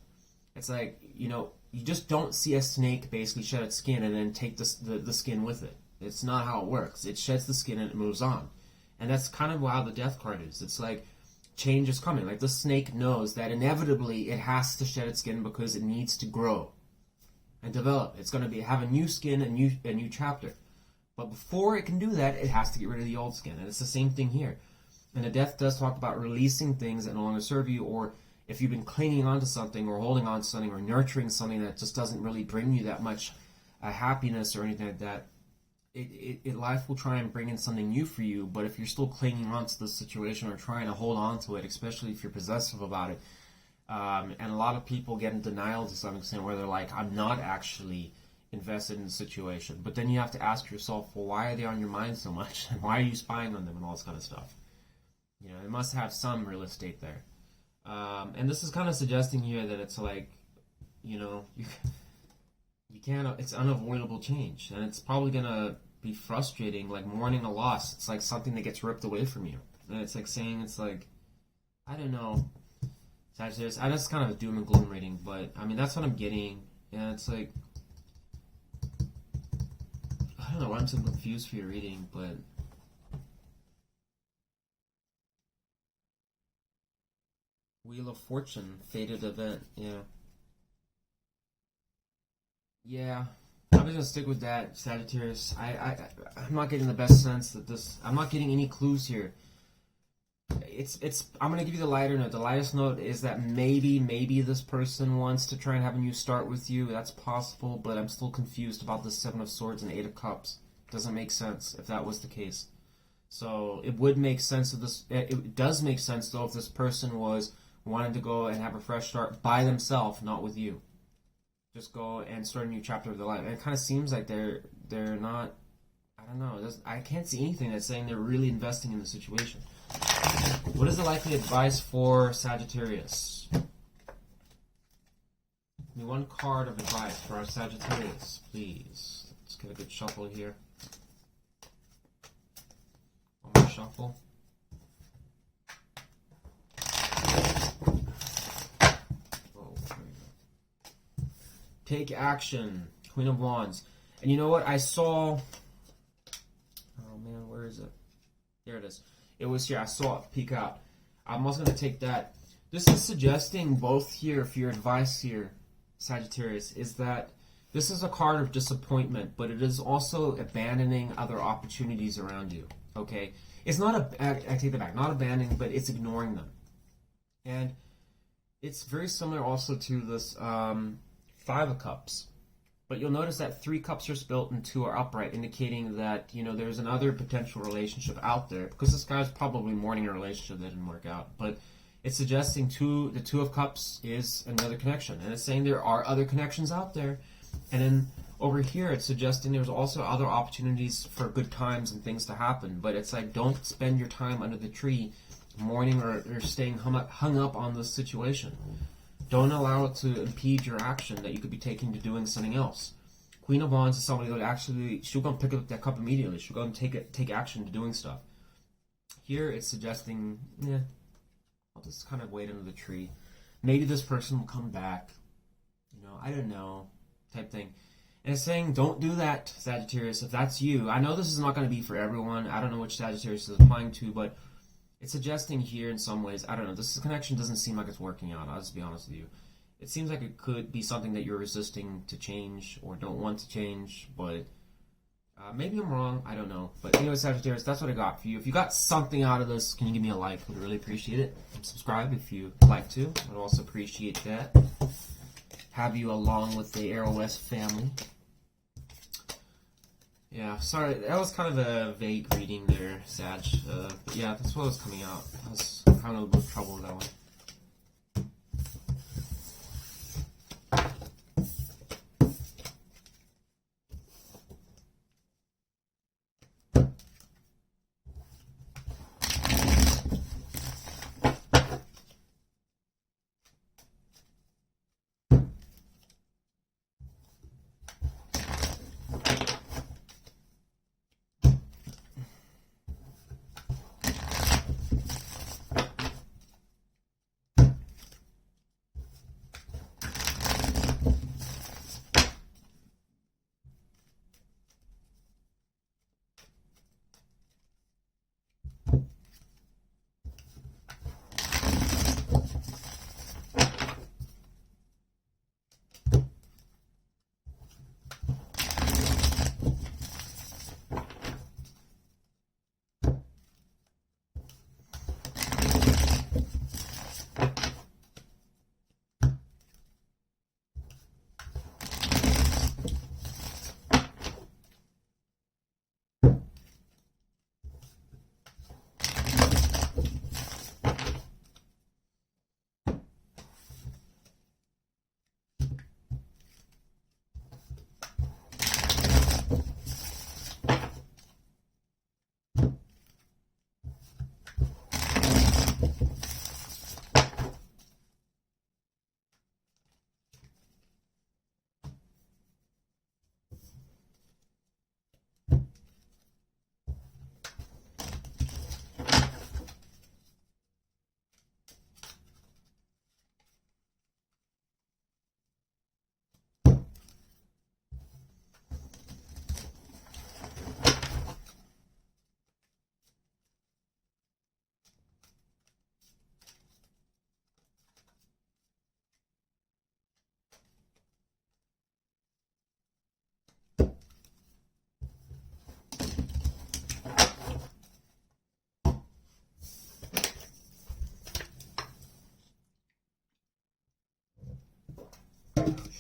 It's like, you know, you just don't see a snake basically shed its skin and then take the skin with it. It's not how it works. It sheds the skin and it moves on. And that's kind of how the death card is. It's like change is coming. Like the snake knows that inevitably it has to shed its skin because it needs to grow and develop. It's going to have a new skin, a new chapter. But before it can do that, it has to get rid of the old skin. And it's the same thing here. And the death does talk about releasing things that no longer serve you, or if you've been clinging on to something or holding on to something or nurturing something that just doesn't really bring you that much happiness or anything like that, life will try and bring in something new for you. But if you're still clinging on to the situation or trying to hold on to it, especially if you're possessive about it, and a lot of people get in denial to some extent where they're like, I'm not actually invested in the situation. But then you have to ask yourself, well, why are they on your mind so much? And why are you spying on them and all this kind of stuff? You know, it must have some real estate there. And this is kind of suggesting here that it's like, you know, you can't, it's unavoidable change. And it's probably going to be frustrating, like mourning a loss. It's like something that gets ripped away from you. And it's like saying, it's like, I don't know, Sagittarius, that's kind of a doom and gloom reading, but I mean, that's what I'm getting. And it's like, I don't know why I'm so confused for your reading, but Wheel of Fortune, fated event, yeah. Yeah, I'm just gonna stick with that, Sagittarius. I'm not getting the best sense that this, I'm not getting any clues here. I'm gonna give you the lighter note. The lightest note is that maybe this person wants to try and have a new start with you. That's possible, but I'm still confused about the Seven of Swords and Eight of Cups. Doesn't make sense if that was the case. So it would make sense if this. It does make sense though if this person was wanting to go and have a fresh start by themselves, not with you. Just go and start a new chapter of their life. And it kind of seems like they're not. I don't know. I can't see anything that's saying they're really investing in the situation. What is the likely advice for Sagittarius? Give me one card of advice for our Sagittarius, please. Let's get a good shuffle here. One more shuffle. Oh, there we go. Take action. Queen of Wands. And you know what? I saw... Oh man, where is it? There it is. It was here. I saw it peek out. I'm also going to take that. This is suggesting both here, for your advice here, Sagittarius, is that this is a card of disappointment, but it is also abandoning other opportunities around you. Okay? It's not I take that back. Not abandoning, but it's ignoring them. And it's very similar also to this Five of Cups. But you'll notice that 3 cups are spilt and 2 are upright, indicating that, you know, there's another potential relationship out there. Because this guy's probably mourning a relationship that didn't work out. But it's suggesting the 2 of Cups is another connection. And it's saying there are other connections out there. And then over here, it's suggesting there's also other opportunities for good times and things to happen. But it's like, don't spend your time under the tree mourning or staying hung up on this situation. Don't allow it to impede your action that you could be taking to doing something else. Queen of Wands is somebody that actually, she'll go and pick up that cup immediately. She'll go and take action to doing stuff. Here it's suggesting, I'll just kind of wait under the tree. Maybe this person will come back. You know, I don't know, type thing. And it's saying, don't do that, Sagittarius, if that's you. I know this is not going to be for everyone. I don't know which Sagittarius is applying to, but it's suggesting here in some ways, I don't know, this connection doesn't seem like it's working out, I'll just be honest with you. it seems like it could be something that you're resisting to change or don't want to change, but maybe I'm wrong. I don't know. But anyway, Sagittarius, that's what I got for you. If you got something out of this, can you give me a like? Would really appreciate it. And subscribe if you'd like to. I'd also appreciate that. Have you along with the Arrow West family. Yeah, sorry, that was kind of a vague reading there, Sag. But yeah, that's what was coming out. I was having a little trouble with that one.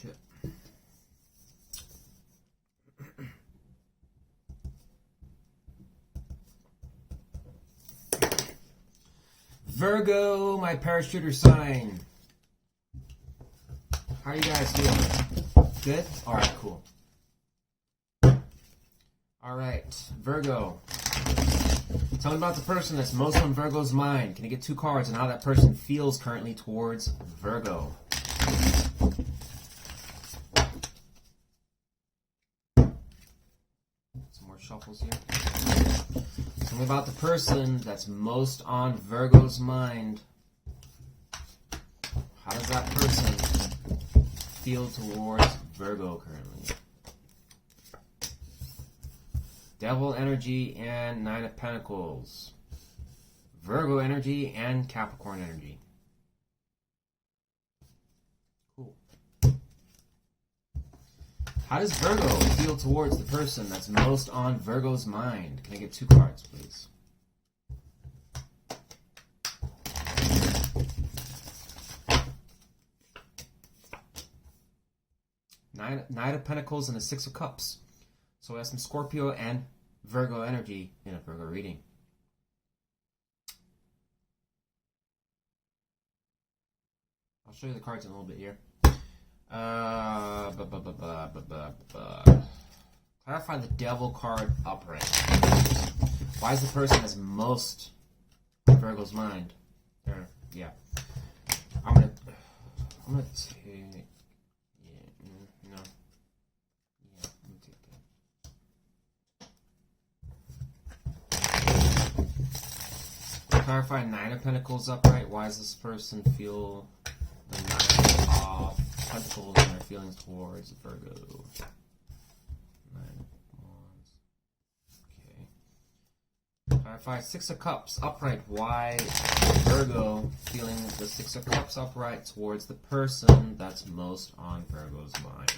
Shit. Virgo, my parachuter sign. How are you guys doing? Good? Alright, cool. Alright, Virgo. Tell me about the person that's most on Virgo's mind. Can I get 2 cards and how that person feels currently towards Virgo? Some more shuffles here. Tell me about the person that's most on Virgo's mind. How does that person feel towards Virgo currently? Devil energy and 9 of Pentacles. Virgo energy and Capricorn energy. Cool. How does Virgo feel towards the person that's most on Virgo's mind? Can I get 2 cards, please? Nine of Pentacles and a 6 of Cups. So we have some Scorpio and Virgo energy in a Virgo reading. I'll show you the cards in a little bit here. Clarify the Devil card upright. Why is the person that's most on Virgo's mind? There, yeah. I'm gonna take. No. Yeah, let me take that. Clarify 9 of Pentacles upright. Why does this person feel the 9 of Pentacles and their feelings towards Virgo? 9 of Wands. Okay. Clarify Six of Cups upright. Why Virgo feeling the Six of Cups upright towards the person that's most on Virgo's mind?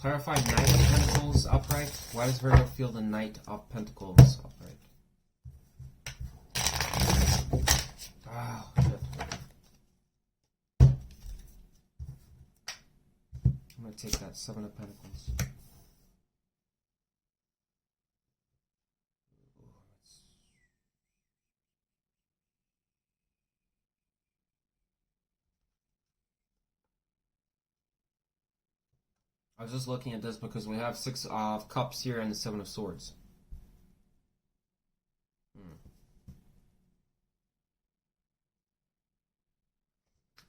Clarify Knight of Pentacles upright. Why does Virgo feel the Knight of Pentacles upright? Oh, shit. I'm going to take that Seven of Pentacles. I was just looking at this because we have Six of Cups here and the Seven of Swords.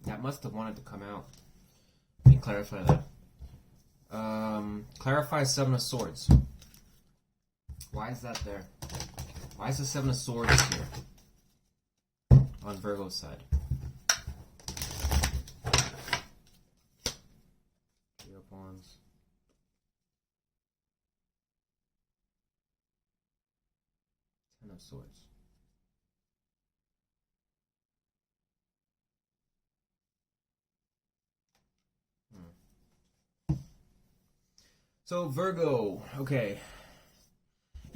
That must have wanted to come out. Let me clarify that. Clarify Seven of Swords. Why is that there? Why is the Seven of Swords here? On Virgo's side. Three of Wands. Ten of Swords. So Virgo, okay.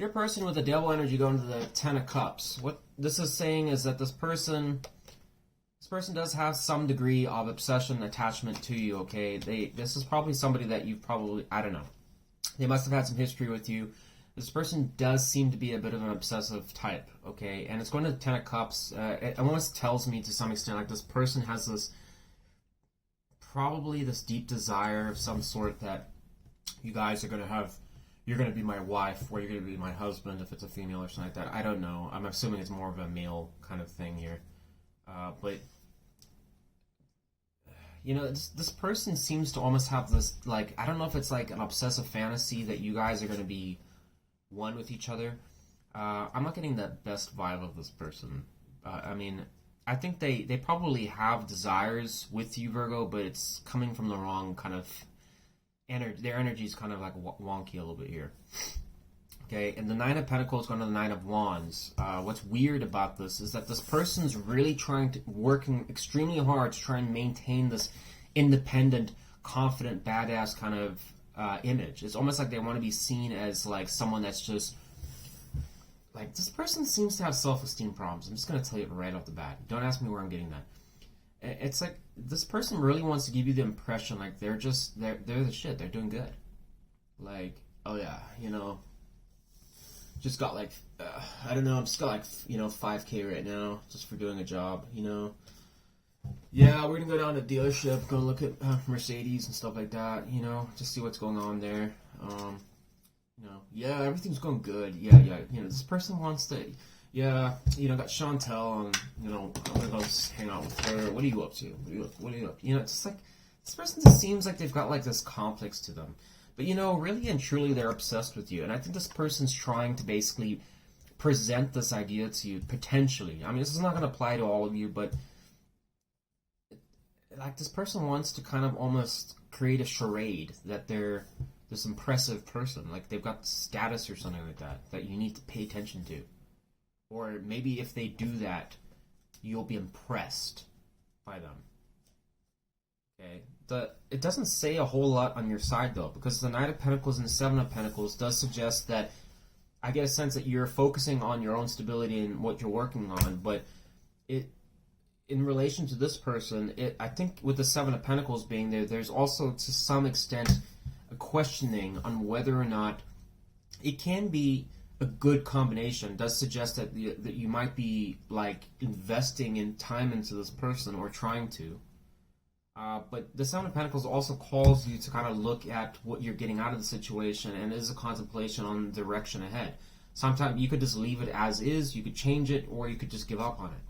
Your person with the devil energy going to the Ten of Cups. What this is saying is that this person does have some degree of obsession, attachment to you, okay? This is probably somebody that you've probably, I don't know. They must have had some history with you. This person does seem to be a bit of an obsessive type, okay? And it's going to the Ten of Cups. It almost tells me to some extent like this person has this, probably this deep desire of some sort that you guys are going to have, you're going to be my wife or you're going to be my husband if it's a female or something like that. I don't know. I'm assuming it's more of a male kind of thing here. But, you know, this person seems to almost have this, like, I don't know if it's like an obsessive fantasy that you guys are going to be one with each other. I'm not getting the best vibe of this person. I mean, I think they probably have desires with you, Virgo, but it's coming from the wrong kind of their energy is kind of like wonky a little bit here. Okay, and the Nine of Pentacles going to the Nine of Wands. What's weird about this is that this person's really working extremely hard to try and maintain this independent, confident, badass kind of image. It's almost like they want to be seen as like someone that's just like, this person seems to have self-esteem problems. I'm just going to tell you right off the bat. Don't ask me where I'm getting that. It's like this person really wants to give you the impression like they're the shit. They're doing good. Like, oh yeah, you know, just got like, I don't know, I'm just got like, you know, 5K right now just for doing a job, you know. Yeah, we're gonna go down to the dealership, go look at Mercedes and stuff like that, you know, just see what's going on there. You know, yeah, everything's going good. Yeah, you know, this person wants to. Yeah, you know, got Chantel, and, you know, I'm gonna go hang out with her. What are you up to? What are you up to? You know, it's just like, this person just seems like they've got, like, this complex to them. But, you know, really and truly, they're obsessed with you. And I think this person's trying to basically present this idea to you, potentially. I mean, this is not gonna apply to all of you, but, like, this person wants to kind of almost create a charade that they're this impressive person. Like, they've got status or something like that you need to pay attention to. Or maybe if they do that, you'll be impressed by them. Okay? It doesn't say a whole lot on your side, though, because the Knight of Pentacles and the Seven of Pentacles does suggest that I get a sense that you're focusing on your own stability and what you're working on, but in relation to this person, I think with the Seven of Pentacles being there, there's also to some extent a questioning on whether or not it can be a good combination. It does suggest that you might be like investing in time into this person or trying to. But the Seven of Pentacles also calls you to kind of look at what you're getting out of the situation and is a contemplation on the direction ahead. Sometimes you could just leave it as is, you could change it, or you could just give up on it.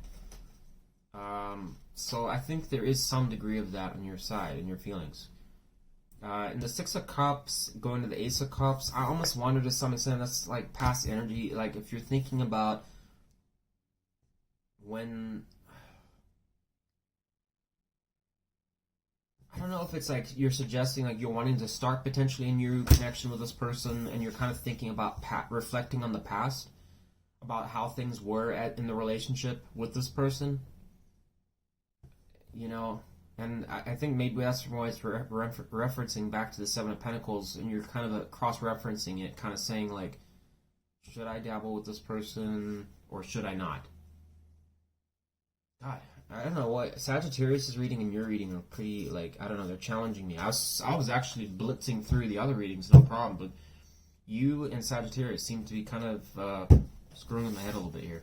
So I think there is some degree of that on your side, in your feelings. In the Six of Cups, going to the Ace of Cups, I almost wonder to some extent that's like past energy. Like if you're thinking about when, I don't know if it's like you're suggesting like you're wanting to start potentially a new connection with this person, and you're kind of thinking about reflecting on the past, about how things were in the relationship with this person. You know, and I think maybe that's why it's referencing back to the Seven of Pentacles, and you're kind of cross-referencing it, kind of saying like, should I dabble with this person or should I not? God, I don't know what Sagittarius' reading and your reading are pretty, like, I don't know, they're challenging me. I was actually blitzing through the other readings, no problem, but you and Sagittarius seem to be kind of screwing in my head a little bit here.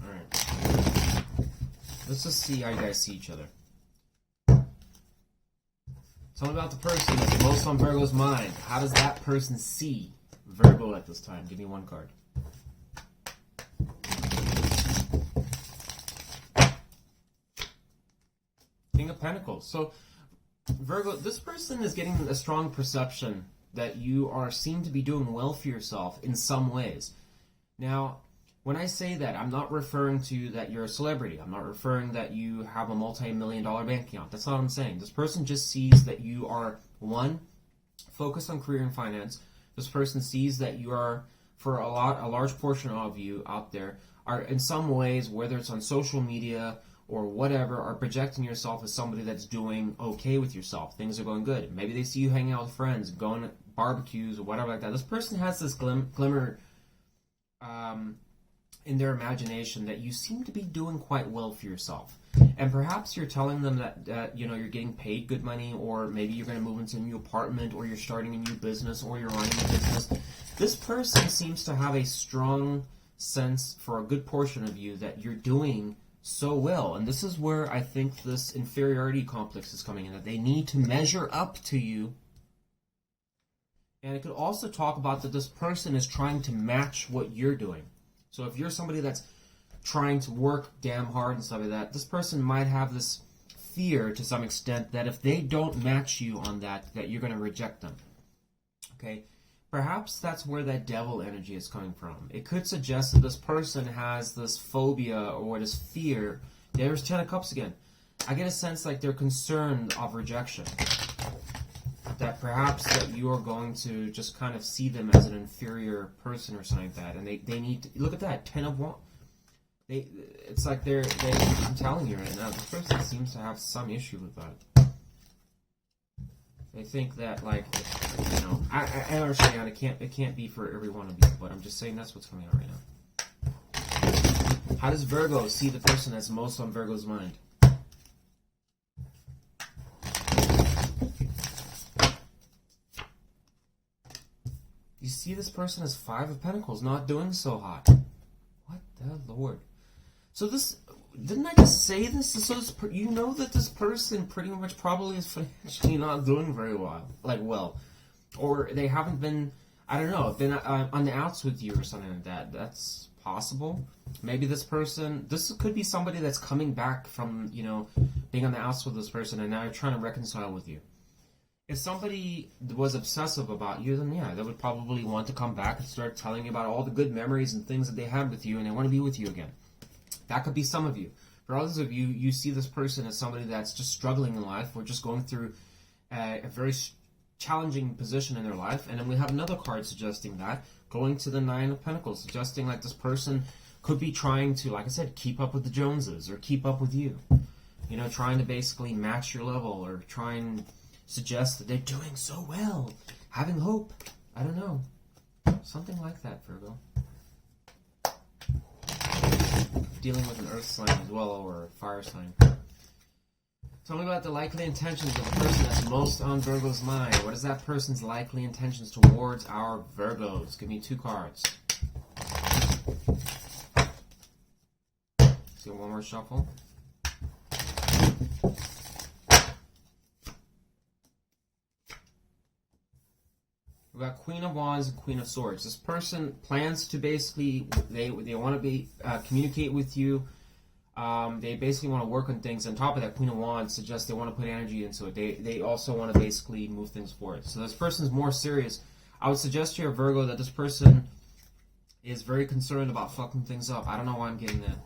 Alright. Let's just see how you guys see each other. Tell me about the person that's most on Virgo's mind. How does that person see Virgo at this time? Give me one card. King of Pentacles. So, Virgo, this person is getting a strong perception that you seem to be doing well for yourself in some ways. Now, when I say that, I'm not referring to that you're a celebrity. I'm not referring that you have a multi-million-dollar bank account. That's not what I'm saying. This person just sees that you are, one, focused on career and finance. This person sees that you are, for a large portion of you out there, are in some ways, whether it's on social media or whatever, are projecting yourself as somebody that's doing okay with yourself. Things are going good. Maybe they see you hanging out with friends, going to barbecues or whatever like that. This person has this glimmer in their imagination that you seem to be doing quite well for yourself. And perhaps you're telling them that you know, you're getting paid good money, or maybe you're going to move into a new apartment, or you're starting a new business, or you're running a business. This person seems to have a strong sense for a good portion of you that you're doing so well. And this is where I think this inferiority complex is coming in, that they need to measure up to you. And it could also talk about that this person is trying to match what you're doing. So if you're somebody that's trying to work damn hard and stuff like that, this person might have this fear to some extent that if they don't match you on that you're going to reject them. Okay? Perhaps that's where that devil energy is coming from. It could suggest that this person has this phobia or this fear. There's Ten of Cups again. I get a sense like they're concerned of rejection. That perhaps that you are going to just kind of see them as an inferior person or something like that, and they need to look at that 10 of Wands. It's like they I'm telling you right now, this person seems to have some issue with that. They think that, like, you know, I understand it can't be for every one of you, but I'm just saying that's what's coming out right now. How does Virgo see the person that's most on Virgo's mind? You see this person as Five of Pentacles, not doing so hot. What the Lord? So this, didn't I just say this? So you know that this person pretty much probably is financially not doing very well. Or they haven't been, I don't know, been on the outs with you or something like that. That's possible. Maybe this could be somebody that's coming back from, you know, being on the outs with this person, and now you're trying to reconcile with you. If somebody was obsessive about you, then yeah, they would probably want to come back and start telling you about all the good memories and things that they had with you, and they want to be with you again. That could be some of you. For others of you, you see this person as somebody that's just struggling in life, or just going through a very challenging position in their life. And then we have another card suggesting that, going to the Nine of Pentacles, suggesting like this person could be trying to, like I said, keep up with the Joneses, or keep up with you. You know, trying to basically match your level, or try and suggest that they're doing so well, having hope. I don't know. Something like that, Virgo. Dealing with an earth sign as well, or a fire sign. Tell me about the likely intentions of the person that's most on Virgo's mind. What is that person's likely intentions towards our Virgos? Give me two cards. See one more shuffle. We've got Queen of Wands and Queen of Swords. This person plans to basically, they want to be communicate with you They basically want to work on things. On top of that, Queen of Wands suggests they want to put energy into it. They also want to basically move things forward. So this person's more serious. I would suggest here, Virgo, that this person is very concerned about fucking things up. I don't know why I'm getting that.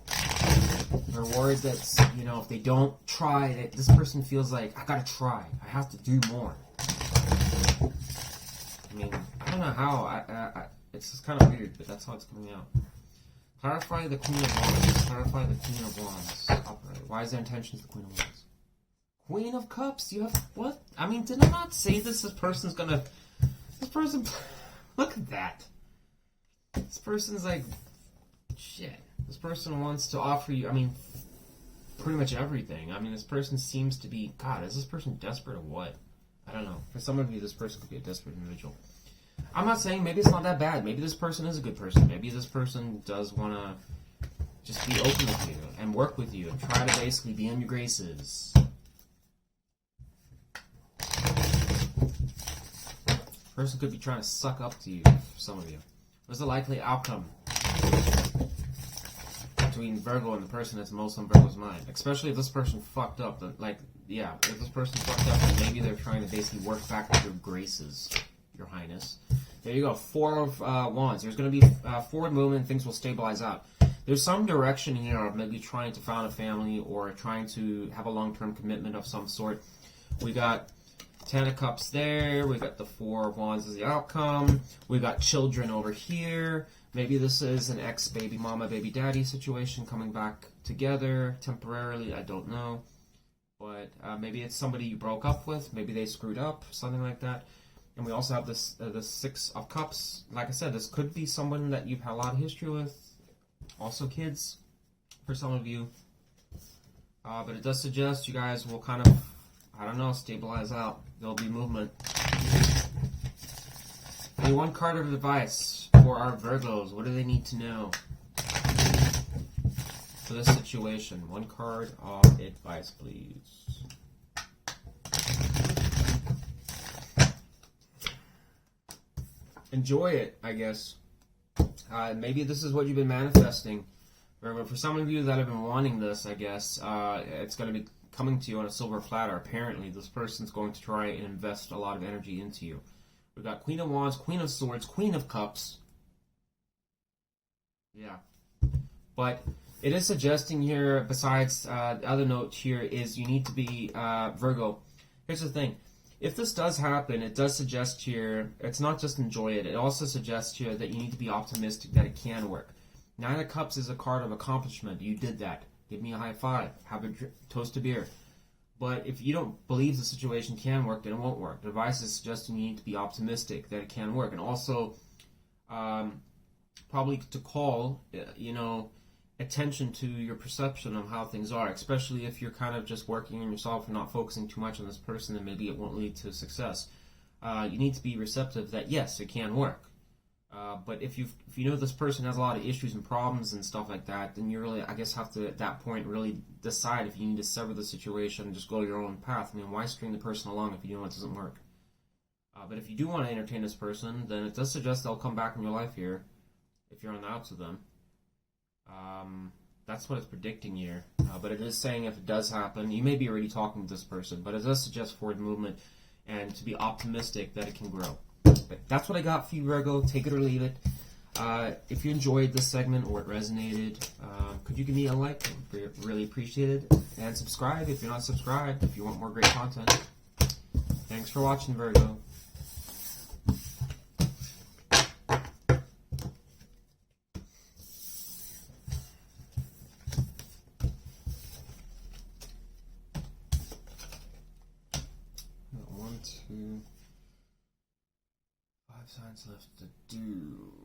They're worried that, you know, if they don't try, that this person feels like, I gotta try. I have to do more. I mean, I don't know how. It's just kind of weird, but that's how it's coming out. Clarify the Queen of Wands. Clarify the Queen of Wands. Upright. Why is their intention to the Queen of Wands? Queen of Cups? You have what? I mean, did I not say this? This person's gonna. This person. Look at that. This person's like. Shit. This person wants to offer you. I mean, pretty much everything. I mean, this person seems to be. God, is this person desperate or what? I don't know. For some of you, this person could be a desperate individual. I'm not saying maybe it's not that bad. Maybe this person is a good person. Maybe this person does want to just be open with you and work with you and try to basically be in your graces. Person could be trying to suck up to you, for some of you. What's the likely outcome between Virgo and the person that's most on Virgo's mind? Especially if this person fucked up. Like, yeah, if this person fucked up, then maybe they're trying to basically work back with your graces. Your Highness. There you go. 4 of Wands. There's going to be forward movement. Things will stabilize out. There's some direction here of maybe trying to found a family or trying to have a long-term commitment of some sort. We got 10 of Cups there. We got the 4 of Wands as the outcome. We got children over here. Maybe this is an ex-baby mama, baby daddy situation coming back together temporarily. I don't know. But maybe it's somebody you broke up with. Maybe they screwed up. Something like that. And we also have this the 6 of Cups. Like I said, this could be someone that you've had a lot of history with. Also kids, for some of you. But it does suggest you guys will kind of, I don't know, stabilize out. There'll be movement. Okay, one card of advice for our Virgos. What do they need to know for this situation? One card of advice, please. Enjoy it, I guess. Maybe this is what you've been manifesting. For some of you that have been wanting this, I guess, it's going to be coming to you on a silver platter. Apparently, this person's going to try and invest a lot of energy into you. We've got Queen of Wands, Queen of Swords, Queen of Cups. Yeah. But it is suggesting here, besides the other note here, is you need to be Virgo. Here's the thing. If this does happen, it does suggest here, it's not just enjoy it, it also suggests here that you need to be optimistic that it can work. 9 of Cups is a card of accomplishment. You did that. Give me a high five. Have a toast of beer. But if you don't believe the situation can work, then it won't work. The advice is suggesting you need to be optimistic that it can work. And also, probably to call, attention to your perception of how things are, especially if you're kind of just working on yourself and not focusing too much on this person, then maybe it won't lead to success. You need to be receptive that yes, it can work. But if you know this person has a lot of issues and problems and stuff like that, then you really, I guess, have to at that point really decide if you need to sever the situation and just go your own path. I mean, why string the person along if you know it doesn't work? But if you do want to entertain this person, then it does suggest they'll come back in your life here if you're on the outs with them. That's what it's predicting here. But it is saying if it does happen, you may be already talking with this person, but it does suggest forward movement and to be optimistic that it can grow. But that's what I got for you, Virgo. Take it or leave it. If you enjoyed this segment or it resonated, could you give me a like? I'd really appreciate it. And subscribe if you're not subscribed, if you want more great content. Thanks for watching, Virgo. Signs left to do.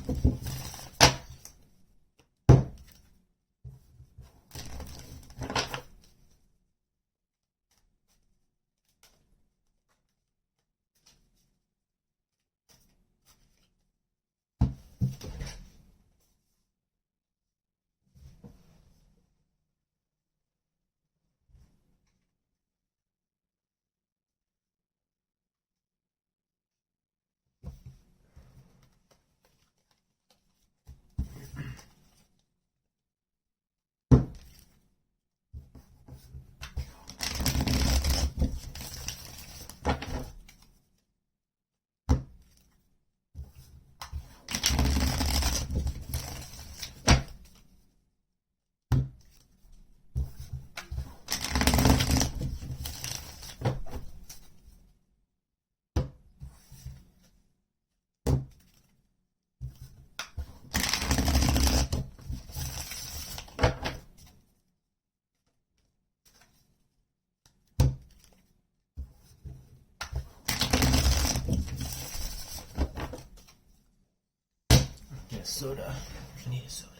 Scorpio. a soda. I need a soda.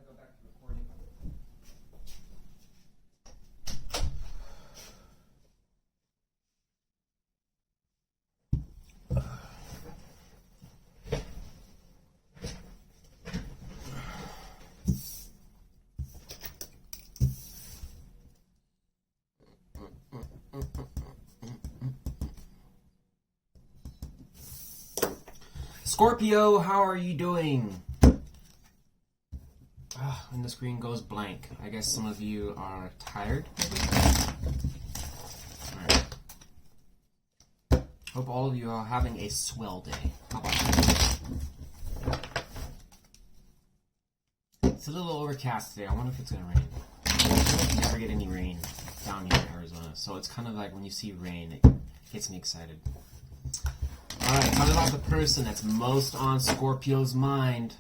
Go back to recording. Scorpio, how are you doing? And the screen goes blank. I guess some of you are tired. Alright. Hope all of you are having a swell day. How about that? It's a little overcast today. I wonder if it's going to rain. I never get any rain down here in Arizona. So it's kind of like when you see rain, it gets me excited. Alright, talk about the person that's most on Scorpio's mind.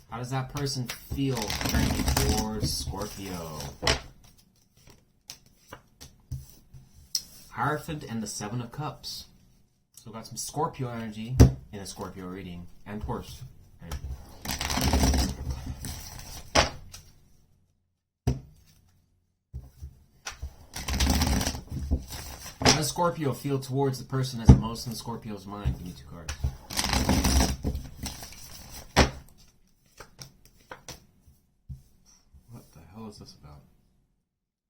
How does that person feel towards Scorpio? Hierophant and the Seven of Cups. So we got some Scorpio energy in a Scorpio reading and Taurus energy. How does Scorpio feel towards the person that's most in Scorpio's mind? Give me 2 cards. What is this about?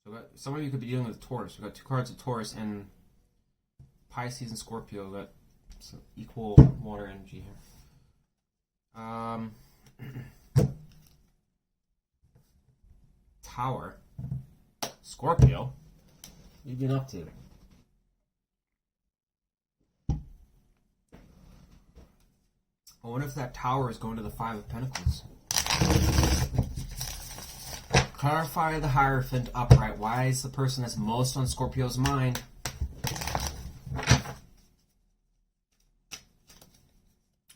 So some of you could be dealing with Taurus. We've got 2 cards of Taurus and Pisces and Scorpio. We've got some equal water energy here. Tower. Scorpio? What have you been up to? I wonder if that tower is going to the 5 of Pentacles. Clarify the Hierophant upright. Why is the person that's most on Scorpio's mind?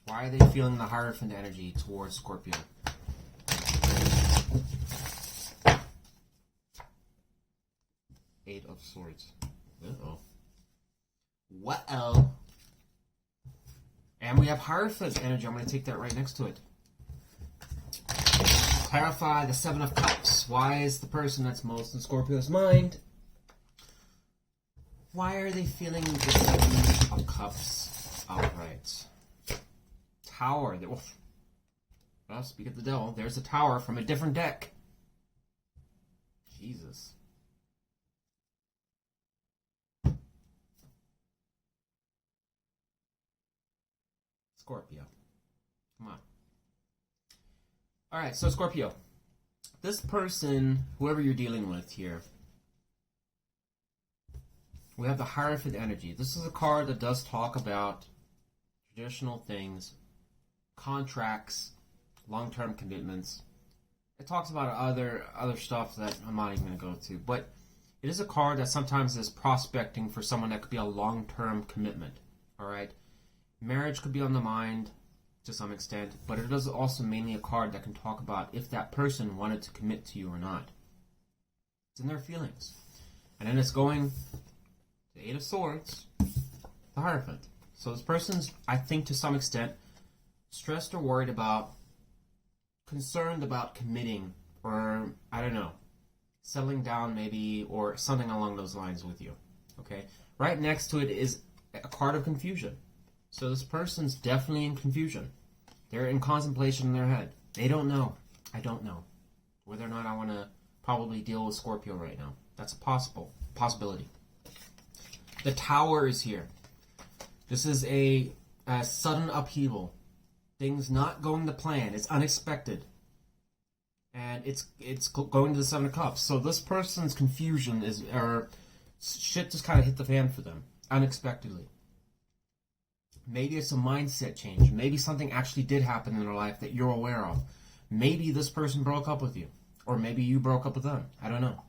Why are they feeling the Hierophant energy towards Scorpio? Eight of Swords. Uh-oh. What-oh? And we have Hierophant energy. I'm going to take that right next to it. Clarify the Seven of Cups. Why is the person that's most in Scorpio's mind? Why are they feeling the Seven of Cups outright? Tower. Well, speak of the devil. There's a tower from a different deck. Jesus. Scorpio. Come on. Alright, so Scorpio. This person, whoever you're dealing with here, We have the Hierophant energy. This is a card that does talk about traditional things, contracts, long-term commitments. It talks about other stuff that I'm not even going to go to. But it is a card that sometimes is prospecting for someone that could be a long-term commitment. All right? Marriage could be on the mind to some extent, but it is also mainly a card that can talk about if that person wanted to commit to you or not. It's in their feelings. And then it's going the Eight of Swords, the Hierophant. So this person's, I think to some extent, stressed or worried about, concerned about committing, or, I don't know, settling down maybe, or something along those lines with you. Okay? Right next to it is a card of confusion. So this person's definitely in confusion. They're in contemplation in their head. They don't know. I don't know whether or not I want to probably deal with Scorpio right now. That's a possibility. The Tower is here. This is a sudden upheaval. Things not going to plan. It's unexpected. And it's going to the Seven of Cups. So this person's confusion is, or shit just kind of hit the fan for them unexpectedly. Maybe it's a mindset change. Maybe something actually did happen in their life that you're aware of. Maybe this person broke up with you. Or maybe you broke up with them. I don't know.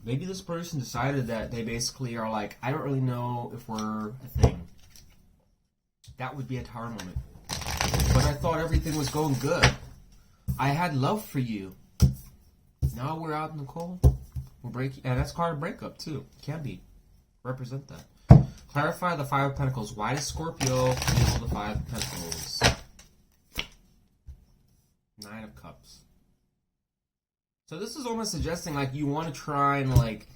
Maybe this person decided that they basically are like, I don't really know if we're a thing. That would be a Tower moment. But I thought everything was going good. I had love for you. Now we're out in the cold. We're breaking. And that's card of breakup too. Can be. Represent that. Clarify the Five of Pentacles. Why does Scorpio feel the Five of Pentacles? Nine of Cups. So this is almost suggesting like you want to try and like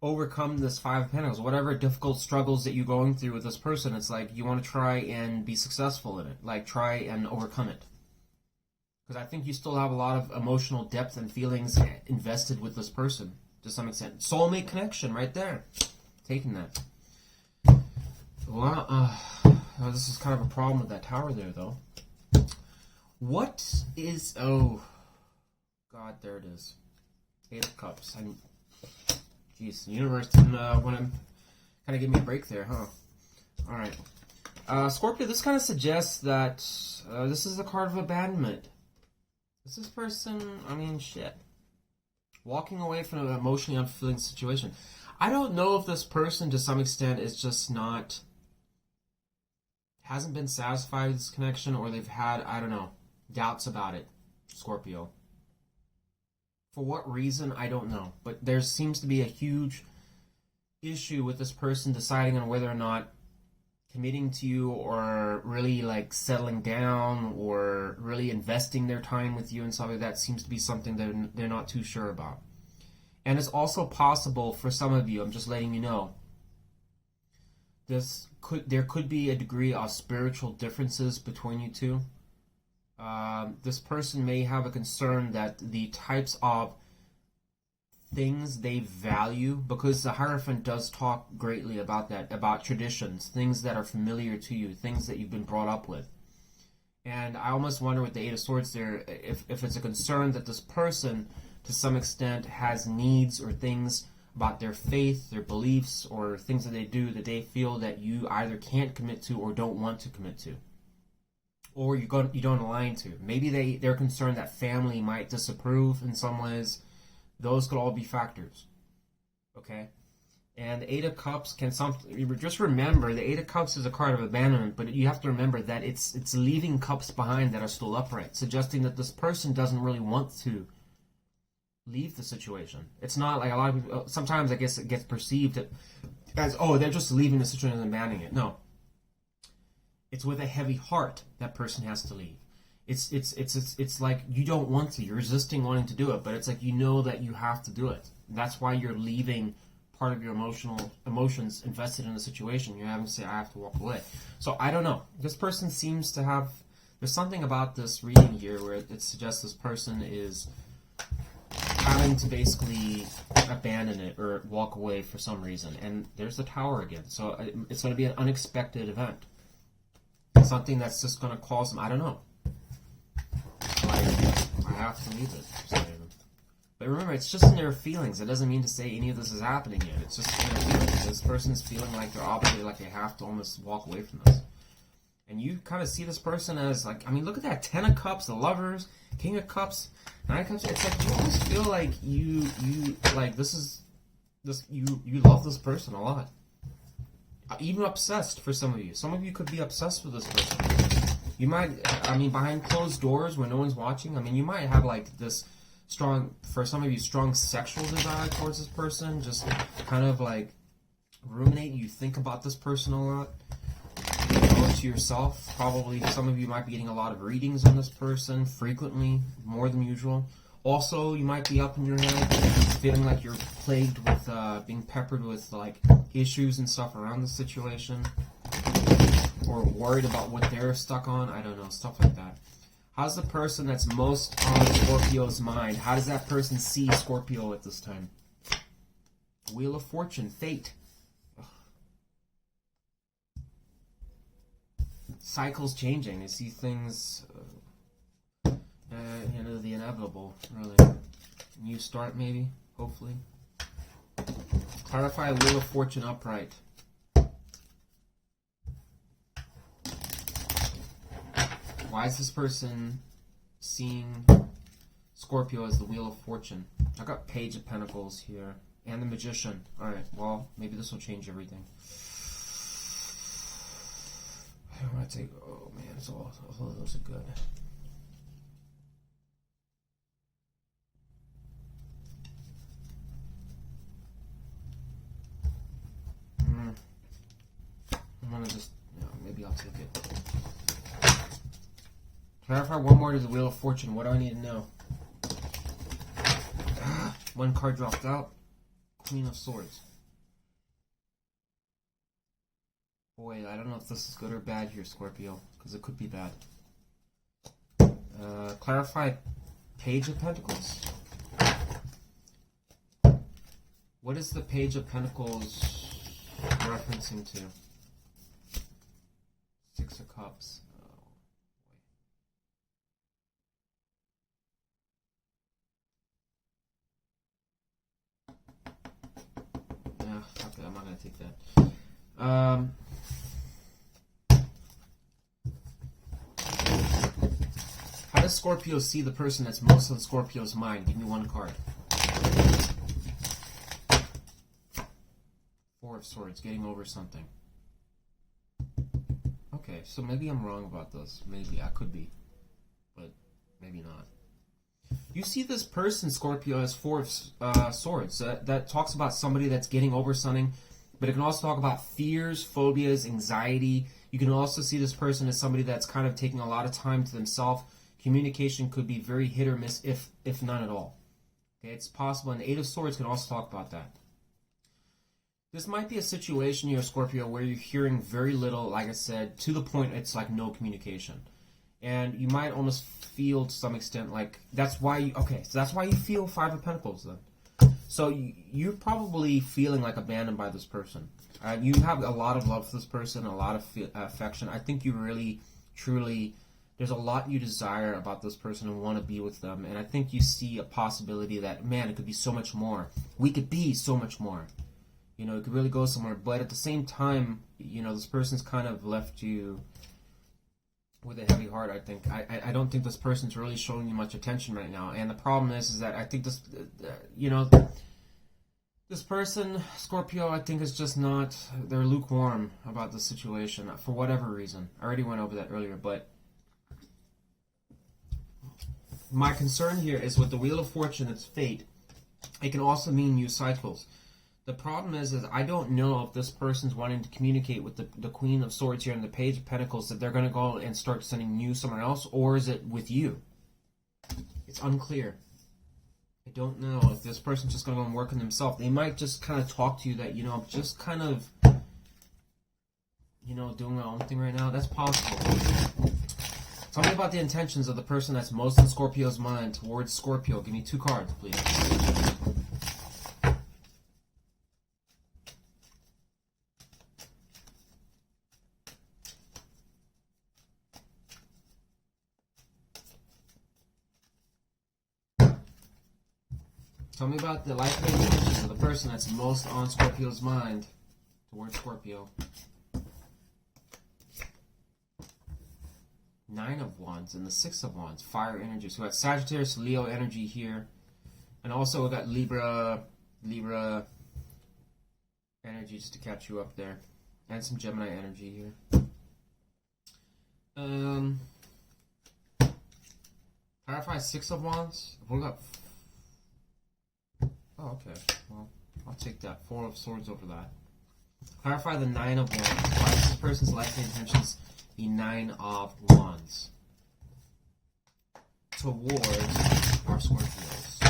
overcome this Five of Pentacles. Whatever difficult struggles that you're going through with this person, it's like you want to try and be successful in it. Like try and overcome it. Because I think you still have a lot of emotional depth and feelings invested with this person to some extent. Soulmate connection right there. Taking that. Well, this is kind of a problem with that Tower there, though. What is... Oh, God, there it is. Eight of Cups. Jeez, the universe didn't want to kind of give me a break there, huh? Alright. Scorpio, this kind of suggests that this is a card of abandonment. Is this person... I mean, shit. Walking away from an emotionally unfulfilling situation. I don't know if this person, to some extent, is just not... hasn't been satisfied with this connection, or they've had, I don't know, doubts about it, Scorpio. For what reason, I don't know. But there seems to be a huge issue with this person deciding on whether or not committing to you, or really like settling down, or really investing their time with you and stuff like that seems to be something that they're not too sure about. And it's also possible for some of you, I'm just letting you know, there could be a degree of spiritual differences between you two. This person may have a concern that the types of things they value, because the Hierophant does talk greatly about that, about traditions, things that are familiar to you, things that you've been brought up with. And I almost wonder with the Eight of Swords there, if it's a concern that this person, to some extent, has needs or things about their faith, their beliefs, or things that they do that they feel that you either can't commit to or don't want to commit to. Or you don't align to. Maybe they're concerned that family might disapprove in some ways. Those could all be factors. Okay? And the Eight of Cups can just remember, the Eight of Cups is a card of abandonment, but you have to remember that it's leaving cups behind that are still upright, suggesting that this person doesn't really want to leave the situation. It's not like a lot of people, sometimes I guess it gets perceived as, oh, they're just leaving the situation and abandoning it. No. It's with a heavy heart that person has to leave. It's like you don't want to. You're resisting wanting to do it, but it's like you know that you have to do it. That's why you're leaving part of your emotions invested in the situation. You're having to say, I have to walk away. So I don't know. This person seems to have... There's something about this reading here where it suggests this person is having to basically abandon it or walk away for some reason. And there's the Tower again. So it's going to be an unexpected event. Something that's just going to cause them, I don't know. I have to leave it. But remember, it's just in their feelings. It doesn't mean to say any of this is happening yet. It's just in their feelings. This person's feeling like they're obligated, like they have to almost walk away from this. And you kind of see this person as like, I mean, look at that, 10 of Cups, the Lovers, King of Cups, 9 of Cups. It's like you almost feel like you like you love this person a lot. Even obsessed for some of you. Some of you could be obsessed with this person. You might, I mean, behind closed doors where no one's watching, I mean, you might have like this strong, for some of you, strong sexual desire towards this person. Just kind of like ruminate. You think about this person a lot. You know it to yourself. Probably some of you might be getting a lot of readings on this person frequently, more than usual. Also, you might be up in your head, feeling like you're plagued with, being peppered with like issues and stuff around the situation, or worried about what they're stuck on. I don't know, stuff like that. How's the person that's most on Scorpio's mind? How does that person see Scorpio at this time? Wheel of Fortune, fate. Ugh. Cycles changing. You see things, you know, the inevitable, really. New start, maybe, hopefully. Clarify Wheel of Fortune upright. Why is this person seeing Scorpio as the Wheel of Fortune? I got Page of Pentacles here. And the Magician. Alright, well, maybe this will change everything. I want to take... Oh, man, all of those are good. I'm going to just... You know, maybe I'll take it. Clarify one more to the Wheel of Fortune. What do I need to know? One card dropped out. Queen of Swords. Boy, I don't know if this is good or bad here, Scorpio, because it could be bad. Clarify Page of Pentacles. What is the Page of Pentacles referencing to? 6 of Cups. Okay, I'm not going to take that. How does Scorpio see the person that's most on Scorpio's mind? Give me one card. 4 of Swords, getting over something. Okay, so maybe I'm wrong about this. Maybe, I could be. But maybe not. You see this person, Scorpio, as 4 of Swords. That talks about somebody that's getting over something, but it can also talk about fears, phobias, anxiety. You can also see this person as somebody that's kind of taking a lot of time to themselves. Communication could be very hit or miss, if none at all. Okay, it's possible. And 8 of Swords can also talk about that. This might be a situation here, Scorpio, where you're hearing very little, like I said, to the point it's like no communication. And you might almost feel to some extent like that's why you that's why you feel 5 of Pentacles then. So you're probably feeling like abandoned by this person. You have a lot of love for this person, a lot of affection. I think you really, truly, there's a lot you desire about this person and want to be with them. And I think you see a possibility that, man, it could be so much more. We could be so much more. You know, it could really go somewhere. But at the same time, you know, this person's kind of left you with a heavy heart, I think. I don't think this person's really showing you much attention right now. And the problem is that I think this, you know, this person, Scorpio, I think is just not, they're lukewarm about the situation for whatever reason. I already went over that earlier, but my concern here is with the Wheel of Fortune, it's fate. It can also mean new cycles. The problem is I don't know if this person's wanting to communicate with the Queen of Swords here and the Page of Pentacles that they're going to go and start sending news somewhere else, or is it with you? It's unclear. I don't know if this person's just going to go and work on themselves. They might just kind of talk to you that, you know, I'm just kind of, you know, doing my own thing right now. That's possible. Tell me about the intentions of the person that's most in Scorpio's mind towards Scorpio. Give me 2 cards, please. Tell me about the likely intentions of the person that's most on Scorpio's mind towards Scorpio. 9 of Wands and the 6 of Wands. Fire energy. So we got Sagittarius, Leo energy here. And also we got Libra energy just to catch you up there. And some Gemini energy here. Clarify 6 of Wands. We got... Oh, okay. Well, I'll take that. 4 of Swords over that. Clarify the 9 of Wands. Why does this person's likely intentions the 9 of Wands towards our Scorpios?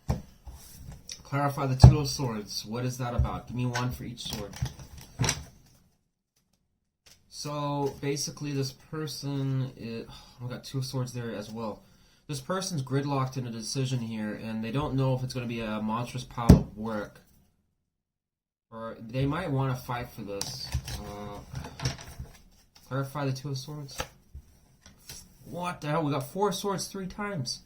God. Clarify the 2 of Swords. What is that about? Give me 1 for each sword. So basically, this person is. Oh, I got 2 of Swords there as well. This person's gridlocked in a decision here, and they don't know if it's going to be a monstrous pile of work. Or they might want to fight for this. Clarify the 2 of Swords. What the hell? We got 4 swords 3 times.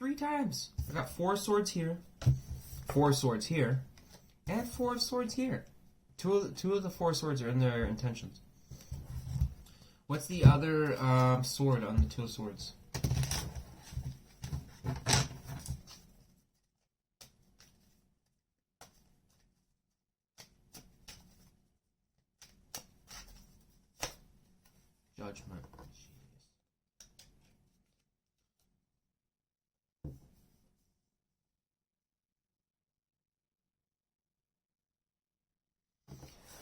3 times. I got 4 swords here, 4 swords here, and 4 swords here. Two of the 4 swords are in their intentions. What's the other sword on the 2 of Swords? Judgment.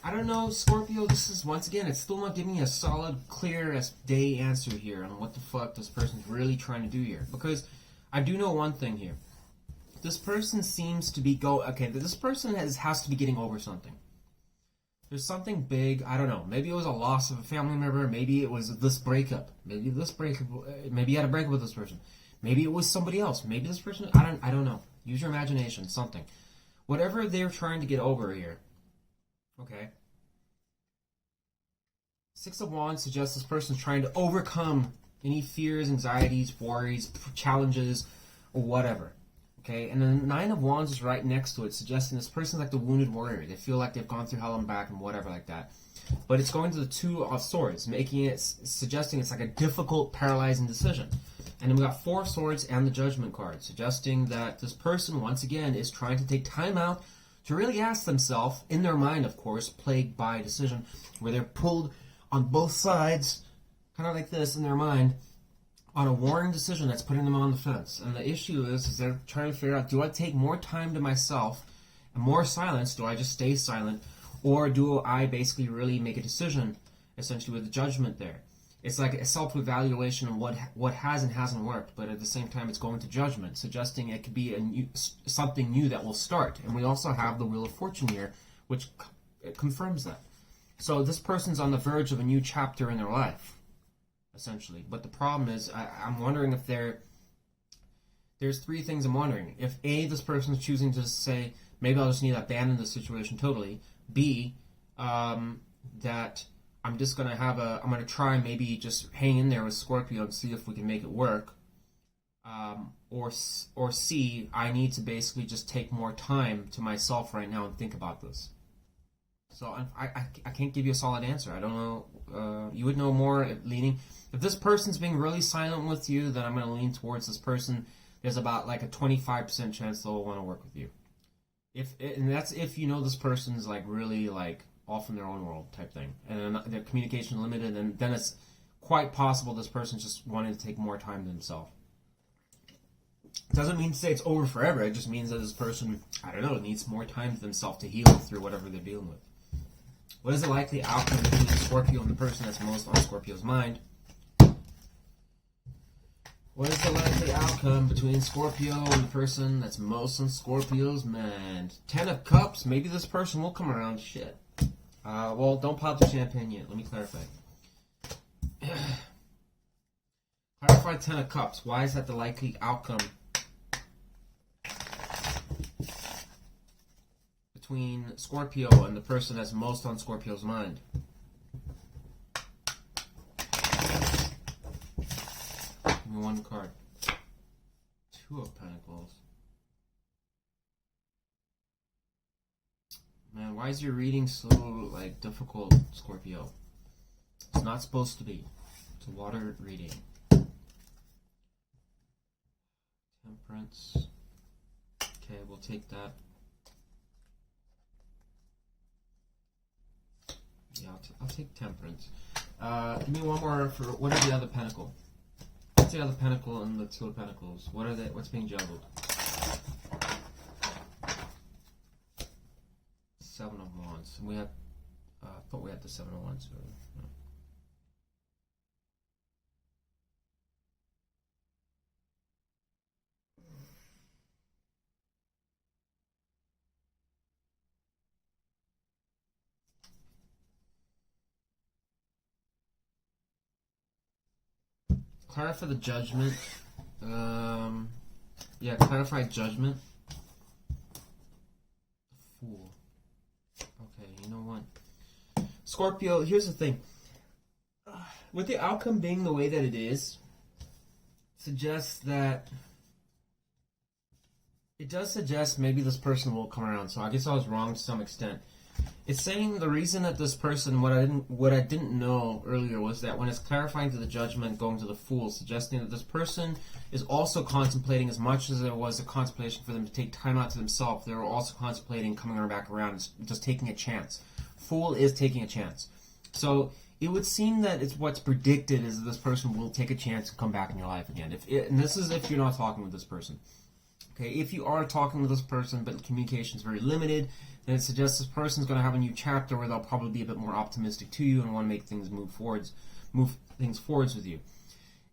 I don't know, Scorpio, this is, once again, it's still not giving me a solid, clear as day answer here on what the fuck this person's really trying to do here. Because I do know one thing here. This person seems to be this person has to be getting over something. There's something big, I don't know. Maybe it was a loss of a family member, maybe it was this breakup. Maybe you had a breakup with this person. Maybe it was somebody else. Maybe this person, I don't know. Use your imagination, something. Whatever they're trying to get over here. Okay. 6 of Wands suggests this person's trying to overcome any fears, anxieties, worries, challenges, or whatever. Okay, and then 9 of Wands is right next to it, suggesting this person's like the wounded warrior. They feel like they've gone through hell and back and whatever like that. But it's going to the 2 of Swords, suggesting it's like a difficult, paralyzing decision. And then we got 4 Swords and the Judgment card, suggesting that this person, once again, is trying to take time out to really ask themselves, in their mind, of course, plagued by a decision, where they're pulled on both sides, kind of like this in their mind, on a warring decision that's putting them on the fence. And the issue is they're trying to figure out, do I take more time to myself and more silence? Do I just stay silent? Or do I basically really make a decision, essentially with the Judgment there? It's like a self-evaluation of what has and hasn't worked, but at the same time it's going to Judgment, suggesting it could be something new that will start. And we also have the Wheel of Fortune here, which confirms that. So this person's on the verge of a new chapter in their life, essentially. But the problem is, I'm wondering if there's 3 things I'm wondering. If A, this person's choosing to say, maybe I'll just need to abandon the situation totally. B, that I'm just going to I'm going to try and maybe just hang in there with Scorpio and see if we can make it work. Or C, I need to basically just take more time to myself right now and think about this. So I can't give you a solid answer. I don't know. You would know more leaning. If this person's being really silent with you, then I'm going to lean towards this person. There's about like a 25% chance they'll want to work with you. And that's if you know this person's like really like off in their own world type thing, and their communication limited, and then it's quite possible this person's just wanting to take more time to himself. Doesn't mean to say it's over forever. It just means that this person, I don't know, needs more time to themselves to heal through whatever they're dealing with. What is the likely outcome between Scorpio and the person that's most on Scorpio's mind? What is the likely outcome between Scorpio and the person that's most on Scorpio's mind? 10 of Cups. Maybe this person will come around. Shit. Well, don't pop the champagne yet. Let me clarify. Clarify 10 of Cups. Why is that the likely outcome between Scorpio and the person that's most on Scorpio's mind? Give me one card. Two of Pentacles. Man, why is your reading so, like, difficult, Scorpio? It's not supposed to be. It's a water reading. Temperance. Okay, we'll take that. Yeah, I'll take Temperance. Give me one more for, what is the other pentacle? What's the other pentacle and the two of Pentacles? What are they, what's being juggled? Seven of Wands. And we had, I thought we had the Seven of Wands. No. Clarify the Judgment. Yeah, clarify Judgment. Fool. Okay, you know what? Scorpio, here's the thing. With the outcome being the way that it is, suggests that... It does suggest maybe this person will come around, so I guess I was wrong to some extent. It's saying the reason that this person, what I didn't know earlier was that when it's clarifying to the Judgment, going to the Fool, suggesting that this person is also contemplating, as much as there was a contemplation for them to take time out to themselves, they were also contemplating coming back around, just taking a chance. Fool is taking a chance. So it would seem that it's what's predicted is that this person will take a chance and come back in your life again. And this is if you're not talking with this person. Okay, if you are talking with this person but communication is very limited, then it suggests this person's going to have a new chapter where they'll probably be a bit more optimistic to you and want to make things move things forwards with you.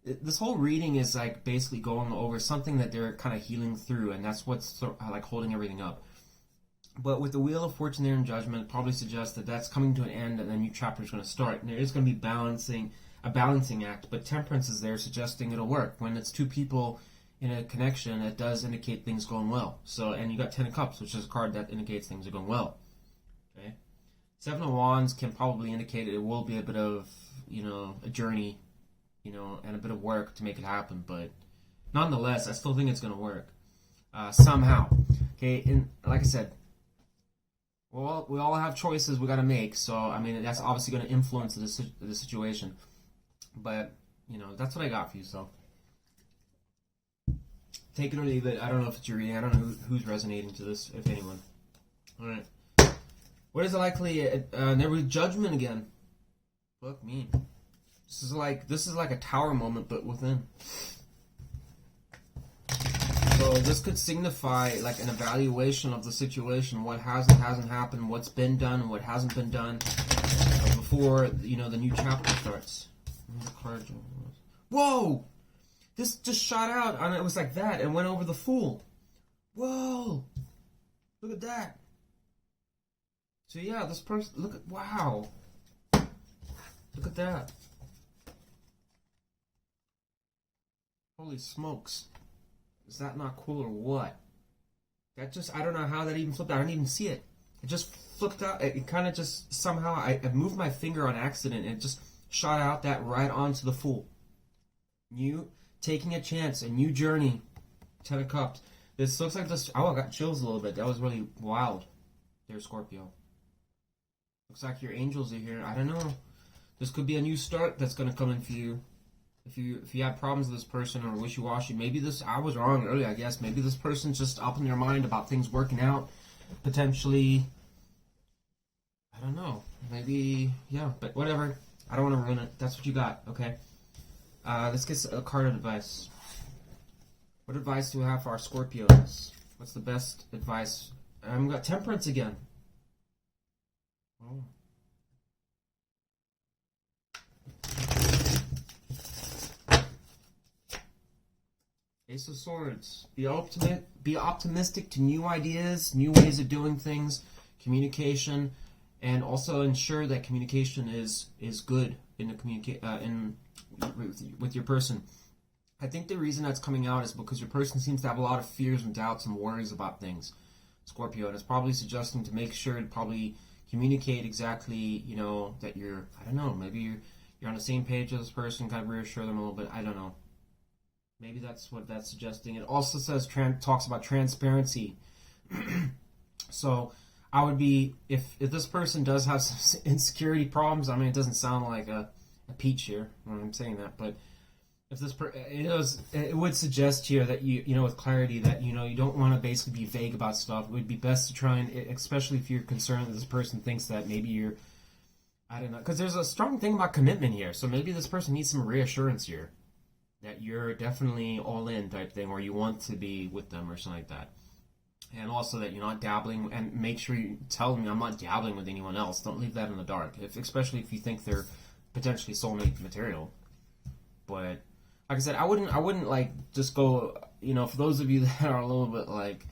This whole reading is like basically going over something that they're kind of healing through, and that's what's sort of like holding everything up. But with the Wheel of Fortune there in Judgment, it probably suggests that that's coming to an end and a new chapter is going to start. And there is going to be a balancing act, but Temperance is there suggesting it'll work. When it's two people in a connection, it does indicate things going well. So, and you got Ten of Cups, which is a card that indicates things are going well. Okay, Seven of Wands can probably indicate it will be a bit of, a journey, and a bit of work to make it happen. But nonetheless, I still think it's going to work somehow. Okay, and like I said, well, we all have choices we got to make. So, I mean, that's obviously going to influence the situation. But that's what I got for you. So. Take it or leave it. I don't know if it's your reading. I don't know who's resonating to this, if anyone. All right. What is it likely? There was Judgment again. Fuck me. This is like a tower moment, but within. So this could signify like an evaluation of the situation, what has and hasn't happened, what's been done and what hasn't been done before the new chapter starts. Whoa! This just shot out, and it was like that, and went over the Fool. Whoa! Look at that. So yeah, this person, wow. Look at that. Holy smokes. Is that not cool or what? That just, I don't know how that even flipped out. I didn't even see it. It just flipped out. It kind of just, somehow, I moved my finger on accident, and it just shot out that right onto the Fool. Taking a chance, a new journey. Ten of Cups. This looks like this. Oh, I got chills a little bit. That was really wild. There, Scorpio. Looks like your angels are here. I don't know. This could be a new start that's going to come in for you. If you have problems with this person or wishy-washy, maybe I was wrong earlier, I guess. Maybe this person's just up in their mind about things working out. Potentially. I don't know. Maybe, yeah, but whatever. I don't want to ruin it. That's what you got, okay? Let's get a card of advice. What advice do we have for our Scorpios? What's the best advice? We got Temperance again. Oh. Ace of Swords. Be optimistic to new ideas, new ways of doing things, communication, and also ensure that communication is good in the with your person. I think the reason that's coming out is because your person seems to have a lot of fears and doubts and worries about things, Scorpio, and it's probably suggesting to make sure to probably communicate exactly, that you're, I don't know, maybe you're on the same page as this person, kind of reassure them a little bit, I don't know. Maybe that's what that's suggesting. It also says talks about transparency. So I would be, if this person does have some insecurity problems, I mean, it doesn't sound like a peach here when I'm saying that, but if this it would suggest here that you know, with clarity, that you don't want to basically be vague about stuff. It would be best to try and, especially if you're concerned that this person thinks that maybe you're, I don't know, because there's a strong thing about commitment here. So maybe this person needs some reassurance here that you're definitely all in type thing, or you want to be with them or something like that. And also that you're not dabbling, and make sure you tell them, I'm not dabbling with anyone else. Don't leave that in the dark, especially if you think they're potentially soulmate material. But like I said, I wouldn't like just go, for those of you that are a little bit like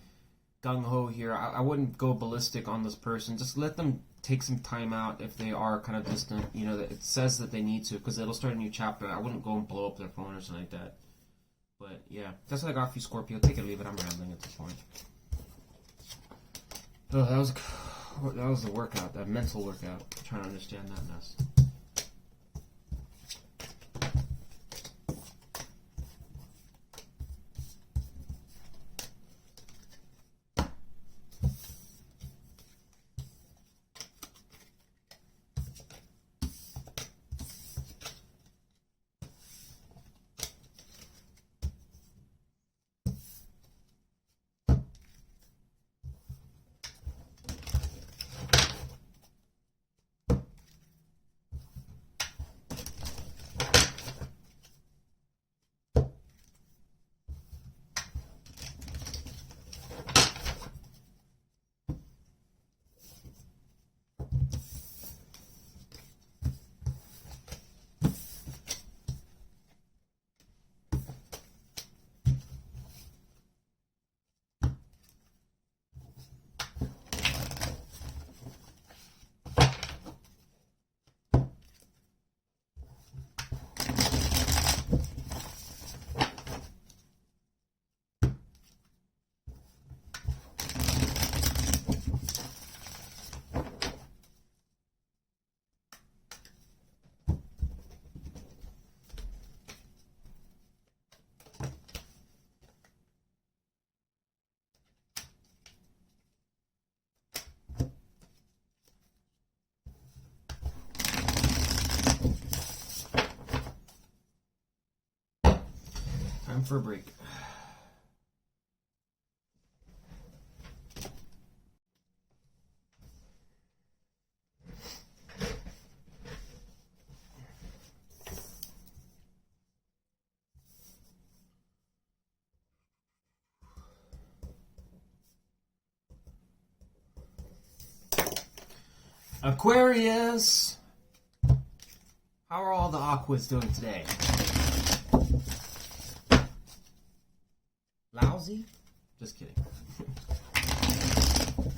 gung-ho here, I wouldn't go ballistic on this person. Just let them take some time out if they are kind of distant. That it says that they need to, because it'll start a new chapter. I wouldn't go and blow up their phone or something like that. But yeah, that's what I got for you, Scorpio. Take it or leave it. I'm rambling at this point. Oh, that was a workout, that mental workout, trying to understand that mess. Time for a break. Aquarius! How are all the Aquas doing today? Lousy? Just kidding.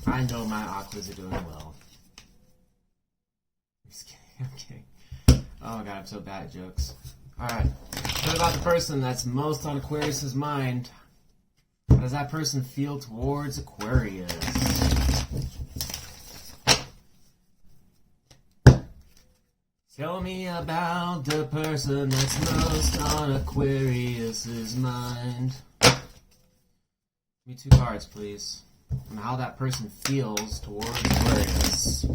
I know my Aquas are doing well. Just kidding, I'm kidding. Oh my god, I'm so bad at jokes. Alright, what about the person that's most on Aquarius's mind? How does that person feel towards Aquarius? Tell me about the person that's most on Aquarius's mind. Give me 2 cards, please. And how that person feels towards Aquarius.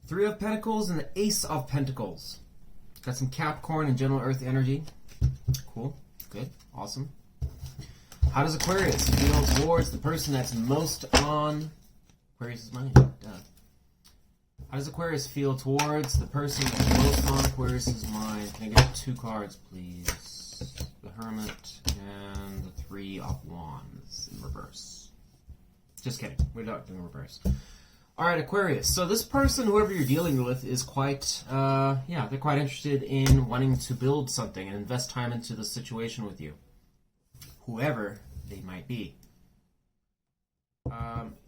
Three of Pentacles and the Ace of Pentacles. Got some Capricorn and general Earth energy. Cool. Good. Awesome. How does Aquarius feel towards the person that's most on Aquarius' mind? Duh. How does Aquarius feel towards the person that's most on Aquarius' mind? Can I get 2 cards, please? The Hermit and the 3 of Wands in reverse. Just kidding. We're not doing reverse. Alright, Aquarius. So this person, whoever you're dealing with, is quite, they're quite interested in wanting to build something and invest time into the situation with you. Whoever they might be.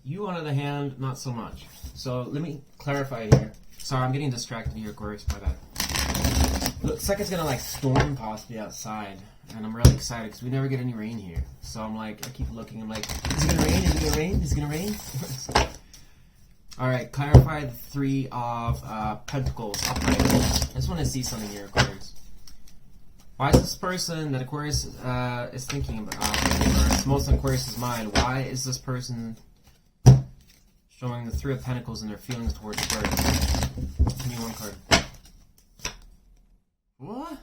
You, on the other hand, not so much. So let me clarify here. Sorry, I'm getting distracted here, Aquarius. My bad. Looks like it's gonna storm possibly outside, and I'm really excited because we never get any rain here. So I'm like, I keep looking. I'm like, is it gonna rain? Is it gonna rain? Is it gonna rain? All right, clarify the Three of Pentacles upright. I just want to see something here, Aquarius. Why is this person that Aquarius is thinking about, or it's most on Aquarius' mind, why is this person showing the Three of Pentacles and their feelings towards Aquarius? Give me one card. What?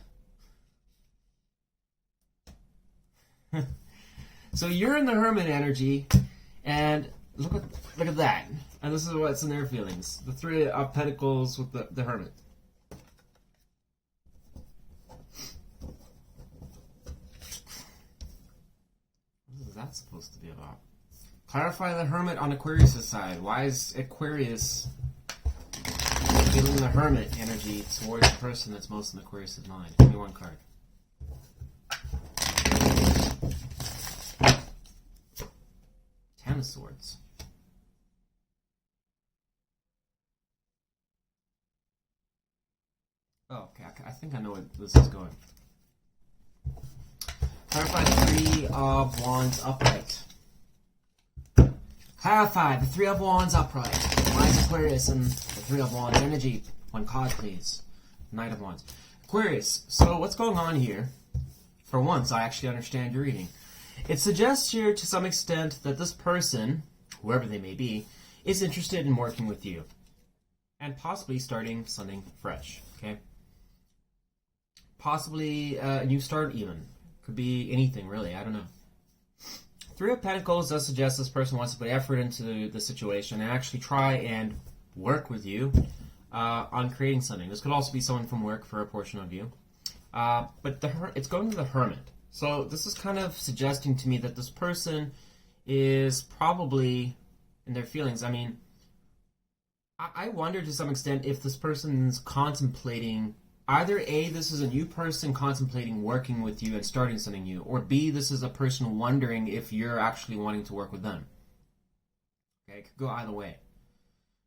So you're in the Hermit energy, and look at that. And this is what's in their feelings. The Three of Pentacles with the Hermit. What is that supposed to be about? Clarify the Hermit on Aquarius' side. Why is Aquarius feeling the Hermit energy towards the person that's most in Aquarius' mind? Give me one card. Ten of Swords. Oh, okay. I think I know where this is going. Clarify the Three of Wands upright. Clarify the Three of Wands upright. Why is Aquarius and the Three of Wands energy? One card, please. Knight of Wands. Aquarius, so what's going on here? For once, I actually understand your reading. It suggests here, to some extent, that this person, whoever they may be, is interested in working with you. And possibly starting something fresh, okay? Possibly a new start even. Could be anything, really. I don't know. Three of Pentacles does suggest this person wants to put effort into the situation and actually try and work with you on creating something. This could also be someone from work for a portion of you. But it's going to the Hermit. So this is kind of suggesting to me that this person is probably in their feelings. I mean, I wonder to some extent if this person's contemplating either A, this is a new person contemplating working with you and starting something new, or B, this is a person wondering if you're actually wanting to work with them. Okay, it could go either way.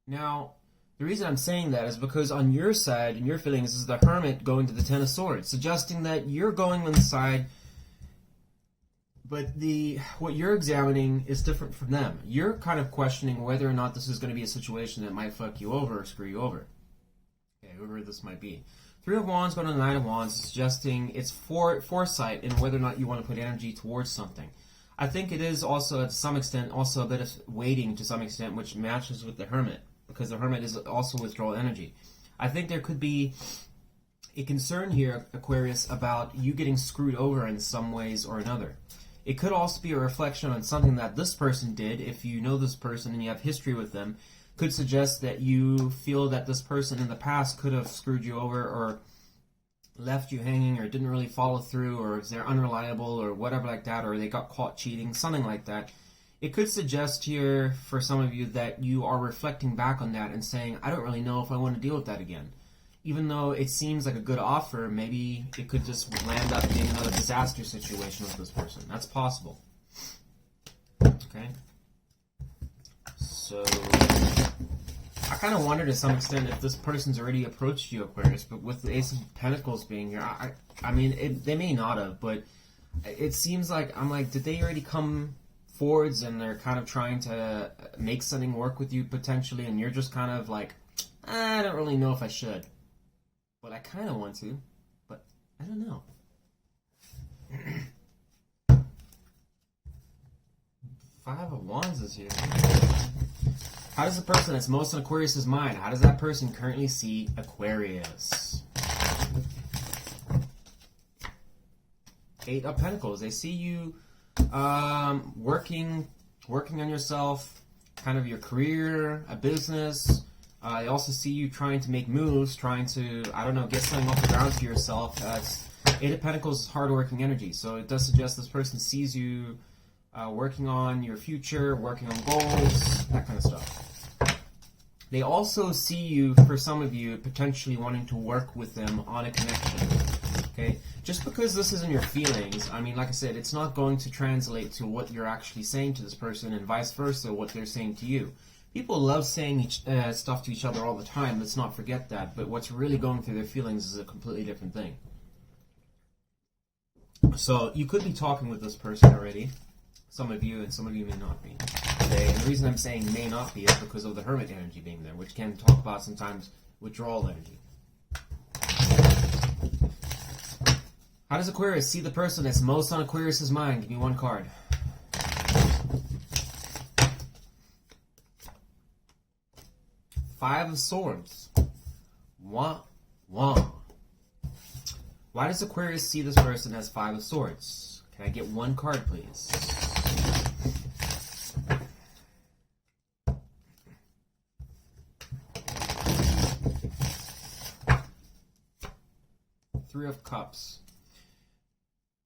Now, the reason I'm saying that is because on your side, in your feelings, is the Hermit going to the Ten of Swords, suggesting that you're going on the side, but what you're examining is different from them. You're kind of questioning whether or not this is going to be a situation that might fuck you over or screw you over. Okay, whoever this might be. Three of Wands going to the Nine of Wands, suggesting it's foresight in whether or not you want to put energy towards something. I think it is also, to some extent, also a bit of waiting to some extent, which matches with the Hermit, because the Hermit is also withdrawal energy. I think there could be a concern here, Aquarius, about you getting screwed over in some ways or another. It could also be a reflection on something that this person did. If you know this person and you have history with them, could suggest that you feel that this person in the past could have screwed you over or left you hanging or didn't really follow through, or if they're unreliable or whatever like that, or they got caught cheating, something like that. It could suggest here for some of you that you are reflecting back on that and saying, I don't really know if I want to deal with that again. Even though it seems like a good offer, maybe it could just land up being another disaster situation with this person. That's possible. Okay? So I kind of wonder to some extent if this person's already approached you, Aquarius, but with the Ace of Pentacles being here, I mean, they may not have, but it seems like, I'm like, did they already come forwards and they're kind of trying to make something work with you potentially, and you're just kind of like, I don't really know if I should, but I kind of want to, but I don't know. Five of Wands is here. How does the person that's most in Aquarius' mind, how does that person currently see Aquarius? Eight of Pentacles. They see you working on yourself, kind of your career, a business. They also see you trying to make moves, trying to, I don't know, get something off the ground for yourself. Eight of Pentacles is hard-working energy, so it does suggest this person sees you working on your future, working on goals, that kind of stuff. They also see you, for some of you, potentially wanting to work with them on a connection. Okay? Just because this isn't your feelings, I mean, like I said, it's not going to translate to what you're actually saying to this person, and vice versa, what they're saying to you. People love saying stuff to each other all the time, let's not forget that, but what's really going through their feelings is a completely different thing. So, you could be talking with this person already. Some of you, and some of you may not be. Okay? And the reason I'm saying may not be is because of the Hermit energy being there, which can talk about sometimes withdrawal energy. How does Aquarius see the person that's most on Aquarius's mind? Give me one card. Five of Swords. Wah, wah. Why does Aquarius see this person as Five of Swords? Can I get one card, please? Three of Cups.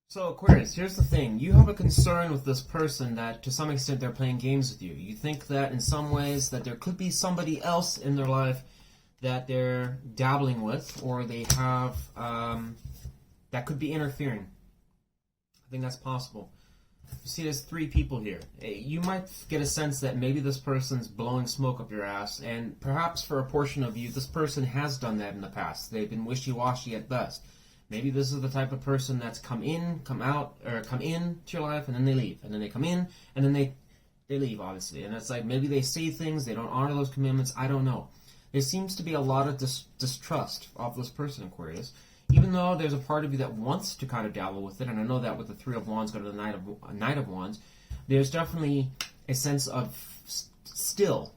So Aquarius, here's the thing. You have a concern with this person that to some extent they're playing games with you. You think that in some ways that there could be somebody else in their life that they're dabbling with, or they have that could be interfering. I think that's possible. You see there's three people here. You might get a sense that maybe this person's blowing smoke up your ass, and perhaps for a portion of you, this person has done that in the past. They've been wishy-washy at best. Maybe this is the type of person that's come in, come out, or come in to your life, and then they leave. And then they come in, and then they leave, obviously. And it's like maybe they say things, they don't honor those commitments, I don't know. There seems to be a lot of distrust of this person, Aquarius. Even though there's a part of you that wants to kind of dabble with it, and I know that with the Three of Wands going to the Knight of Wands, there's definitely a sense of still.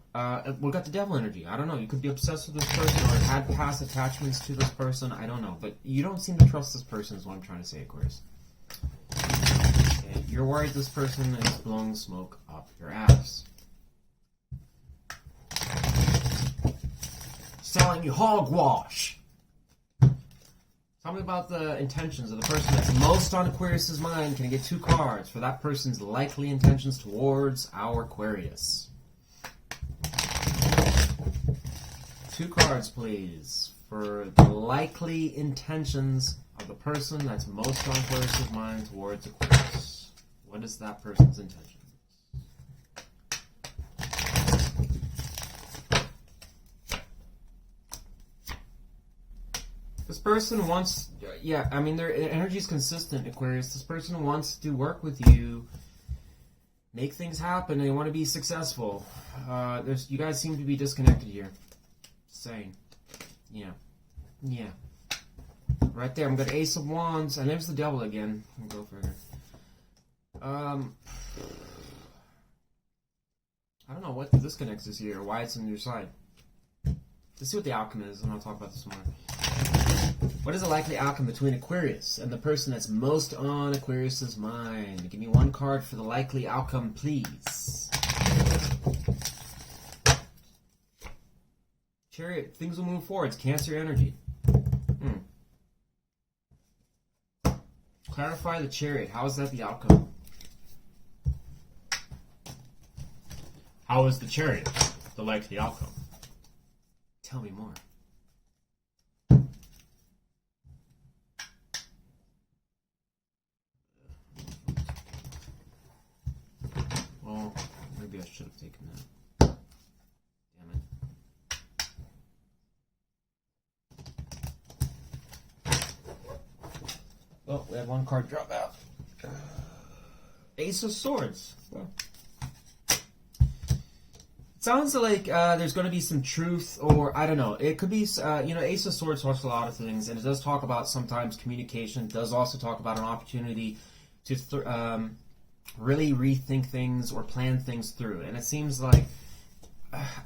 We've got the Devil energy. I don't know. You could be obsessed with this person or had past attachments to this person. I don't know. But you don't seem to trust this person is what I'm trying to say, Aquarius. Okay. You're worried this person is blowing smoke up your ass. Selling you hogwash. Tell me about the intentions of the person that's most on Aquarius's mind. Can I get two cards for that person's likely intentions towards our Aquarius? Two cards, please, for the likely intentions of the person that's most on Aquarius's mind towards Aquarius. What is that person's intention? This person wants, yeah, I mean, their energy is consistent, Aquarius. This person wants to work with you, make things happen, and they want to be successful. You guys seem to be disconnected here. Saying. Yeah. Yeah. Right there, I'm got Ace of Wands, and there's the Devil again. We'll go further. I don't know what the disconnect is here, or why it's on your side. Let's see what the outcome is, and I'll talk about this more. What is the likely outcome between Aquarius and the person that's most on Aquarius's mind? Give me one card for the likely outcome, please. Chariot, things will move forward. It's Cancer energy. Clarify the Chariot. How is that the outcome? How is the Chariot the likely outcome? Tell me more. Well, maybe I should have taken that. Damn it. Oh, we have one card drop out. Ace of Swords. Well, it sounds like there's going to be some truth, or I don't know. It could be, Ace of Swords talks a lot of things, and it does talk about sometimes communication. It does also talk about an opportunity to really rethink things or plan things through. And it seems like,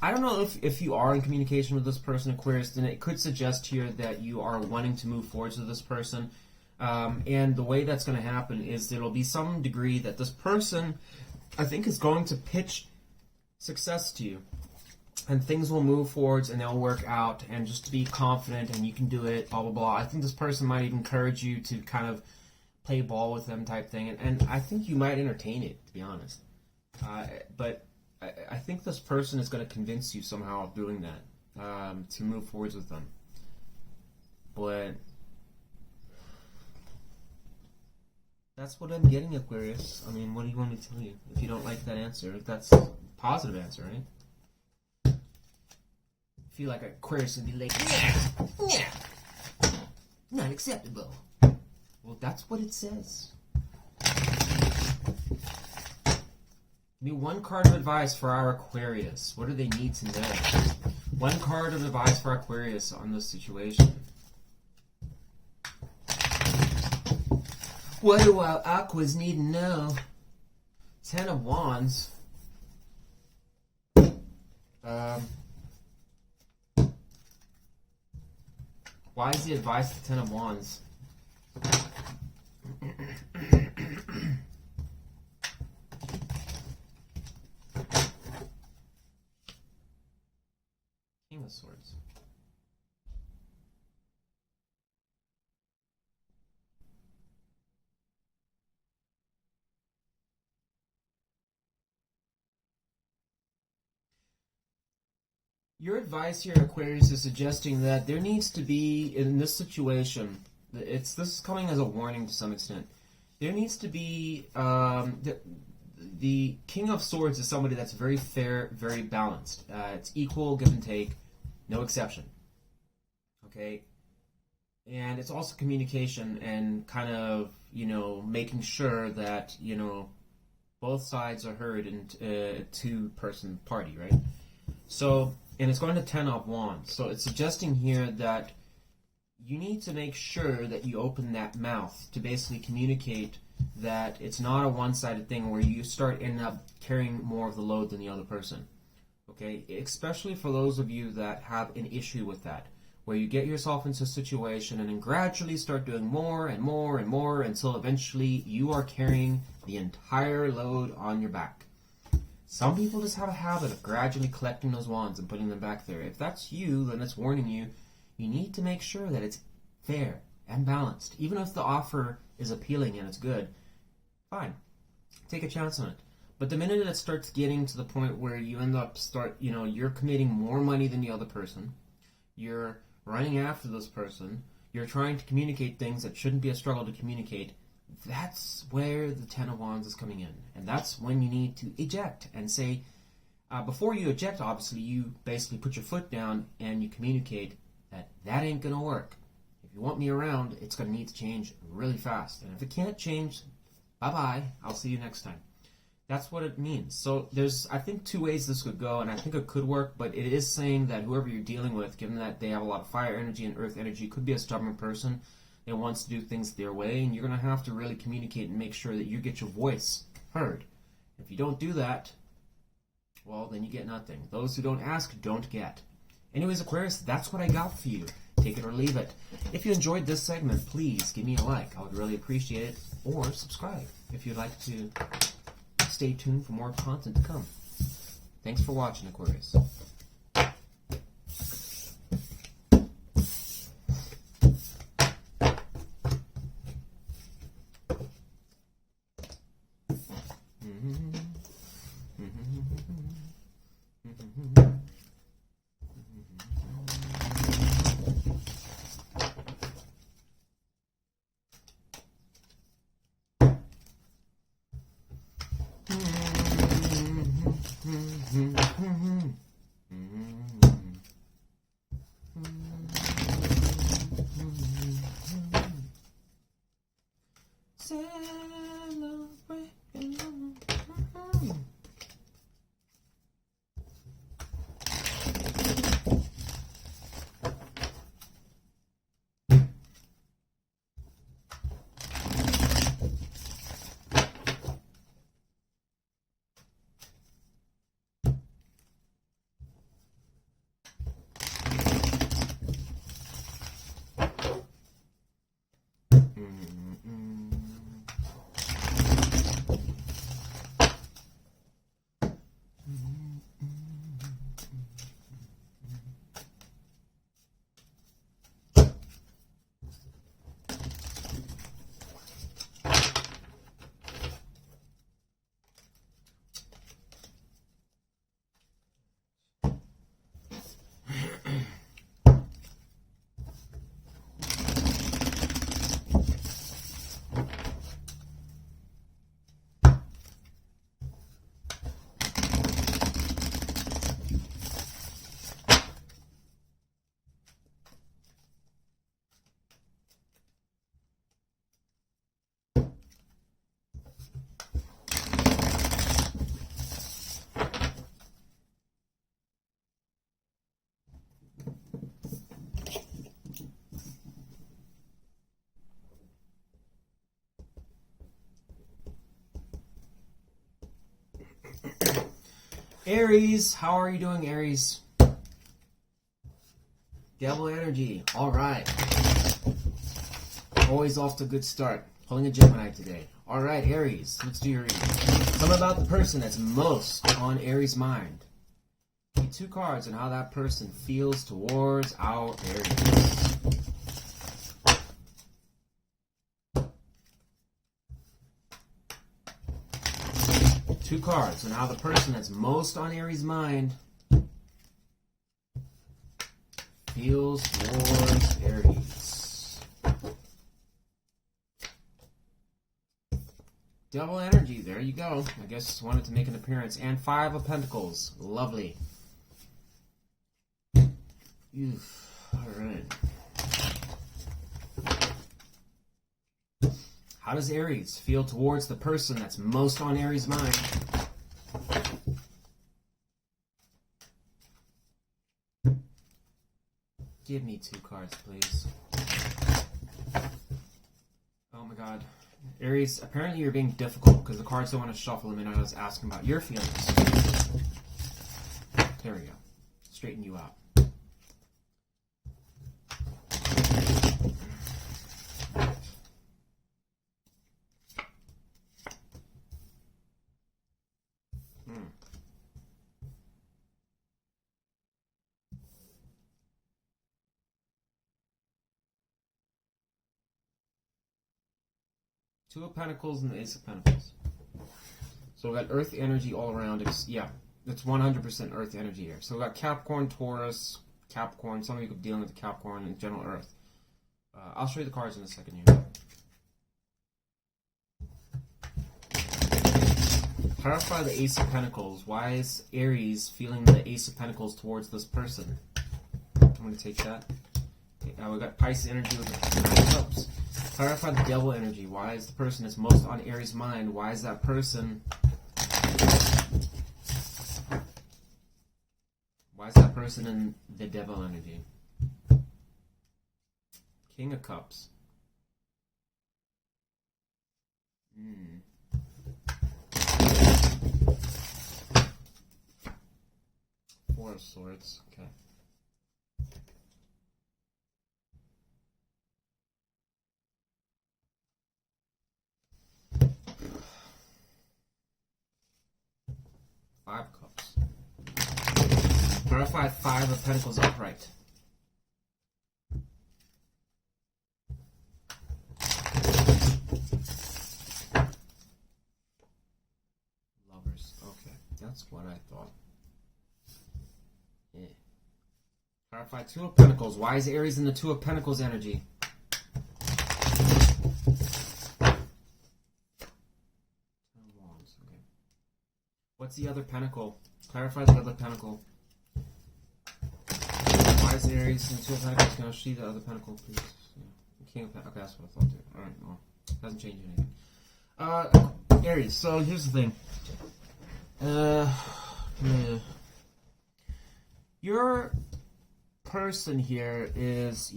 I don't know if you are in communication with this person, Aquarius, then it could suggest here that you are wanting to move forward with this person. And the way that's going to happen is there will be some degree that this person, I think, is going to pitch success to you. And things will move forwards and they'll work out, and just to be confident and you can do it, blah, blah, blah. I think this person might even encourage you to kind of play ball with them type thing. And I think you might entertain it, to be honest. But I think this person is going to convince you somehow of doing that, to move forwards with them. But that's what I'm getting, Aquarius. I mean, what do you want me to tell you? If you don't like that answer, that's a positive answer, right? I feel like Aquarius would be like, yeah, not acceptable. Well, that's what it says. Give me one card of advice for our Aquarius. What do they need to know? One card of advice for Aquarius on this situation. What do our Aquas need to know? Ten of Wands. Why is the advice the Ten of Wands? King of Swords. Your advice here, Aquarius, is suggesting that there needs to be, in this situation, this is coming as a warning to some extent. There needs to be the King of Swords is somebody that's very fair, very balanced. It's equal, give and take, no exception. Okay, and it's also communication and kind of making sure that both sides are heard in a two-person party, right? So. And it's going to Ten of Wands. So it's suggesting here that you need to make sure that you open that mouth to basically communicate that it's not a one-sided thing where you end up carrying more of the load than the other person. Okay? Especially for those of you that have an issue with that, where you get yourself into a situation and then gradually start doing more and more and more until eventually you are carrying the entire load on your back. Some people just have a habit of gradually collecting those wands and putting them back there. If that's you, then it's warning you. You need to make sure that it's fair and balanced. Even if the offer is appealing and it's good, fine. Take a chance on it. But the minute it starts getting to the point where you end up you're committing more money than the other person, you're running after this person, you're trying to communicate things that shouldn't be a struggle to communicate, that's where the Ten of Wands is coming in. And that's when you need to eject and say, before you eject, obviously, you basically put your foot down and you communicate that ain't going to work. If you want me around, it's going to need to change really fast. And if it can't change, bye-bye. I'll see you next time. That's what it means. So there's, I think, two ways this could go, and I think it could work, but it is saying that whoever you're dealing with, given that they have a lot of fire energy and earth energy, could be a stubborn person that wants to do things their way, and you're going to have to really communicate and make sure that you get your voice heard. If you don't do that, well, then you get nothing. Those who don't ask don't get. Anyways, Aquarius, that's what I got for you. Take it or leave it. If you enjoyed this segment, please give me a like. I would really appreciate it. Or subscribe if you'd like to stay tuned for more content to come. Thanks for watching, Aquarius. Aries, how are you doing, Aries? Devil energy. All right. Always off to a good start. Pulling a Gemini today. All right, Aries. Let's do your reading. Something about the person that's most on Aries' mind. Get 2 cards and how that person feels towards our Aries. Two cards and how the person that's most on Aries' mind feels towards Aries. Double energy, there you go. I guess wanted to make an appearance. And 5 of Pentacles. Lovely. Alright. How does Aries feel towards the person that's most on Aries' mind? Give me 2 cards, please. Oh my god. Aries, apparently you're being difficult because the cards don't want to shuffle them and I was asking about your feelings. There we go. Straighten you out. Two of Pentacles and the Ace of Pentacles. So we got Earth energy all around. It's 100% Earth energy here. So we got Capricorn, Taurus, Capricorn. Some of you are dealing with the Capricorn and general Earth. I'll show you the cards in a second here. Clarify the Ace of Pentacles. Why is Aries feeling the Ace of Pentacles towards this person? I'm going to take that. Okay, now we got Pisces energy with the Nine of Cups. Clarify the Devil energy. Why is the person that's most on Aries' mind? Why is that person? Why is that person in the Devil energy? King of Cups. Four of Swords. Okay. Five of Cups. Clarify 5 of Pentacles upright. Lovers. Okay, that's what I thought. Yeah. Clarify 2 of Pentacles. Why is Aries in the 2 of Pentacles energy? What's the other pentacle? Clarify the other pentacle. Why is Aries in 2 of Pentacles? Can I see the other pentacle, please? Yeah. King of Pentacles. Okay, that's what I thought too. Alright, well, doesn't change anything. Aries, so here's the thing. Your person here is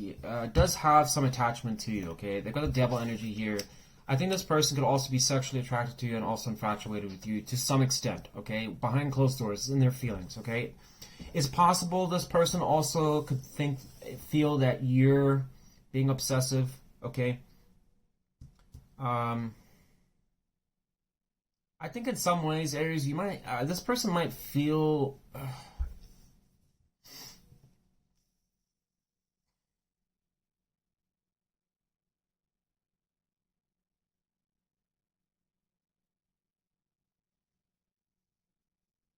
does have some attachment to you, okay? They've got a Devil energy here. I think this person could also be sexually attracted to you and also infatuated with you to some extent, okay? Behind closed doors, in their feelings, okay? It's possible this person also could feel that you're being obsessive, okay? I think in some ways, Aries, you might, this person might feel...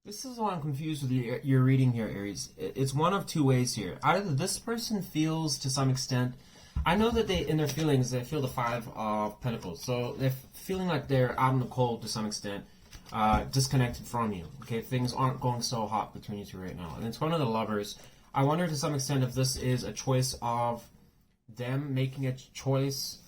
This is why I'm confused with your reading here, Aries. It's one of 2 ways here. Either this person feels to some extent, I know that they, in their feelings, they feel the 5 of Pentacles. So they're feeling like they're out in the cold to some extent, disconnected from you. Okay, things aren't going so hot between you two right now. And it's one of the Lovers. I wonder to some extent if this is a choice of them making a choice.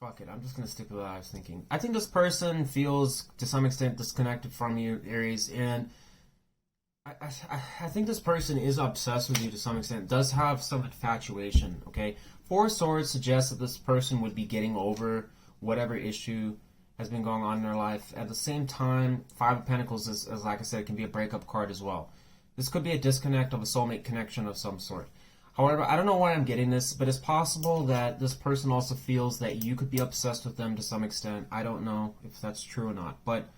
Fuck it, I'm just gonna stick with what I was thinking. I think this person feels, to some extent, disconnected from you, Aries, and I think this person is obsessed with you to some extent. Does have some infatuation. Okay, Four of Swords suggests that this person would be getting over whatever issue has been going on in their life. At the same time, Five of Pentacles is, as like I said, can be a breakup card as well. This could be a disconnect of a soulmate connection of some sort. However, I don't know why I'm getting this, but it's possible that this person also feels that you could be obsessed with them to some extent. I don't know if that's true or not, but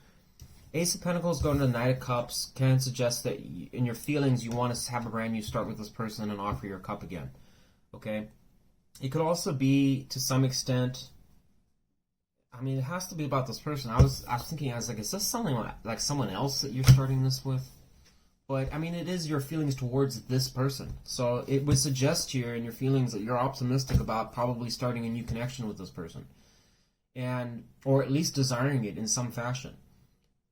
Ace of Pentacles going to the Knight of Cups can suggest that in your feelings you want to have a brand new start with this person and offer your cup again. Okay? It could also be, to some extent, I mean, it has to be about this person. I was thinking, I was like, is this something like someone else that you're starting this with? But, I mean, it is your feelings towards this person. So it would suggest here in your feelings that you're optimistic about probably starting a new connection with this person. Or at least desiring it in some fashion.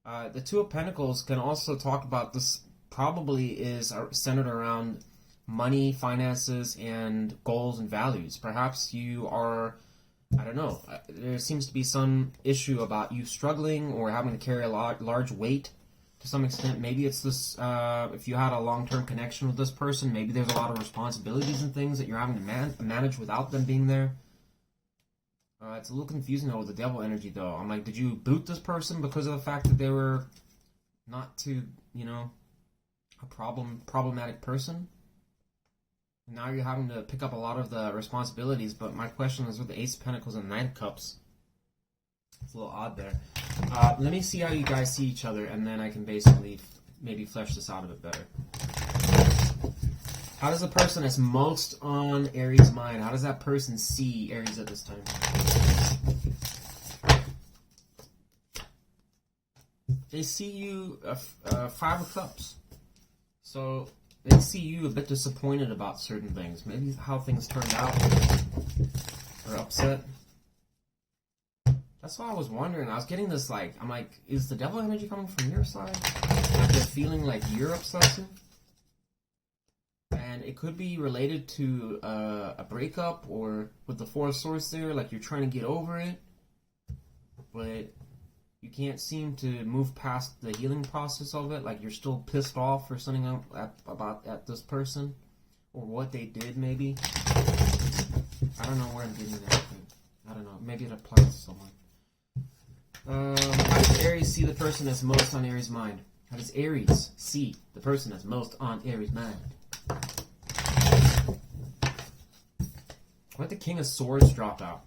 The Two of Pentacles can also talk about this, probably is centered around money, finances, and goals and values. Perhaps you are, I don't know, there seems to be some issue about you struggling or having to carry a large weight to some extent. Maybe it's this, if you had a long-term connection with this person, maybe there's a lot of responsibilities and things that you're having to manage without them being there. It's a little confusing though with the devil energy though. I'm like, did you boot this person because of the fact that they were not too, a problematic person? Now you're having to pick up a lot of the responsibilities, but my question is with the Ace of Pentacles and Knight of Cups. It's a little odd there. Let me see how you guys see each other, and then I can basically maybe flesh this out a bit better. How does the person that's most on Aries' mind, how does that person see Aries at this time? They see you, Five of Cups. So they see you a bit disappointed about certain things. Maybe how things turned out, or upset. That's why I was wondering. I was getting this, like, I'm like, is the devil energy coming from your side? Like they're feeling like you're obsessive? And it could be related to a breakup, or with the Four of Swords there, like you're trying to get over it, but you can't seem to move past the healing process of it. Like you're still pissed off or something at this person, or what they did maybe. I don't know where I'm getting that from. I don't know. Maybe it applies to someone. How does Aries see the person that's most on Aries' mind? How does Aries see the person that's most on Aries' mind? What the King of Swords dropped out?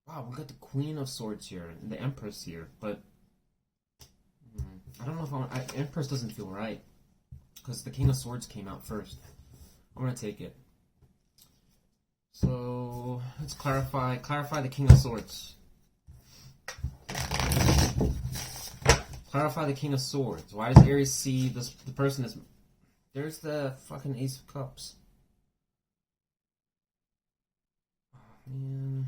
Wow, we got the Queen of Swords here and the Empress here, but I don't know if Empress doesn't feel right because the King of Swords came out first. I'm gonna take it. So let's clarify the King of Swords. Clarify the King of Swords. Why does Aries see the person as... There's the fucking Ace of Cups. Oh, man.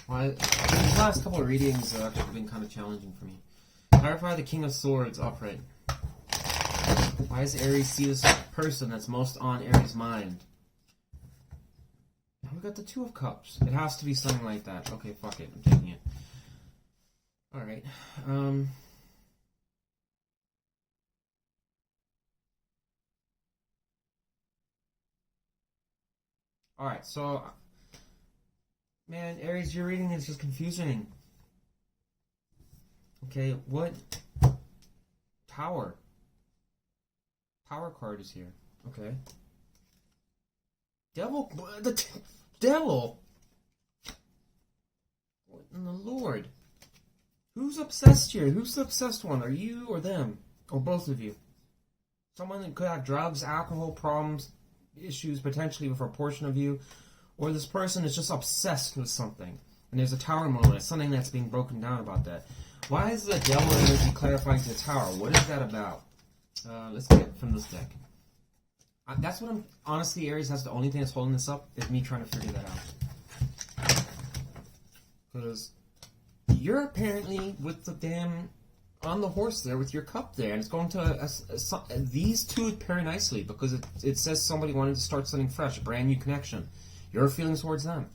Why? These last couple of readings have actually been kind of challenging for me. Clarify the King of Swords upright. Why does Aries see this person that's most on Aries' mind? Now we got the Two of Cups. It has to be something like that. Okay, fuck it. I'm taking it. Alright. Alright, so... Man, Aries, your reading is just confusing. Okay, what? Tower. Tower card is here. Okay. Devil? The devil? What in the Lord? Who's obsessed here? Who's the obsessed one? Are you or them? Or both of you? Someone that could have drugs, alcohol problems, issues potentially for a portion of you. Or this person is just obsessed with something. And there's a tower moment. Something that's being broken down about that. Why is the devil energy clarifying to the tower? What is that about? Let's get it from this deck. That's what I'm... Honestly, Aries, that's the only thing that's holding this up, is me trying to figure that out. Because you're apparently with the damn... on the horse there with your cup there, and it's going to... these two pair nicely, because it says somebody wanted to start something fresh, a brand new connection. Your feelings towards them.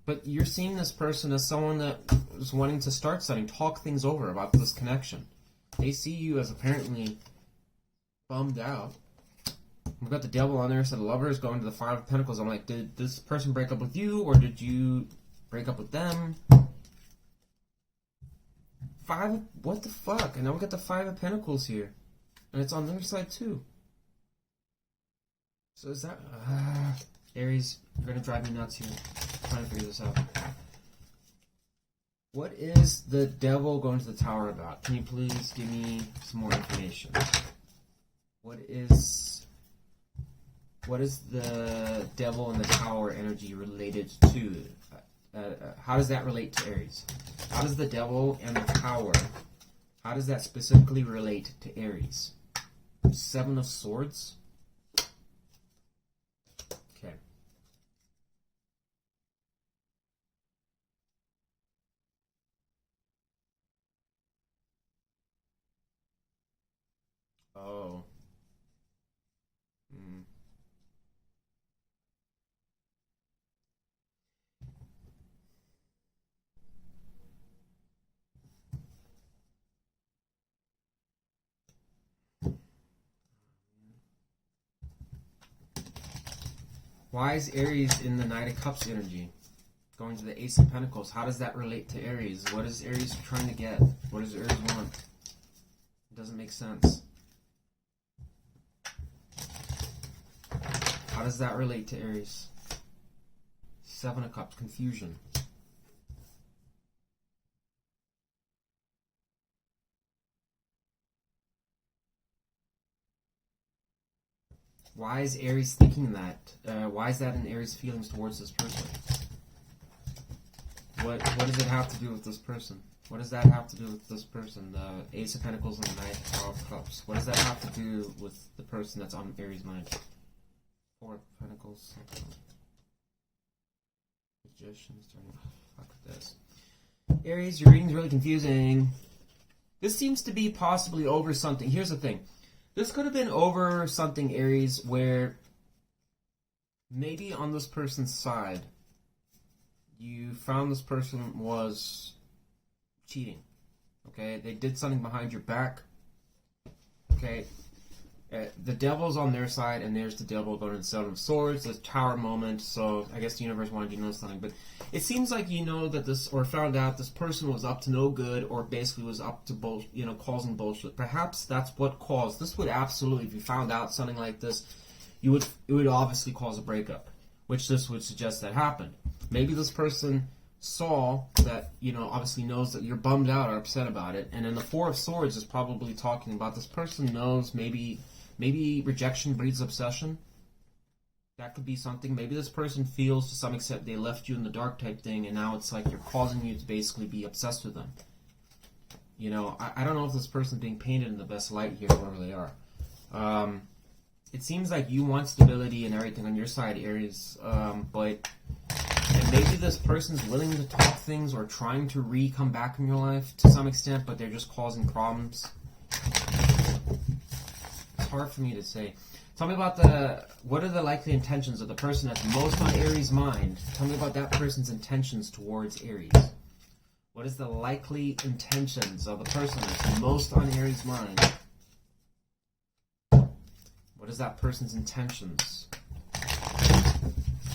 But you're seeing this person as someone that is wanting to start something, talk things over about this connection. They see you as apparently bummed out. We've got the devil on there, so the lover is going to the Five of Pentacles. I'm like, did this person break up with you, or did you break up with them? What the fuck? And now we got the Five of Pentacles here. And it's on their side too. So is that... Aries, you're going to drive me nuts here. I'm trying to figure this out. What is the devil going to the tower about? Can you please give me some more information? What is the devil and the tower energy related to? How does that relate to Aries? How does the devil and the tower, how does that specifically relate to Aries? Seven of Swords? Okay. Oh. Hmm. Why is Aries in the Knight of Cups energy? Going to the Ace of Pentacles. How does that relate to Aries? What is Aries trying to get? What does Aries want? It doesn't make sense. How does that relate to Aries? Seven of Cups. Confusion. Why is Aries thinking that? Why is that in Aries' feelings towards this person? What does it have to do with this person? What does that have to do with this person? The Ace of Pentacles and the Knight of Cups. What does that have to do with the person that's on Aries' mind? Four of Pentacles. Magicians. Fuck this. Aries, your reading's really confusing. This seems to be possibly over something. Here's the thing. This could have been over something, Aries, where maybe on this person's side, you found this person was cheating. Okay? They did something behind your back. Okay? The devil's on their side, and there's the devil going to the Seven of Swords, the Tower moment, so I guess the universe wanted you to know something. But it seems like you know that this, or found out this person was up to no good, or basically was up to causing bullshit. Perhaps that's what caused. This would absolutely, if you found out something like this, it would obviously cause a breakup, which this would suggest that happened. Maybe this person saw that, obviously knows that you're bummed out or upset about it, and then the Four of Swords is probably talking about this person knows maybe rejection breeds obsession. That could be something. Maybe this person feels to some extent they left you in the dark type thing, and now it's like you're causing you to basically be obsessed with them. I don't know if this person's being painted in the best light here, whoever they are. It seems like you want stability and everything on your side, Aries, but maybe this person's willing to talk things or trying to come back in your life to some extent, but they're just causing problems. Hard for me to say. Tell me about what are the likely intentions of the person that's most on Aries' mind? Tell me about that person's intentions towards Aries. What is the likely intentions of the person that's most on Aries' mind? What is that person's intentions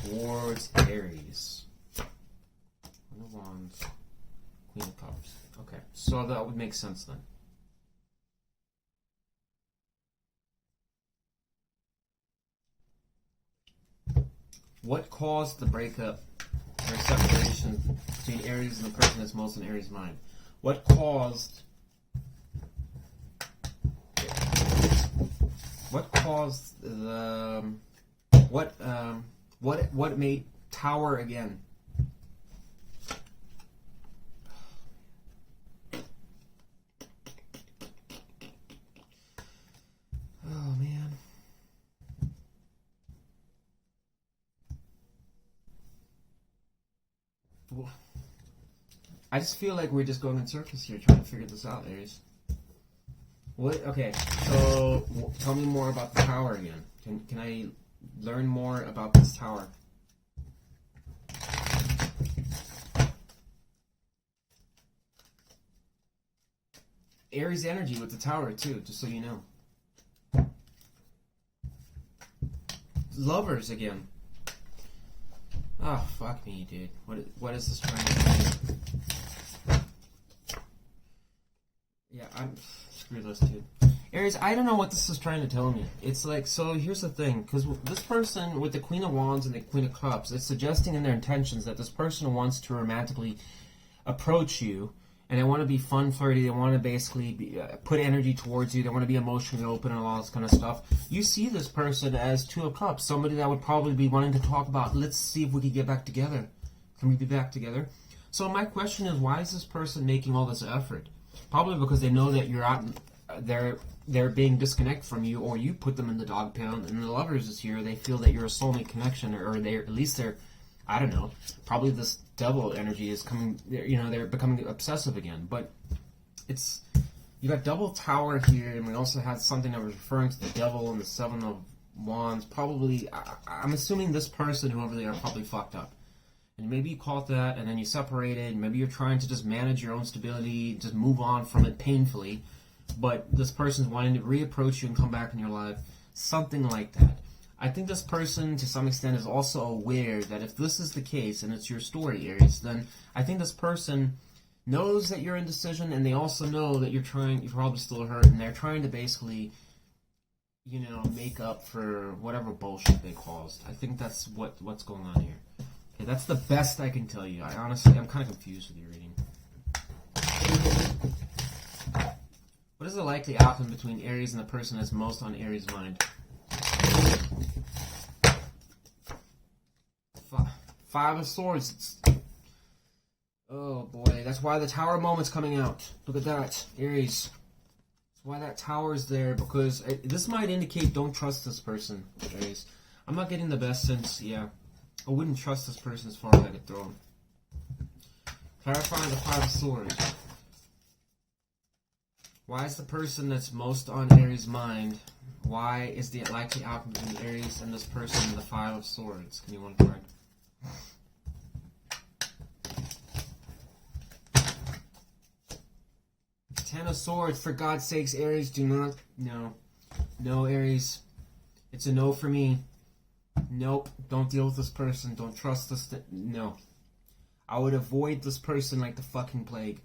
towards Aries? Queen of Wands, Queen of Cups. Okay, so that would make sense then. What caused the breakup or separation between Aries and the person that's most in Aries' mind? What caused the what made Tower again? Oh man. I just feel like we're just going in circles here trying to figure this out, Aries. What? Okay, so tell me more about the Tower again. Can I learn more about this Tower? Aries energy with the Tower too, just so you know. Lovers again. Oh, fuck me, dude. What is this trying to do? Yeah, I'm... Screw this, dude. Aries, I don't know what this is trying to tell me. It's like, so here's the thing, because this person with the Queen of Wands and the Queen of Cups, it's suggesting in their intentions that this person wants to romantically approach you, and they want to be fun, flirty, they want to basically put energy towards you, they want to be emotionally open and all this kind of stuff. You see this person as Two of Cups, somebody that would probably be wanting to talk about, let's see if we can get back together. Can we be back together? So my question is, why is this person making all this effort? Probably because they know that you're out, they're being disconnected from you, or you put them in the dog pound, and the Lovers is here, they feel that you're a soulmate connection, or they're, at least they're, I don't know, probably this devil energy is coming, you know, they're becoming obsessive again. But it's, you got double Tower here, and we also had something that was referring to the devil and the Seven of Wands. Probably, I'm assuming this person, whoever they are, probably fucked up. And maybe you caught that, and then you separated, maybe you're trying to just manage your own stability, just move on from it painfully, but this person's wanting to reapproach you and come back in your life. Something like that. I think this person, to some extent, is also aware that if this is the case, and it's your story, Aries, then I think this person knows that you're indecision, and they also know that you're probably still hurt, and they're trying to basically, you know, make up for whatever bullshit they caused. I think that's what's going on here. Okay, that's the best I can tell you. I'm kind of confused with your reading. What is the likely outcome between Aries and the person that's most on Aries' mind? Five of Swords. Oh boy, that's why the Tower moment's coming out. Look at that, Aries. That's why that Tower's there, because this might indicate don't trust this person, Aries. I'm not getting the best sense, yeah. I wouldn't trust this person as far as I could throw him. Clarifying the Five of Swords. Why is the person that's most on Aries' mind, why is the likely outcome between Aries and this person the Five of Swords? Can you one card? Ten of Swords. For God's sakes, Aries, do not... No. No, Aries. It's a no for me. Nope. Don't deal with this person. Don't trust this... No. I would avoid this person like the fucking plague.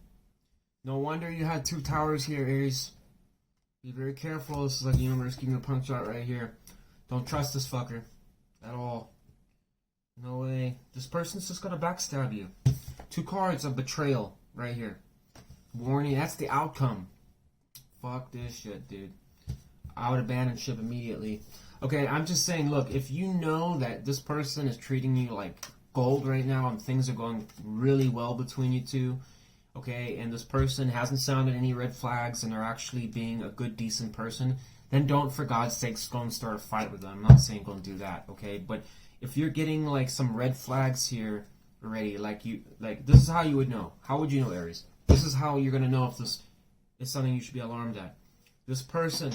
No wonder you had two Towers here, Aries. Be very careful. This is like the universe giving you a punch out right here. Don't trust this fucker. At all. No way. This person's just gonna backstab you. Two cards of betrayal right here. Warning, that's the outcome. Fuck this shit, dude. I would abandon ship immediately. Okay, I'm just saying, look, if you know that this person is treating you like gold right now and things are going really well between you two, okay, and this person hasn't sounded any red flags and they're actually being a good, decent person, then don't, for God's sakes, go and start a fight with them. I'm not saying go and do that, okay? But if you're getting, like, some red flags here already, like, this is how you would know. How would you know, Aries? This is how you're going to know if this is something you should be alarmed at. This person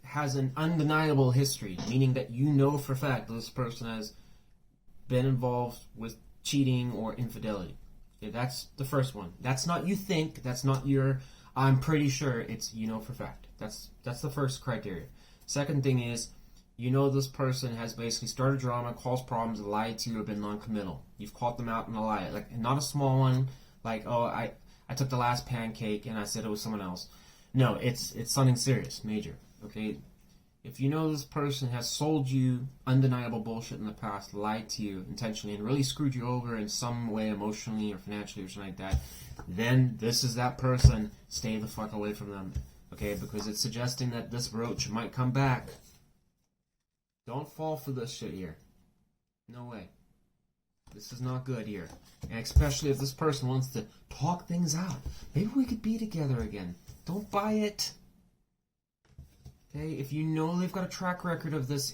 has an undeniable history, meaning that you know for a fact that this person has been involved with cheating or infidelity. Okay, that's the first one. That's not you think, that's not your, I'm pretty sure, it's you know for a fact. That's the first criteria. Second thing is, you know this person has basically started drama, caused problems, lied to you, or been non-committal. You've caught them out in a lie. Like, not a small one, like, oh, I took the last pancake and I said it was someone else. No, it's something serious, major, okay? If you know this person has sold you undeniable bullshit in the past, lied to you intentionally, and really screwed you over in some way emotionally or financially or something like that, then this is that person. Stay the fuck away from them, okay? Because it's suggesting that this brooch might come back. Don't fall for this shit here. No way. This is not good here. And especially if this person wants to talk things out. Maybe we could be together again. Don't buy it. Okay, if you know they've got a track record of this,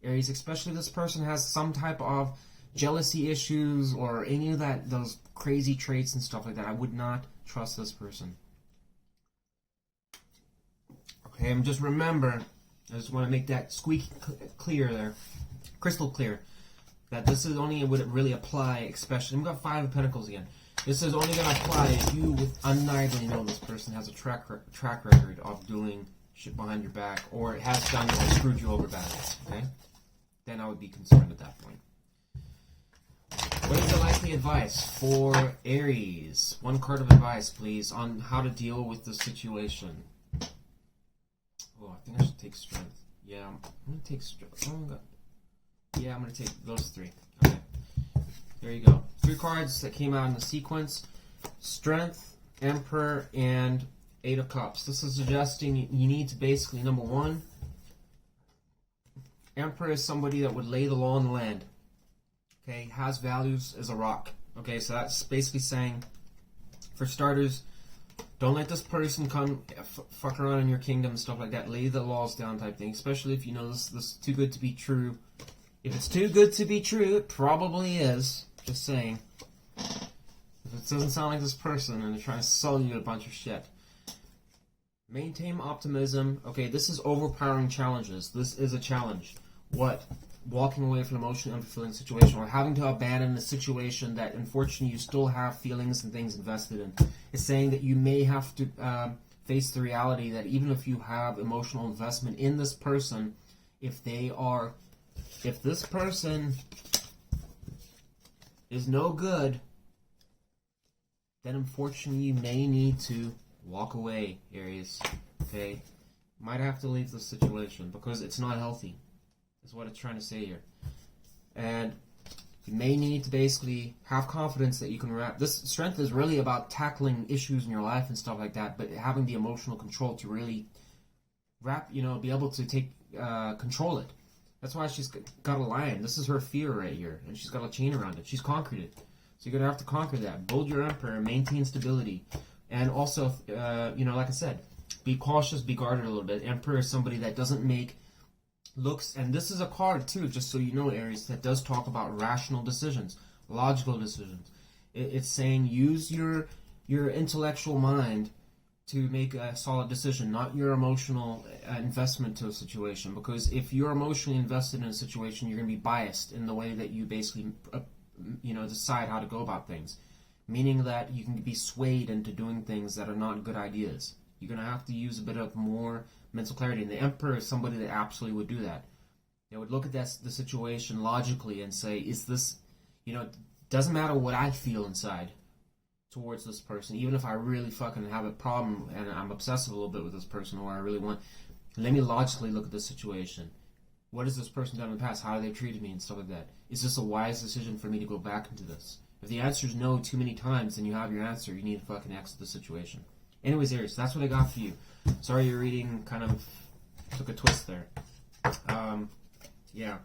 Aries, especially if this person has some type of jealousy issues or any of those crazy traits and stuff like that, I would not trust this person. Okay, and just remember, I just want to make that squeaky clear there, crystal clear, that this is only would it really apply, especially, we've got Five of Pentacles again. This is only going to apply if you undeniably know this person has a track record of doing shit behind your back, or it has done or screwed you over badly, okay? Then I would be concerned at that point. What is the likely advice for Aries? One card of advice, please, on how to deal with the situation. Oh, I think I should take strength. Yeah, I'm going to take strength. Yeah, I'm going to take those three. Okay. There you go. 3 cards that came out in the sequence. Strength, Emperor, and 8 of Cups. This is suggesting you need to basically, number 1, Emperor is somebody that would lay the law in the land. Okay, has values as a rock. Okay, so that's basically saying, for starters, don't let this person come fuck around in your kingdom and stuff like that. Lay the laws down type thing, especially if you know this is too good to be true. If it's too good to be true, it probably is. Just saying. If it doesn't sound like this person and they're trying to sell you a bunch of shit. Maintain optimism. Okay, this is overpowering challenges. This is a challenge. What? Walking away from an emotionally unfulfilling situation, or having to abandon a situation that unfortunately you still have feelings and things invested in. It's saying that you may have to face the reality that even if you have emotional investment in this person, if this person is no good, then unfortunately you may need to walk away, Aries. Okay? Might have to leave the situation because it's not healthy. Is what it's trying to say here. And you may need to basically have confidence that you can wrap. This strength is really about tackling issues in your life and stuff like that, but having the emotional control to really be able to take control it. That's why she's got a lion. This is her fear right here, and she's got a chain around it. She's conquered it. So you're going to have to conquer that. Build your Emperor, maintain stability. And also, like I said, be cautious, be guarded a little bit. Emperor is somebody that doesn't make looks, and this is a card too, just so you know, Aries, that does talk about rational decisions, logical decisions. It's saying use your intellectual mind to make a solid decision, not your emotional investment to a situation. Because if you're emotionally invested in a situation, you're going to be biased in the way that you basically, decide how to go about things. Meaning that you can be swayed into doing things that are not good ideas. You're going to have to use a bit of more mental clarity. And the Emperor is somebody that absolutely would do that. They would look at the situation logically and say, is this, doesn't matter what I feel inside towards this person, even if I really fucking have a problem and I'm obsessive a little bit with this person, or I really want, let me logically look at this situation. What has this person done in the past? How have they treated me and stuff like that? Is this a wise decision for me to go back into this? If the answer is no too many times, then you have your answer. You need to fucking exit the situation. Anyways, Aries, that's what I got for you. Sorry your reading kind of took a twist there. Yeah.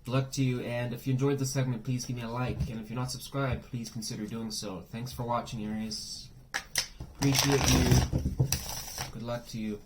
Good luck to you, and if you enjoyed this segment, please give me a like, and if you're not subscribed, please consider doing so. Thanks for watching, Aries. Appreciate you. Good luck to you.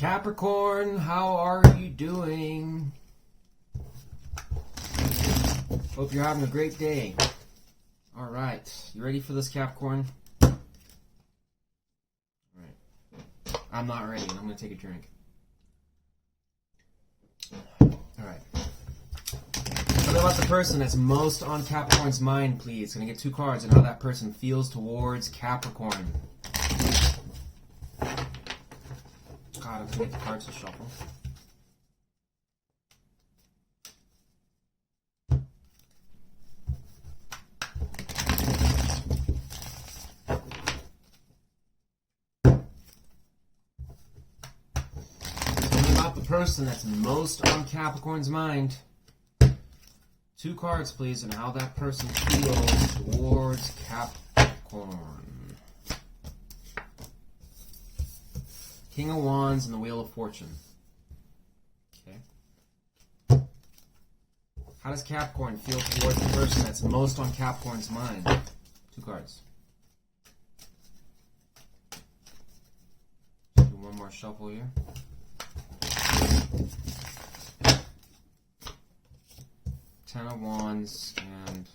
Capricorn, how are you doing? Hope you're having a great day. All right, you ready for this, Capricorn? All right. I'm not ready, and I'm going to take a drink. All right. Tell me about the person that's most on Capricorn's mind, please. Going to get 2 cards and how that person feels towards Capricorn. God, I'm going to get the cards to shuffle. Person that's most on Capricorn's mind. 2 cards, please, and how that person feels towards Capricorn. King of Wands and the Wheel of Fortune. Okay. How does Capricorn feel towards the person that's most on Capricorn's mind? 2 cards. Do one more shuffle here. Ten of Wands and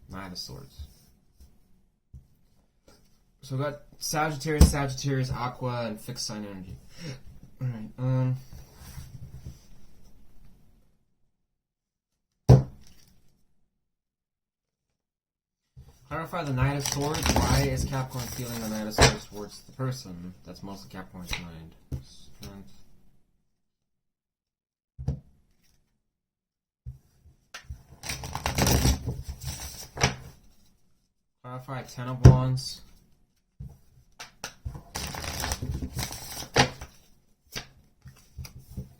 Knight of Swords. So we got Sagittarius, Aqua, and fixed sign energy. Alright, clarify the Knight of Swords. Why is Capricorn feeling the Knight of Swords towards the person that's most of Capricorn's mind? Strength. Clarify 10 of Wands.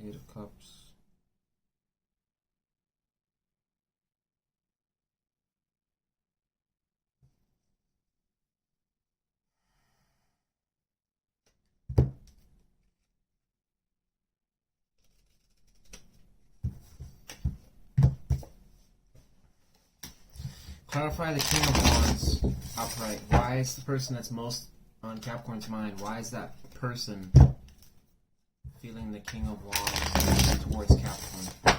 Eight of Cups. Clarify the King of Wands upright. Why is the person that's most on Capricorn's mind, why is that person feeling the King of Wands towards Capricorn?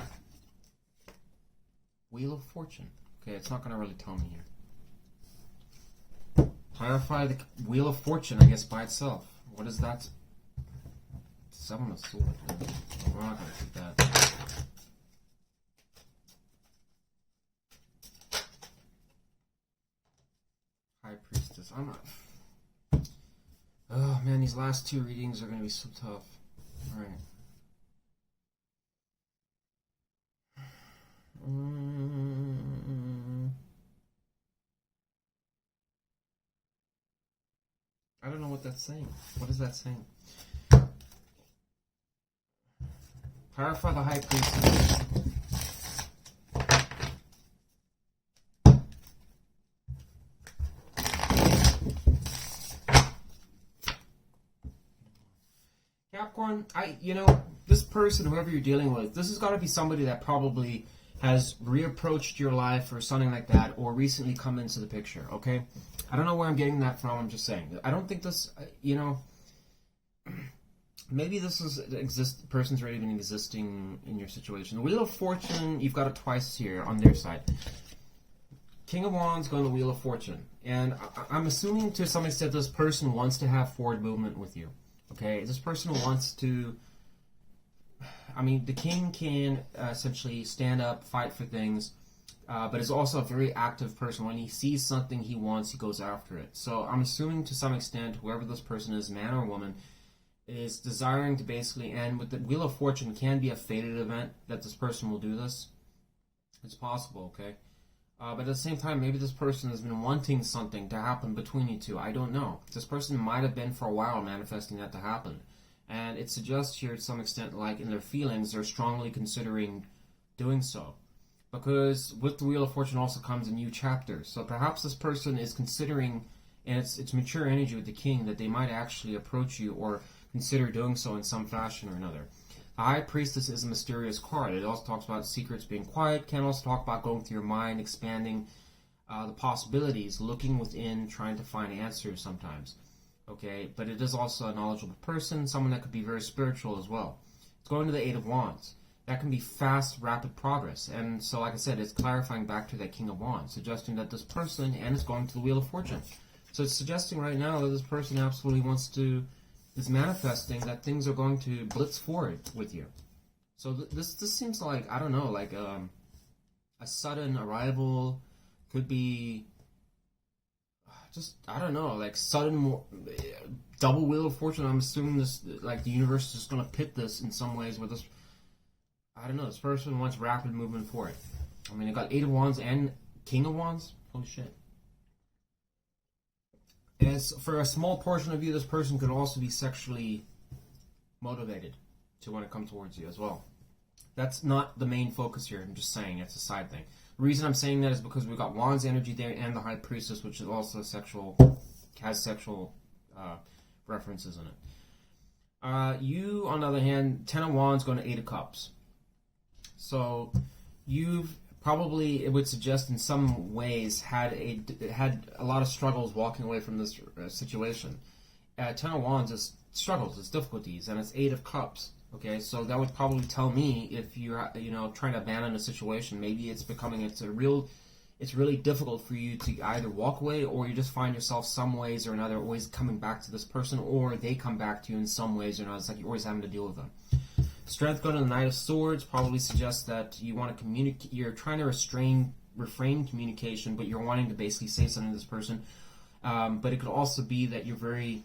Wheel of Fortune. Okay, it's not going to really tell me here. Clarify the Wheel of Fortune, I guess, by itself. What is that? 7 of Swords. We're not going to take that. High Priestess. I'm not. Oh man, these last 2 readings are going to be so tough. Alright. I don't know what that's saying. What is that saying? Clarify the High Priestess. Capricorn, this person, whoever you're dealing with, this has got to be somebody that probably has reapproached your life or something like that, or recently come into the picture, okay? I don't know where I'm getting that from, I'm just saying. I don't think this, maybe this person's already been existing in your situation. The Wheel of Fortune, you've got it twice here on their side. King of Wands going to the Wheel of Fortune. And I'm assuming to some extent this person wants to have forward movement with you. Okay, this person wants to, the king can essentially stand up, fight for things, but is also a very active person. When he sees something he wants, he goes after it. So I'm assuming to some extent, whoever this person is, man or woman, is desiring to basically end with the Wheel of Fortune. Can be a fated event that this person will do this. It's possible, okay? But at the same time, maybe this person has been wanting something to happen between you two. I don't know. This person might have been for a while manifesting that to happen. And it suggests here to some extent, like in their feelings, they're strongly considering doing so. Because with the Wheel of Fortune also comes a new chapter. So perhaps this person is considering, and it's mature energy with the king, that they might actually approach you or consider doing so in some fashion or another. The High Priestess is a mysterious card. It also talks about secrets being quiet. Can also talk about going through your mind, expanding the possibilities, looking within, trying to find answers sometimes. Okay, but it is also a knowledgeable person, someone that could be very spiritual as well. It's going to the Eight of Wands. That can be fast, rapid progress. And so, like I said, it's clarifying back to that King of Wands, suggesting that this person, and it's going to the Wheel of Fortune. So it's suggesting right now that this person absolutely is manifesting that things are going to blitz forward with you. So this seems like, I don't know, like a sudden arrival. Could be just, I don't know, like sudden double Wheel of Fortune. I'm assuming this, like the universe is just going to pit this in some ways where this, I don't know, this person wants rapid movement forward. I mean, it got Eight of Wands and King of Wands. Holy shit. As for a small portion of you, this person could also be sexually motivated to want to come towards you as well. That's not the main focus here. I'm just saying it's a side thing. The reason I'm saying that is because we've got Wands energy there and the High Priestess, which is also has sexual references in it. You, on the other hand, 10 of Wands going to 8 of Cups. So you've probably, it would suggest in some ways, had a lot of struggles walking away from this situation. 10 of Wands is struggles, it's difficulties, and it's 8 of Cups. Okay, so that would probably tell me if you're, trying to abandon a situation, maybe it's really difficult for you to either walk away, or you just find yourself some ways or another always coming back to this person, or they come back to you in some ways or another. It's like you're always having to deal with them. Strength going to the Knight of Swords probably suggests that you want to communicate. You're trying to refrain communication, but you're wanting to basically say something to this person. But it could also be that you're very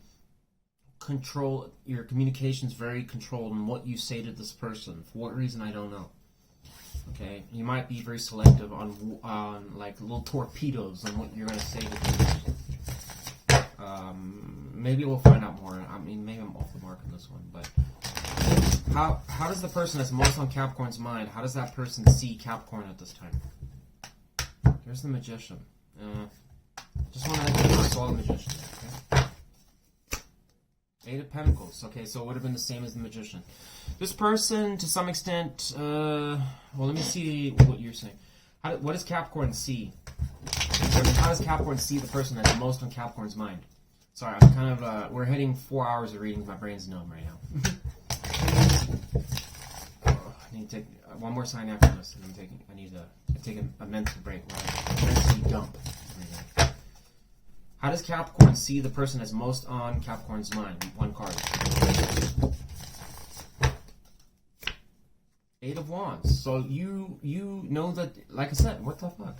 your communication's very controlled in what you say to this person. For what reason, I don't know. Okay, you might be very selective on like little torpedoes on what you're going to say to them. Maybe we'll find out more. I mean, maybe I'm off the mark on this one, but how does the person that's most on Capricorn's mind, how does that person see Capricorn at this time? Here's the Magician. Just want to saw the Magician. Okay? 8 of Pentacles. Okay, so it would have been the same as the Magician. This person, to some extent, well, let me see what you're saying. What does Capricorn see? How does Capricorn see the person that's most on Capricorn's mind? Sorry, I'm kind of, we're hitting 4 hours of reading. My brain's numb right now. I need to take one more sign after this, and I need to take a mental break. Mentally dump. How does Capricorn see the person that's most on Capricorn's mind? One card. 8 of Wands. So you know that, like I said, what the fuck?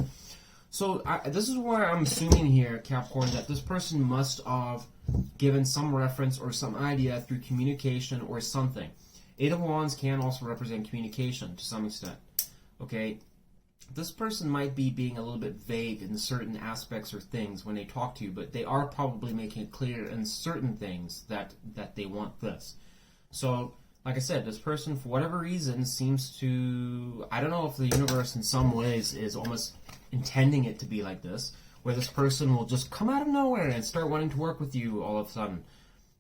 So this is where I'm assuming here, Capricorn, that this person must have given some reference or some idea through communication or something. 8 of Wands can also represent communication to some extent. Okay? This person might be being a little bit vague in certain aspects or things when they talk to you, but they are probably making it clear in certain things that they want this. So, like I said, this person, for whatever reason, seems to... I don't know if the universe in some ways is almost intending it to be like this, where this person will just come out of nowhere and start wanting to work with you all of a sudden.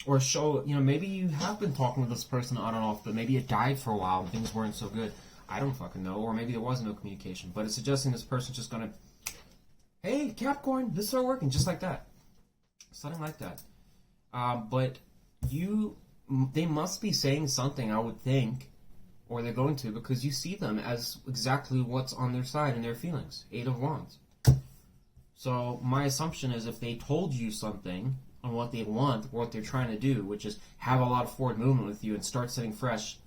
Or show, maybe you have been talking with this person on and off, but maybe it died for a while and things weren't so good. I don't fucking know, or maybe there was no communication, but it's suggesting this person's just gonna, hey, Capricorn, this started working, just like that. Something like that. But they must be saying something, I would think, or they're going to, because you see them as exactly what's on their side and their feelings. 8 of Wands. So my assumption is if they told you something on what they want, what they're trying to do, which is have a lot of forward movement with you and start setting fresh,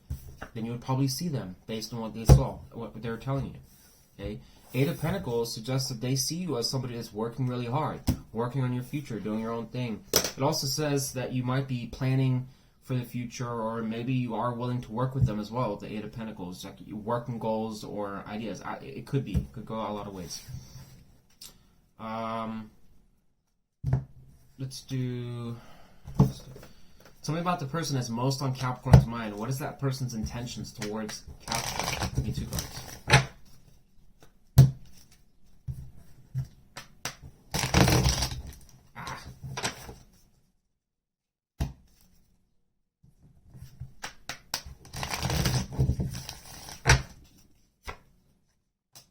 then you would probably see them based on what they saw, what they were telling you. Okay? 8 of Pentacles suggests that they see you as somebody that's working really hard, working on your future, doing your own thing. It also says that you might be planning for the future, or maybe you are willing to work with them as well with the 8 of Pentacles, like working goals or ideas. It could go a lot of ways. Let's do... Tell me about the person that's most on Capricorn's mind. What is that person's intentions towards Capricorn? Give me 2 cards.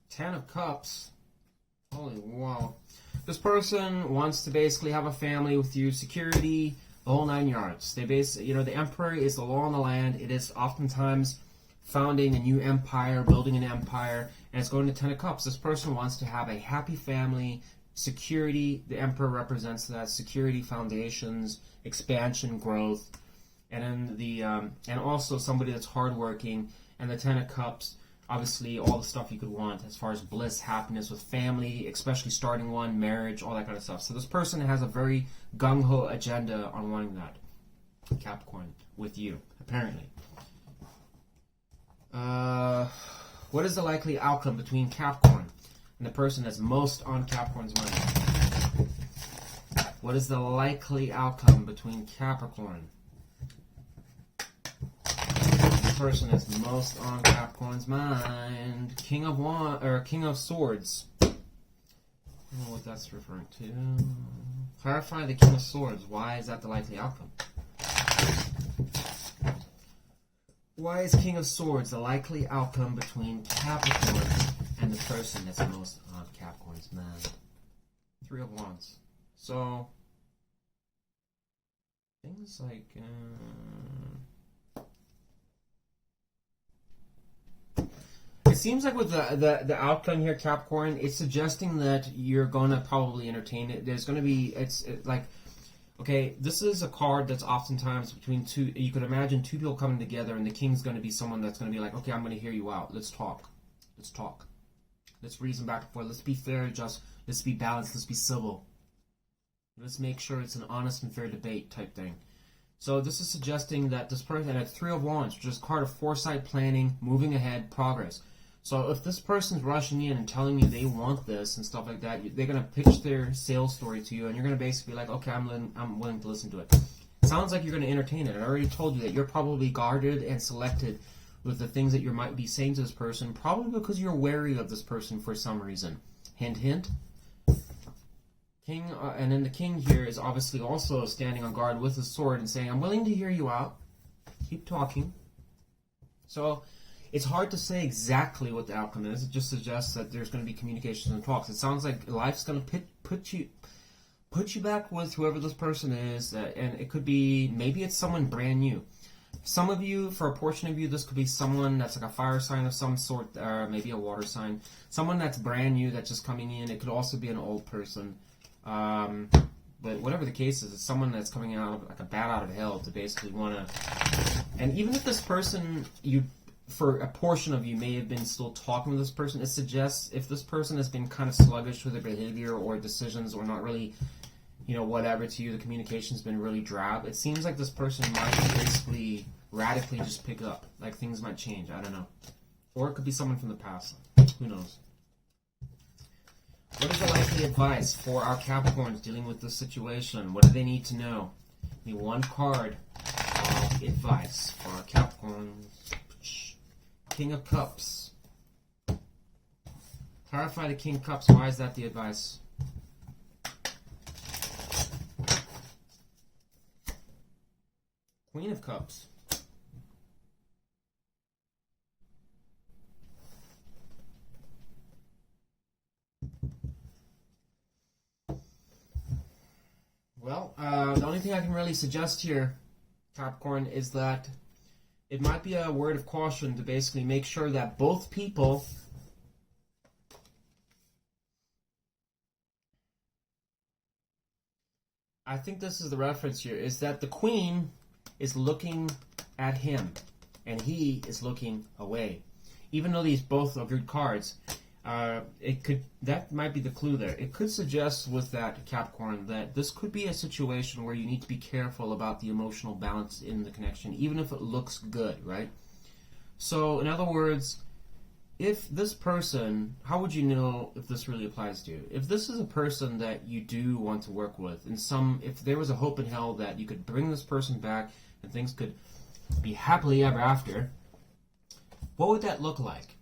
Ten of Cups. Holy wow. This person wants to basically have a family with you, security, whole 9 yards. They the Emperor is the law on the land. It is oftentimes founding a new empire, building an empire, and it's going to 10 of Cups. This person wants to have a happy family, security. The Emperor represents that, security, foundations, expansion, growth, and then and also somebody that's hardworking. And the 10 of Cups, obviously all the stuff you could want as far as bliss, happiness with family, especially starting one, marriage, all that kind of stuff. So this person has a very gung-ho agenda on wanting that, Capricorn, with you, apparently. What is the likely outcome between Capricorn and the person that's most on Capricorn's mind? What is the likely outcome between Capricorn and the person that's most on Capricorn's mind? King of Swords. I don't know what that's referring to. Clarify the King of Swords. Why is that the likely outcome? Why is King of Swords the likely outcome between Capricorn and the person that's most on Capricorn's mind? 3 of Wands. So, things like... it seems like with the outcome here, Capricorn, it's suggesting that you're going to probably entertain it. There's going to be... Okay, this is a card that's oftentimes between two. You could imagine two people coming together, and the king's going to be someone that's going to be like, okay, I'm going to hear you out. Let's talk. Let's talk. Let's reason back and forth. Let's be fair and just. Let's be balanced. Let's be civil. Let's make sure it's an honest and fair debate type thing. So this is suggesting that this person had 3 of Wands, which is a card of foresight, planning, moving ahead, progress. So if this person's rushing in and telling you they want this and stuff like that, they're going to pitch their sales story to you, and you're going to basically be like, okay, I'm willing to listen to it. Sounds like you're going to entertain it. I already told you that you're probably guarded and selected with the things that you might be saying to this person, probably because you're wary of this person for some reason. Hint, hint. King, and then the king here is obviously also standing on guard with his sword and saying, I'm willing to hear you out. Keep talking. So... it's hard to say exactly what the outcome is. It just suggests that there's going to be communications and talks. It sounds like life's going to put you back with whoever this person is, and it could be, maybe it's someone brand new. Some of you, for a portion of you, this could be someone that's like a fire sign of some sort, or maybe a water sign. Someone that's brand new that's just coming in. It could also be an old person. But whatever the case is, it's someone that's coming out of, like a bat out of hell to basically want to... And even if this person, for a portion of you may have been still talking with this person, it suggests if this person has been kind of sluggish with their behavior or decisions or not really, whatever to you, the communication's been really drab, it seems like this person might basically radically just pick up. Like things might change, I don't know. Or it could be someone from the past. Who knows? What is the likely advice for our Capricorns dealing with this situation? What do they need to know? Need one card of advice for our Capricorns. King of Cups. Clarify the King of Cups. Why is that the advice? Queen of Cups. Well, the only thing I can really suggest here, Capricorn, is that it might be a word of caution to basically make sure that both people I think this is the reference here, is that the Queen is looking at him and he is looking away. Even though these both are good cards, that might be the clue there. It could suggest with that, Capricorn, that this could be a situation where you need to be careful about the emotional balance in the connection, even if it looks good, right? So, in other words, if this person, how would you know if this really applies to you? If this is a person that you do want to work with, if there was a hope in hell that you could bring this person back and things could be happily ever after, what would that look like?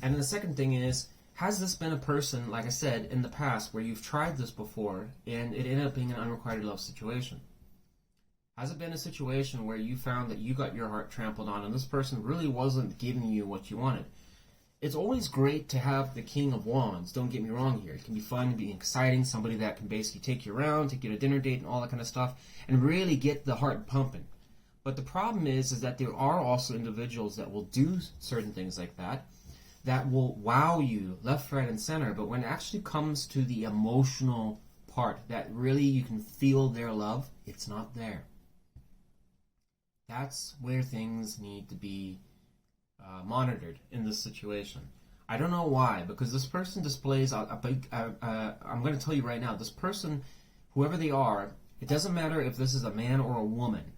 And then the second thing is, has this been a person, like I said, in the past where you've tried this before and it ended up being an unrequited love situation? Has it been a situation where you found that you got your heart trampled on and this person really wasn't giving you what you wanted? it's always great to have the King of Wands. Don't get me wrong here. It can be fun, be exciting, somebody that can basically take you around, take you to a dinner date and all that kind of stuff, and really get the heart pumping. But the problem is that there are also individuals that will do certain things like that will wow you left, right, and center. But when it actually comes to the emotional part, that really you can feel their love, it's not there. That's where things need to be monitored in this situation. I don't know why, because this person displays a big, I'm going to tell you right now, this person, whoever they are, it doesn't matter if this is a man or a woman,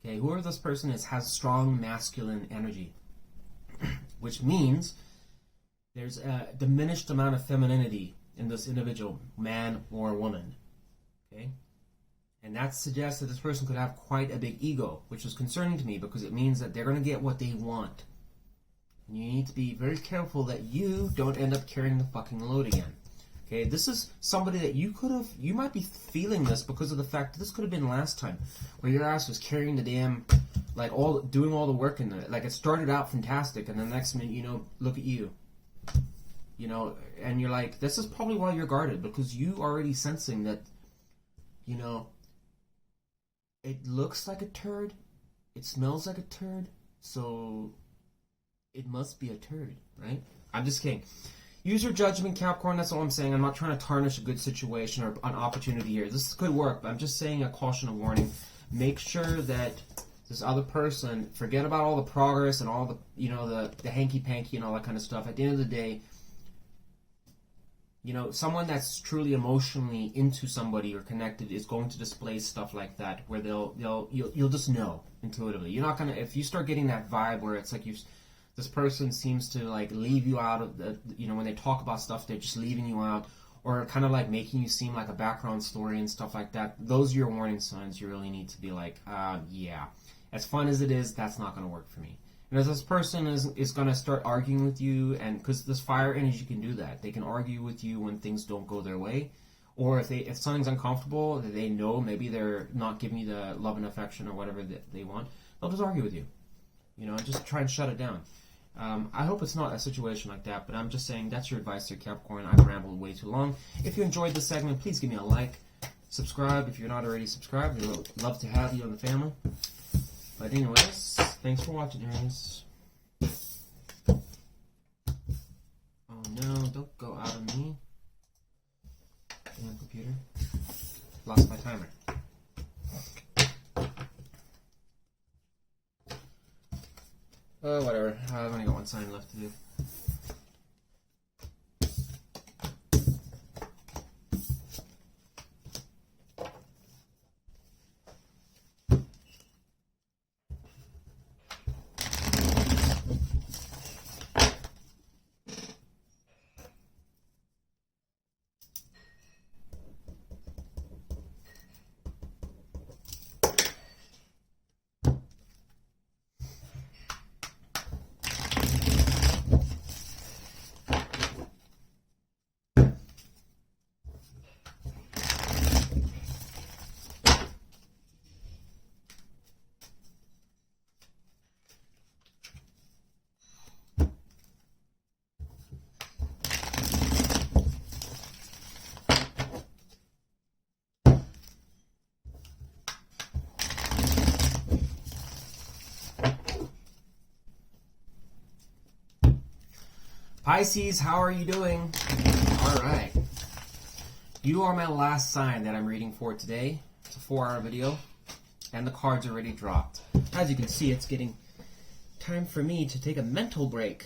okay, whoever this person is has strong masculine energy, which means there's a diminished amount of femininity in this individual, man or woman, okay? And that suggests that this person could have quite a big ego, which is concerning to me because it means that they're going to get what they want. And you need to be very careful that you don't end up carrying the fucking load again. Okay, this is somebody that you might be feeling this because of the fact that this could have been last time, where your ass was carrying the damn, doing all the work in it. Like, it started out fantastic, and the next minute, look at you. And you're like, this is probably why you're guarded, because you already sensing that, it looks like a turd, it smells like a turd, so it must be a turd, right? I'm just kidding. Use your judgment, Capricorn, that's all I'm saying. I'm not trying to tarnish a good situation or an opportunity here. This could work, but I'm just saying a caution, a warning. Make sure that this other person, forget about all the progress and all the, the hanky-panky and all that kind of stuff. At the end of the day, someone that's truly emotionally into somebody or connected is going to display stuff like that, where you'll just know intuitively. You're not gonna, if you start getting that vibe where it's like this person seems to leave you out of the, when they talk about stuff, they're just leaving you out, or kind of making you seem like a background story and stuff like that. Those are your warning signs. You really need to be like, yeah, as fun as it is, that's not going to work for me. And if this person is going to start arguing with you, and because this fire energy can do that, they can argue with you when things don't go their way, or if something's uncomfortable, that they know maybe they're not giving you the love and affection or whatever that they want, they'll just argue with you. Just try and shut it down. I hope it's not a situation like that, but I'm just saying that's your advice here, Capricorn. I've rambled way too long. If you enjoyed this segment, please give me a like. Subscribe if you're not already subscribed. We'd love to have you in the family. But anyways, thanks for watching, Aries. Oh no, don't go out of me. Damn computer. Lost my timer. Whatever. I've only got one sign left to do. Pisces, how are you doing? Alright. You are my last sign that I'm reading for today. It's a 4-hour video, and the cards already dropped. As you can see, it's getting time for me to take a mental break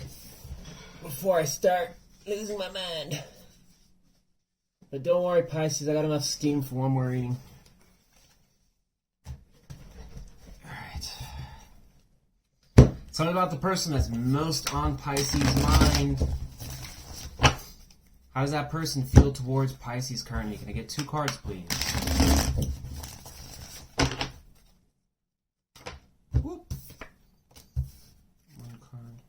before I start losing my mind. But don't worry, Pisces, I got enough steam for one more reading. Tell me about the person that's most on Pisces' mind. How does that person feel towards Pisces currently? Can I get 2 cards, please? Whoop. 1 card.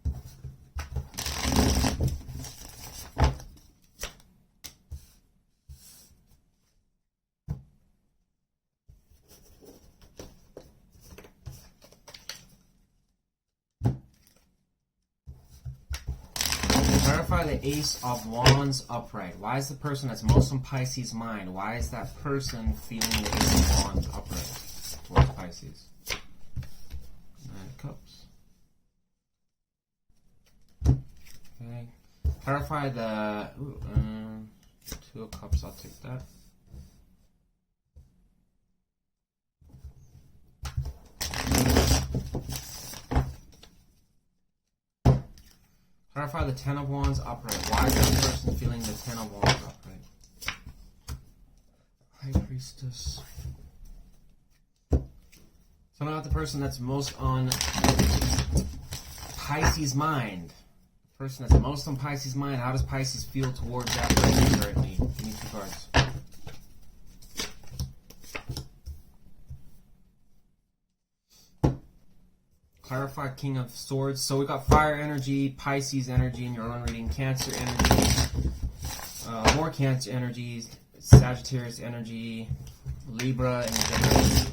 Clarify the Ace of Wands upright. Why is the person that's most on Pisces' mind? Why is that person feeling the Ace of Wands upright towards Pisces? 9 of Cups. Okay. Clarify the 2 of Cups. I'll take that. Clarify the 10 of Wands upright. Why is that person feeling the 10 of Wands upright? High Priestess. Something about the person that's most on Pisces' mind. The person that's most on Pisces' mind. How does Pisces feel towards that person currently? Give me 2 cards. Clarify King of Swords. So we got fire energy, Pisces energy in your own reading, Cancer energy, more Cancer energies, Sagittarius energy, Libra, and Gemini.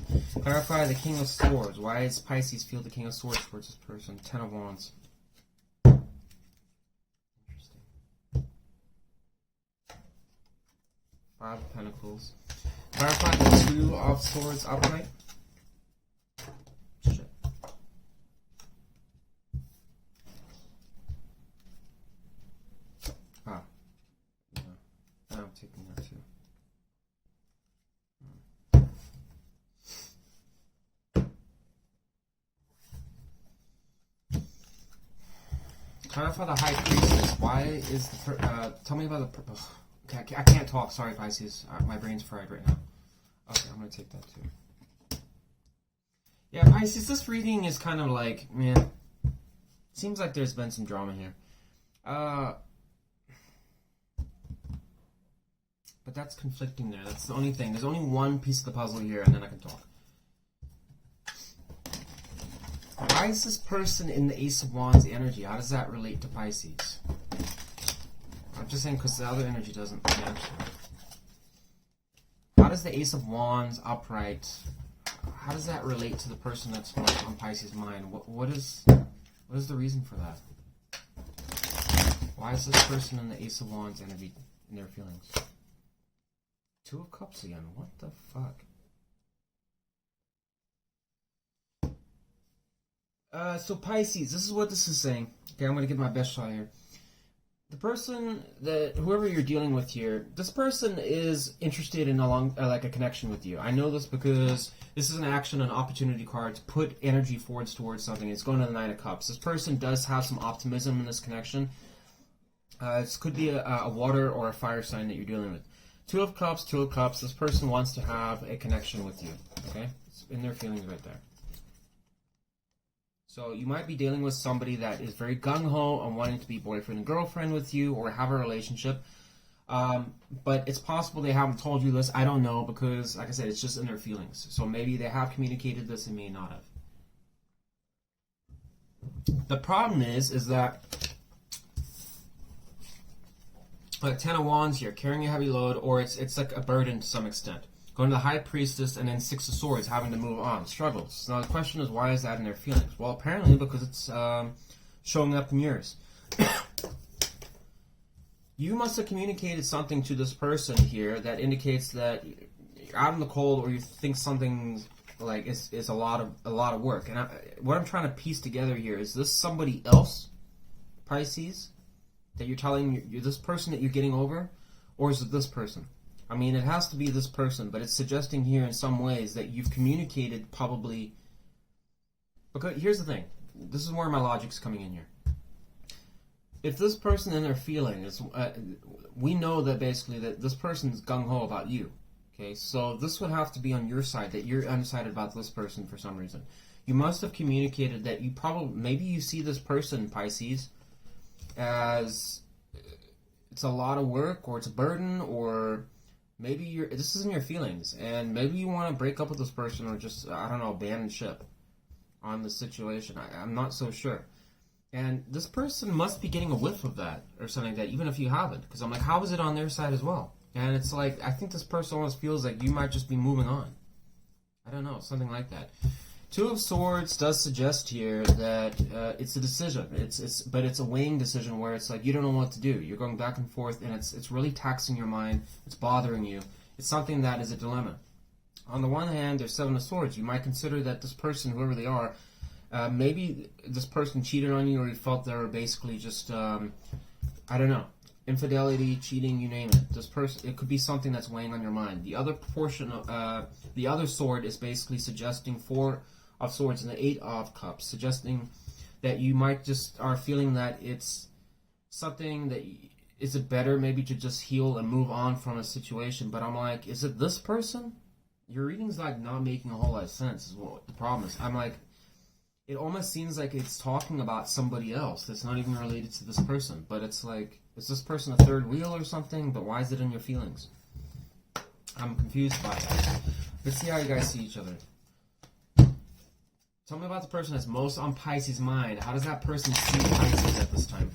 Clarify the King of Swords. Why does Pisces feel the King of Swords towards this person? 10 of Wands. Interesting. 5 of Pentacles. Clarify the 2 of Swords upright. Shit. Ah. Yeah. I'm taking that too. Clarify the High Priestess. Why is the tell me about the okay, I can't talk. Sorry, Pisces. My brain's fried right now. Okay, I'm gonna take that too. Yeah, Pisces. This reading is kind of like, man. Seems like there's been some drama here. But that's conflicting there. That's the only thing. There's only one piece of the puzzle here, and then I can talk. Why is this person in the Ace of Wands energy? How does that relate to Pisces? I'm just saying because the other energy doesn't match. How does the Ace of Wands upright, how does that relate to the person that's on Pisces' mind? What is the reason for that? Why is this person in the Ace of Wands energy in their feelings? 2 of Cups again. What the fuck? So Pisces, this is what this is saying. Okay, I'm going to give my best shot here. The person whoever you're dealing with here, this person is interested in like a connection with you. I know this because this is an action, an opportunity card to put energy forwards towards something. It's going to the 9 of Cups. This person does have some optimism in this connection. This could be a water or a fire sign that you're dealing with. 2 of Cups, 2 of Cups. This person wants to have a connection with you. Okay, it's in their feelings right there. So you might be dealing with somebody that is very gung-ho on wanting to be boyfriend and girlfriend with you or have a relationship. But it's possible they haven't told you this. I don't know because, like I said, it's just in their feelings. So maybe they have communicated this and may not have. The problem is that 10 of Wands here, carrying a heavy load, or it's like a burden to some extent. Going to the High Priestess and then 6 of Swords, having to move on, struggles. Now the question is, why is that in their feelings? Well, apparently because it's showing up in yours. You must have communicated something to this person here that indicates that you're out in the cold, or you think something like is a lot of work. And what I'm trying to piece together here is this somebody else, Pisces, that you're telling you this person that you're getting over, or is it this person? I mean, it has to be this person, but it's suggesting here in some ways that you've communicated probably. Because here's the thing. This is where my logic's coming in here. If this person in their feelings, we know that basically that this person's gung-ho about you. Okay, so this would have to be on your side, that you're undecided about this person for some reason. You must have communicated that you maybe you see this person, Pisces, as it's a lot of work, or it's a burden, or maybe this isn't your feelings, and maybe you want to break up with this person, or just, I don't know, abandon ship on the situation. I'm not so sure. And this person must be getting a whiff of that, or something like that, even if you haven't. Because I'm like, how is it on their side as well? And it's like, I think this person almost feels like you might just be moving on. I don't know, something like that. Two of Swords does suggest here that it's a decision. But it's a weighing decision where it's like you don't know what to do. You're going back and forth, and it's really taxing your mind. It's bothering you. It's something that is a dilemma. On the one hand, there's Seven of Swords. You might consider that this person, whoever they are, maybe this person cheated on you, or you felt they were basically just, I don't know, infidelity, cheating, you name it. This person, it could be something that's weighing on your mind. The other portion of the other sword is basically suggesting Four of Swords and the Eight of Cups, suggesting that you might just are feeling that it's something that is it better maybe to just heal and move on from a situation. But I'm like, is it this person? Your reading's like not making a whole lot of sense is what the problem is. I'm like, it almost seems like it's talking about somebody else that's not even related to this person. But it's like, is this person a third wheel or something? But why is it in your feelings? I'm confused by it. Let's see how you guys see each other. Tell me about the person that's most on Pisces' mind. How does that person see Pisces at this time?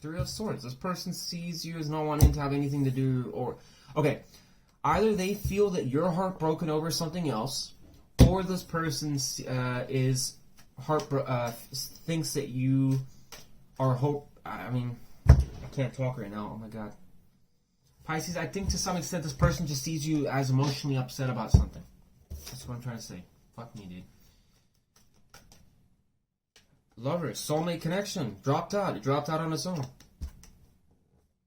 Three of Swords. This person sees you as not wanting to have anything to do, or... Okay, either they feel that you're heartbroken over something else, or this person is thinks that you are I mean, I can't talk right now. Oh my god. Pisces, I think to some extent this person just sees you as emotionally upset about something. That's what I'm trying to say. Fuck me, dude. Lovers, soulmate connection. Dropped out. It dropped out on its own.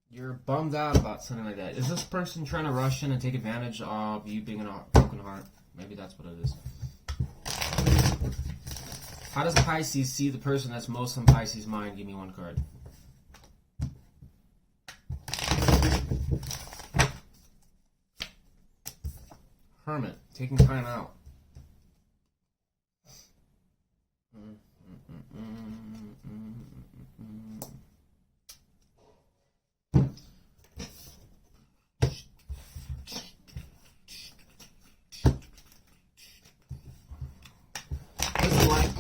You're bummed out about something like that. Is this person trying to rush in and take advantage of you being in a broken heart? Maybe that's what it is. How does Pisces see the person that's most on Pisces' mind? Give me one card. Hermit, taking time out.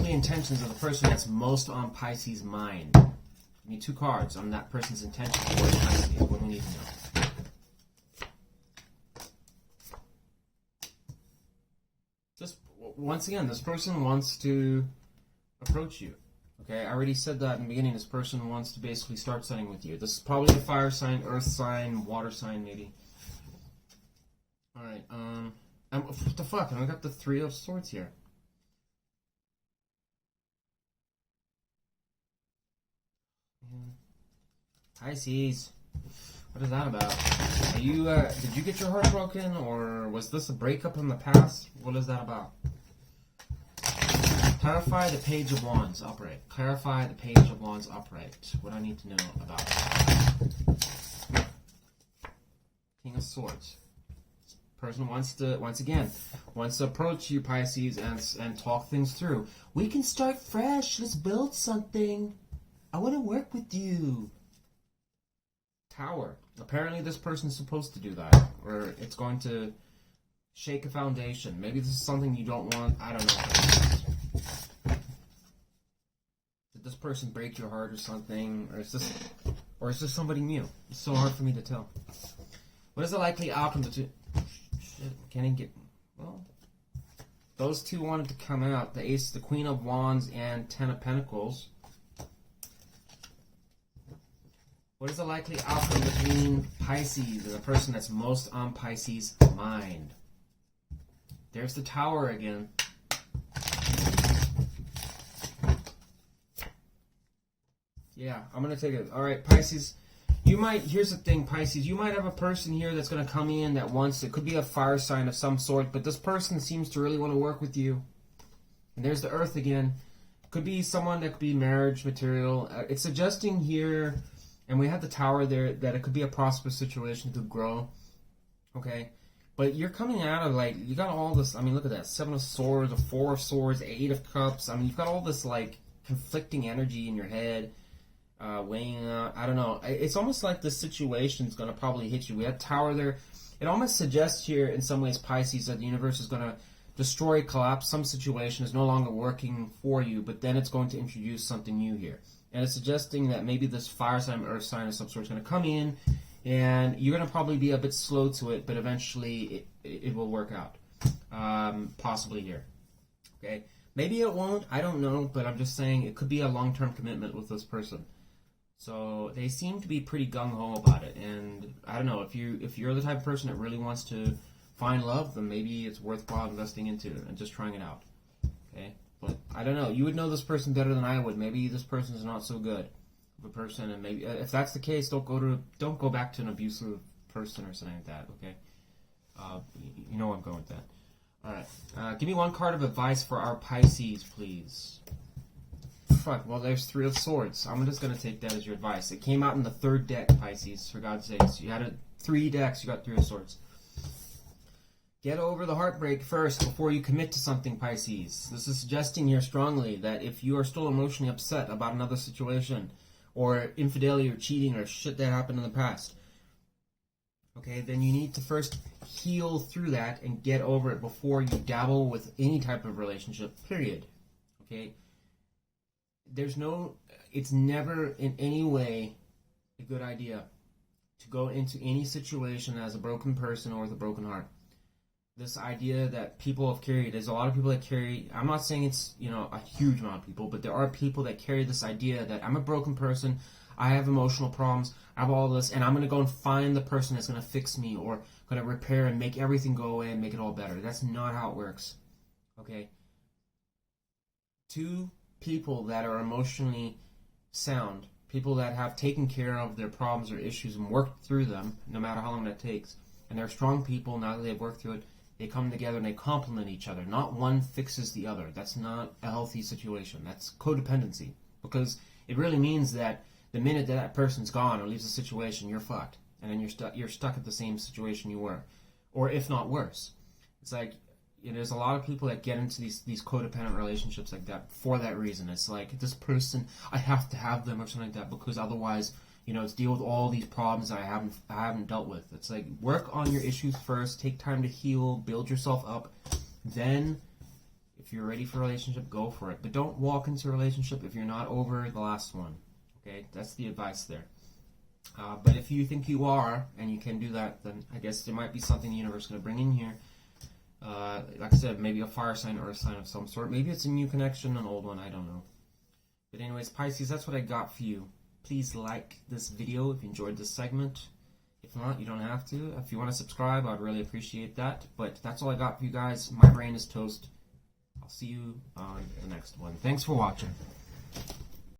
Intentions of the person that's most on Pisces' mind. Give me two cards on that person's intention towards Pisces. What do we need to know? Just once again, this person wants to approach you. Okay, I already said that in the beginning. This person wants to basically start something with you. This is probably a fire sign, earth sign, water sign, maybe. All right. What the fuck? I got the Three of Swords here. Pisces, what is that about? Are you, did you get your heart broken, or was this a breakup in the past? What is that about? Clarify the Page of Wands upright. Clarify the Page of Wands upright. What I need to know about it. King of Swords. Person wants to, once again, wants to approach you, Pisces, and talk things through. We can start fresh. Let's build something. I want to work with you. Tower. Apparently this person's supposed to do that. Or it's going to shake a foundation. Maybe this is something you don't want. I don't know. Did this person break your heart or something? Or is this somebody new? It's so hard for me to tell. What is the likely outcome to... Shit, can't even get... Well... Those two wanted to come out. The Ace, the Queen of Wands, and Ten of Pentacles. What is the likely outcome between Pisces and the person that's most on Pisces' mind? There's the Tower again. Yeah, I'm going to take it. Alright, Pisces. You might, here's the thing, Pisces. You might have a person here that's going to come in that wants, it could be a fire sign of some sort, but this person seems to really want to work with you. And there's the Earth again. Could be someone that could be marriage material. It's suggesting here... And we have the Tower there, that it could be a prosperous situation to grow. Okay? But you're coming out of, like, you got all this, I mean, look at that. Seven of Swords, a Four of Swords, Eight of Cups. I mean, you've got all this, like, conflicting energy in your head, weighing out. I don't know. It's almost like this situation's going to probably hit you. We have Tower there. It almost suggests here, in some ways, Pisces, that the universe is going to destroy, collapse. Some situation is no longer working for you, but then it's going to introduce something new here. And it's suggesting that maybe this fire sign, earth sign of some sort is going to come in, and you're going to probably be a bit slow to it, but eventually it will work out. possibly here. Okay, maybe it won't. I don't know, but I'm just saying it could be a long-term commitment with this person. So they seem to be pretty gung-ho about it, and I don't know, if you're the type of person that really wants to find love, then maybe it's worthwhile investing into it and just trying it out. Okay, but I don't know. You would know this person better than I would. Maybe this person is not so good of a person, and maybe if that's the case, don't go back to an abusive person or something like that. Okay, you know where I'm going with that. All right, give me one card of advice for our Pisces, please. Fuck, well, there's 3 of Swords. I'm just going to take that as your advice. It came out in the 3rd deck, Pisces, for God's sakes. You had 3 decks, you got 3 of Swords. Get over the heartbreak first before you commit to something, Pisces. This is suggesting here strongly that if you are still emotionally upset about another situation, or infidelity or cheating or shit that happened in the past, okay, then you need to first heal through that and get over it before you dabble with any type of relationship, period. Okay? It's never in any way a good idea to go into any situation as a broken person or with a broken heart. This idea that people have carried, there's a lot of people that carry, I'm not saying it's, a huge amount of people, but there are people that carry this idea that I'm a broken person, I have emotional problems, I have all this, and I'm going to go and find the person that's going to fix me or going to repair and make everything go away and make it all better. That's not how it works. Okay? 2 people that are emotionally sound, people that have taken care of their problems or issues and worked through them, no matter how long that takes, and they're strong people, now that they've worked through it, they come together and they complement each other. Not one fixes the other. That's not a healthy situation. That's codependency. Because it really means that the minute that person's gone or leaves the situation, you're fucked. And then you're stuck at the same situation you were. Or if not worse. It's like, there's a lot of people that get into these codependent relationships like that for that reason. It's like, this person, I have to have them or something like that, because otherwise, it's deal with all these problems that I haven't dealt with. It's like, work on your issues first, take time to heal, build yourself up. Then, if you're ready for a relationship, go for it. But don't walk into a relationship if you're not over the last one. Okay, that's the advice there. But if you think you are, and you can do that, then I guess there might be something the universe is going to bring in here. Like I said, maybe a fire sign or a sign of some sort. Maybe it's a new connection, an old one, I don't know. But anyways, Pisces, that's what I got for you. Please like this video if you enjoyed this segment. If not, you don't have to. If you want to subscribe, I'd really appreciate that. But that's all I got for you guys. My brain is toast. I'll see you on the next one. Thanks for watching.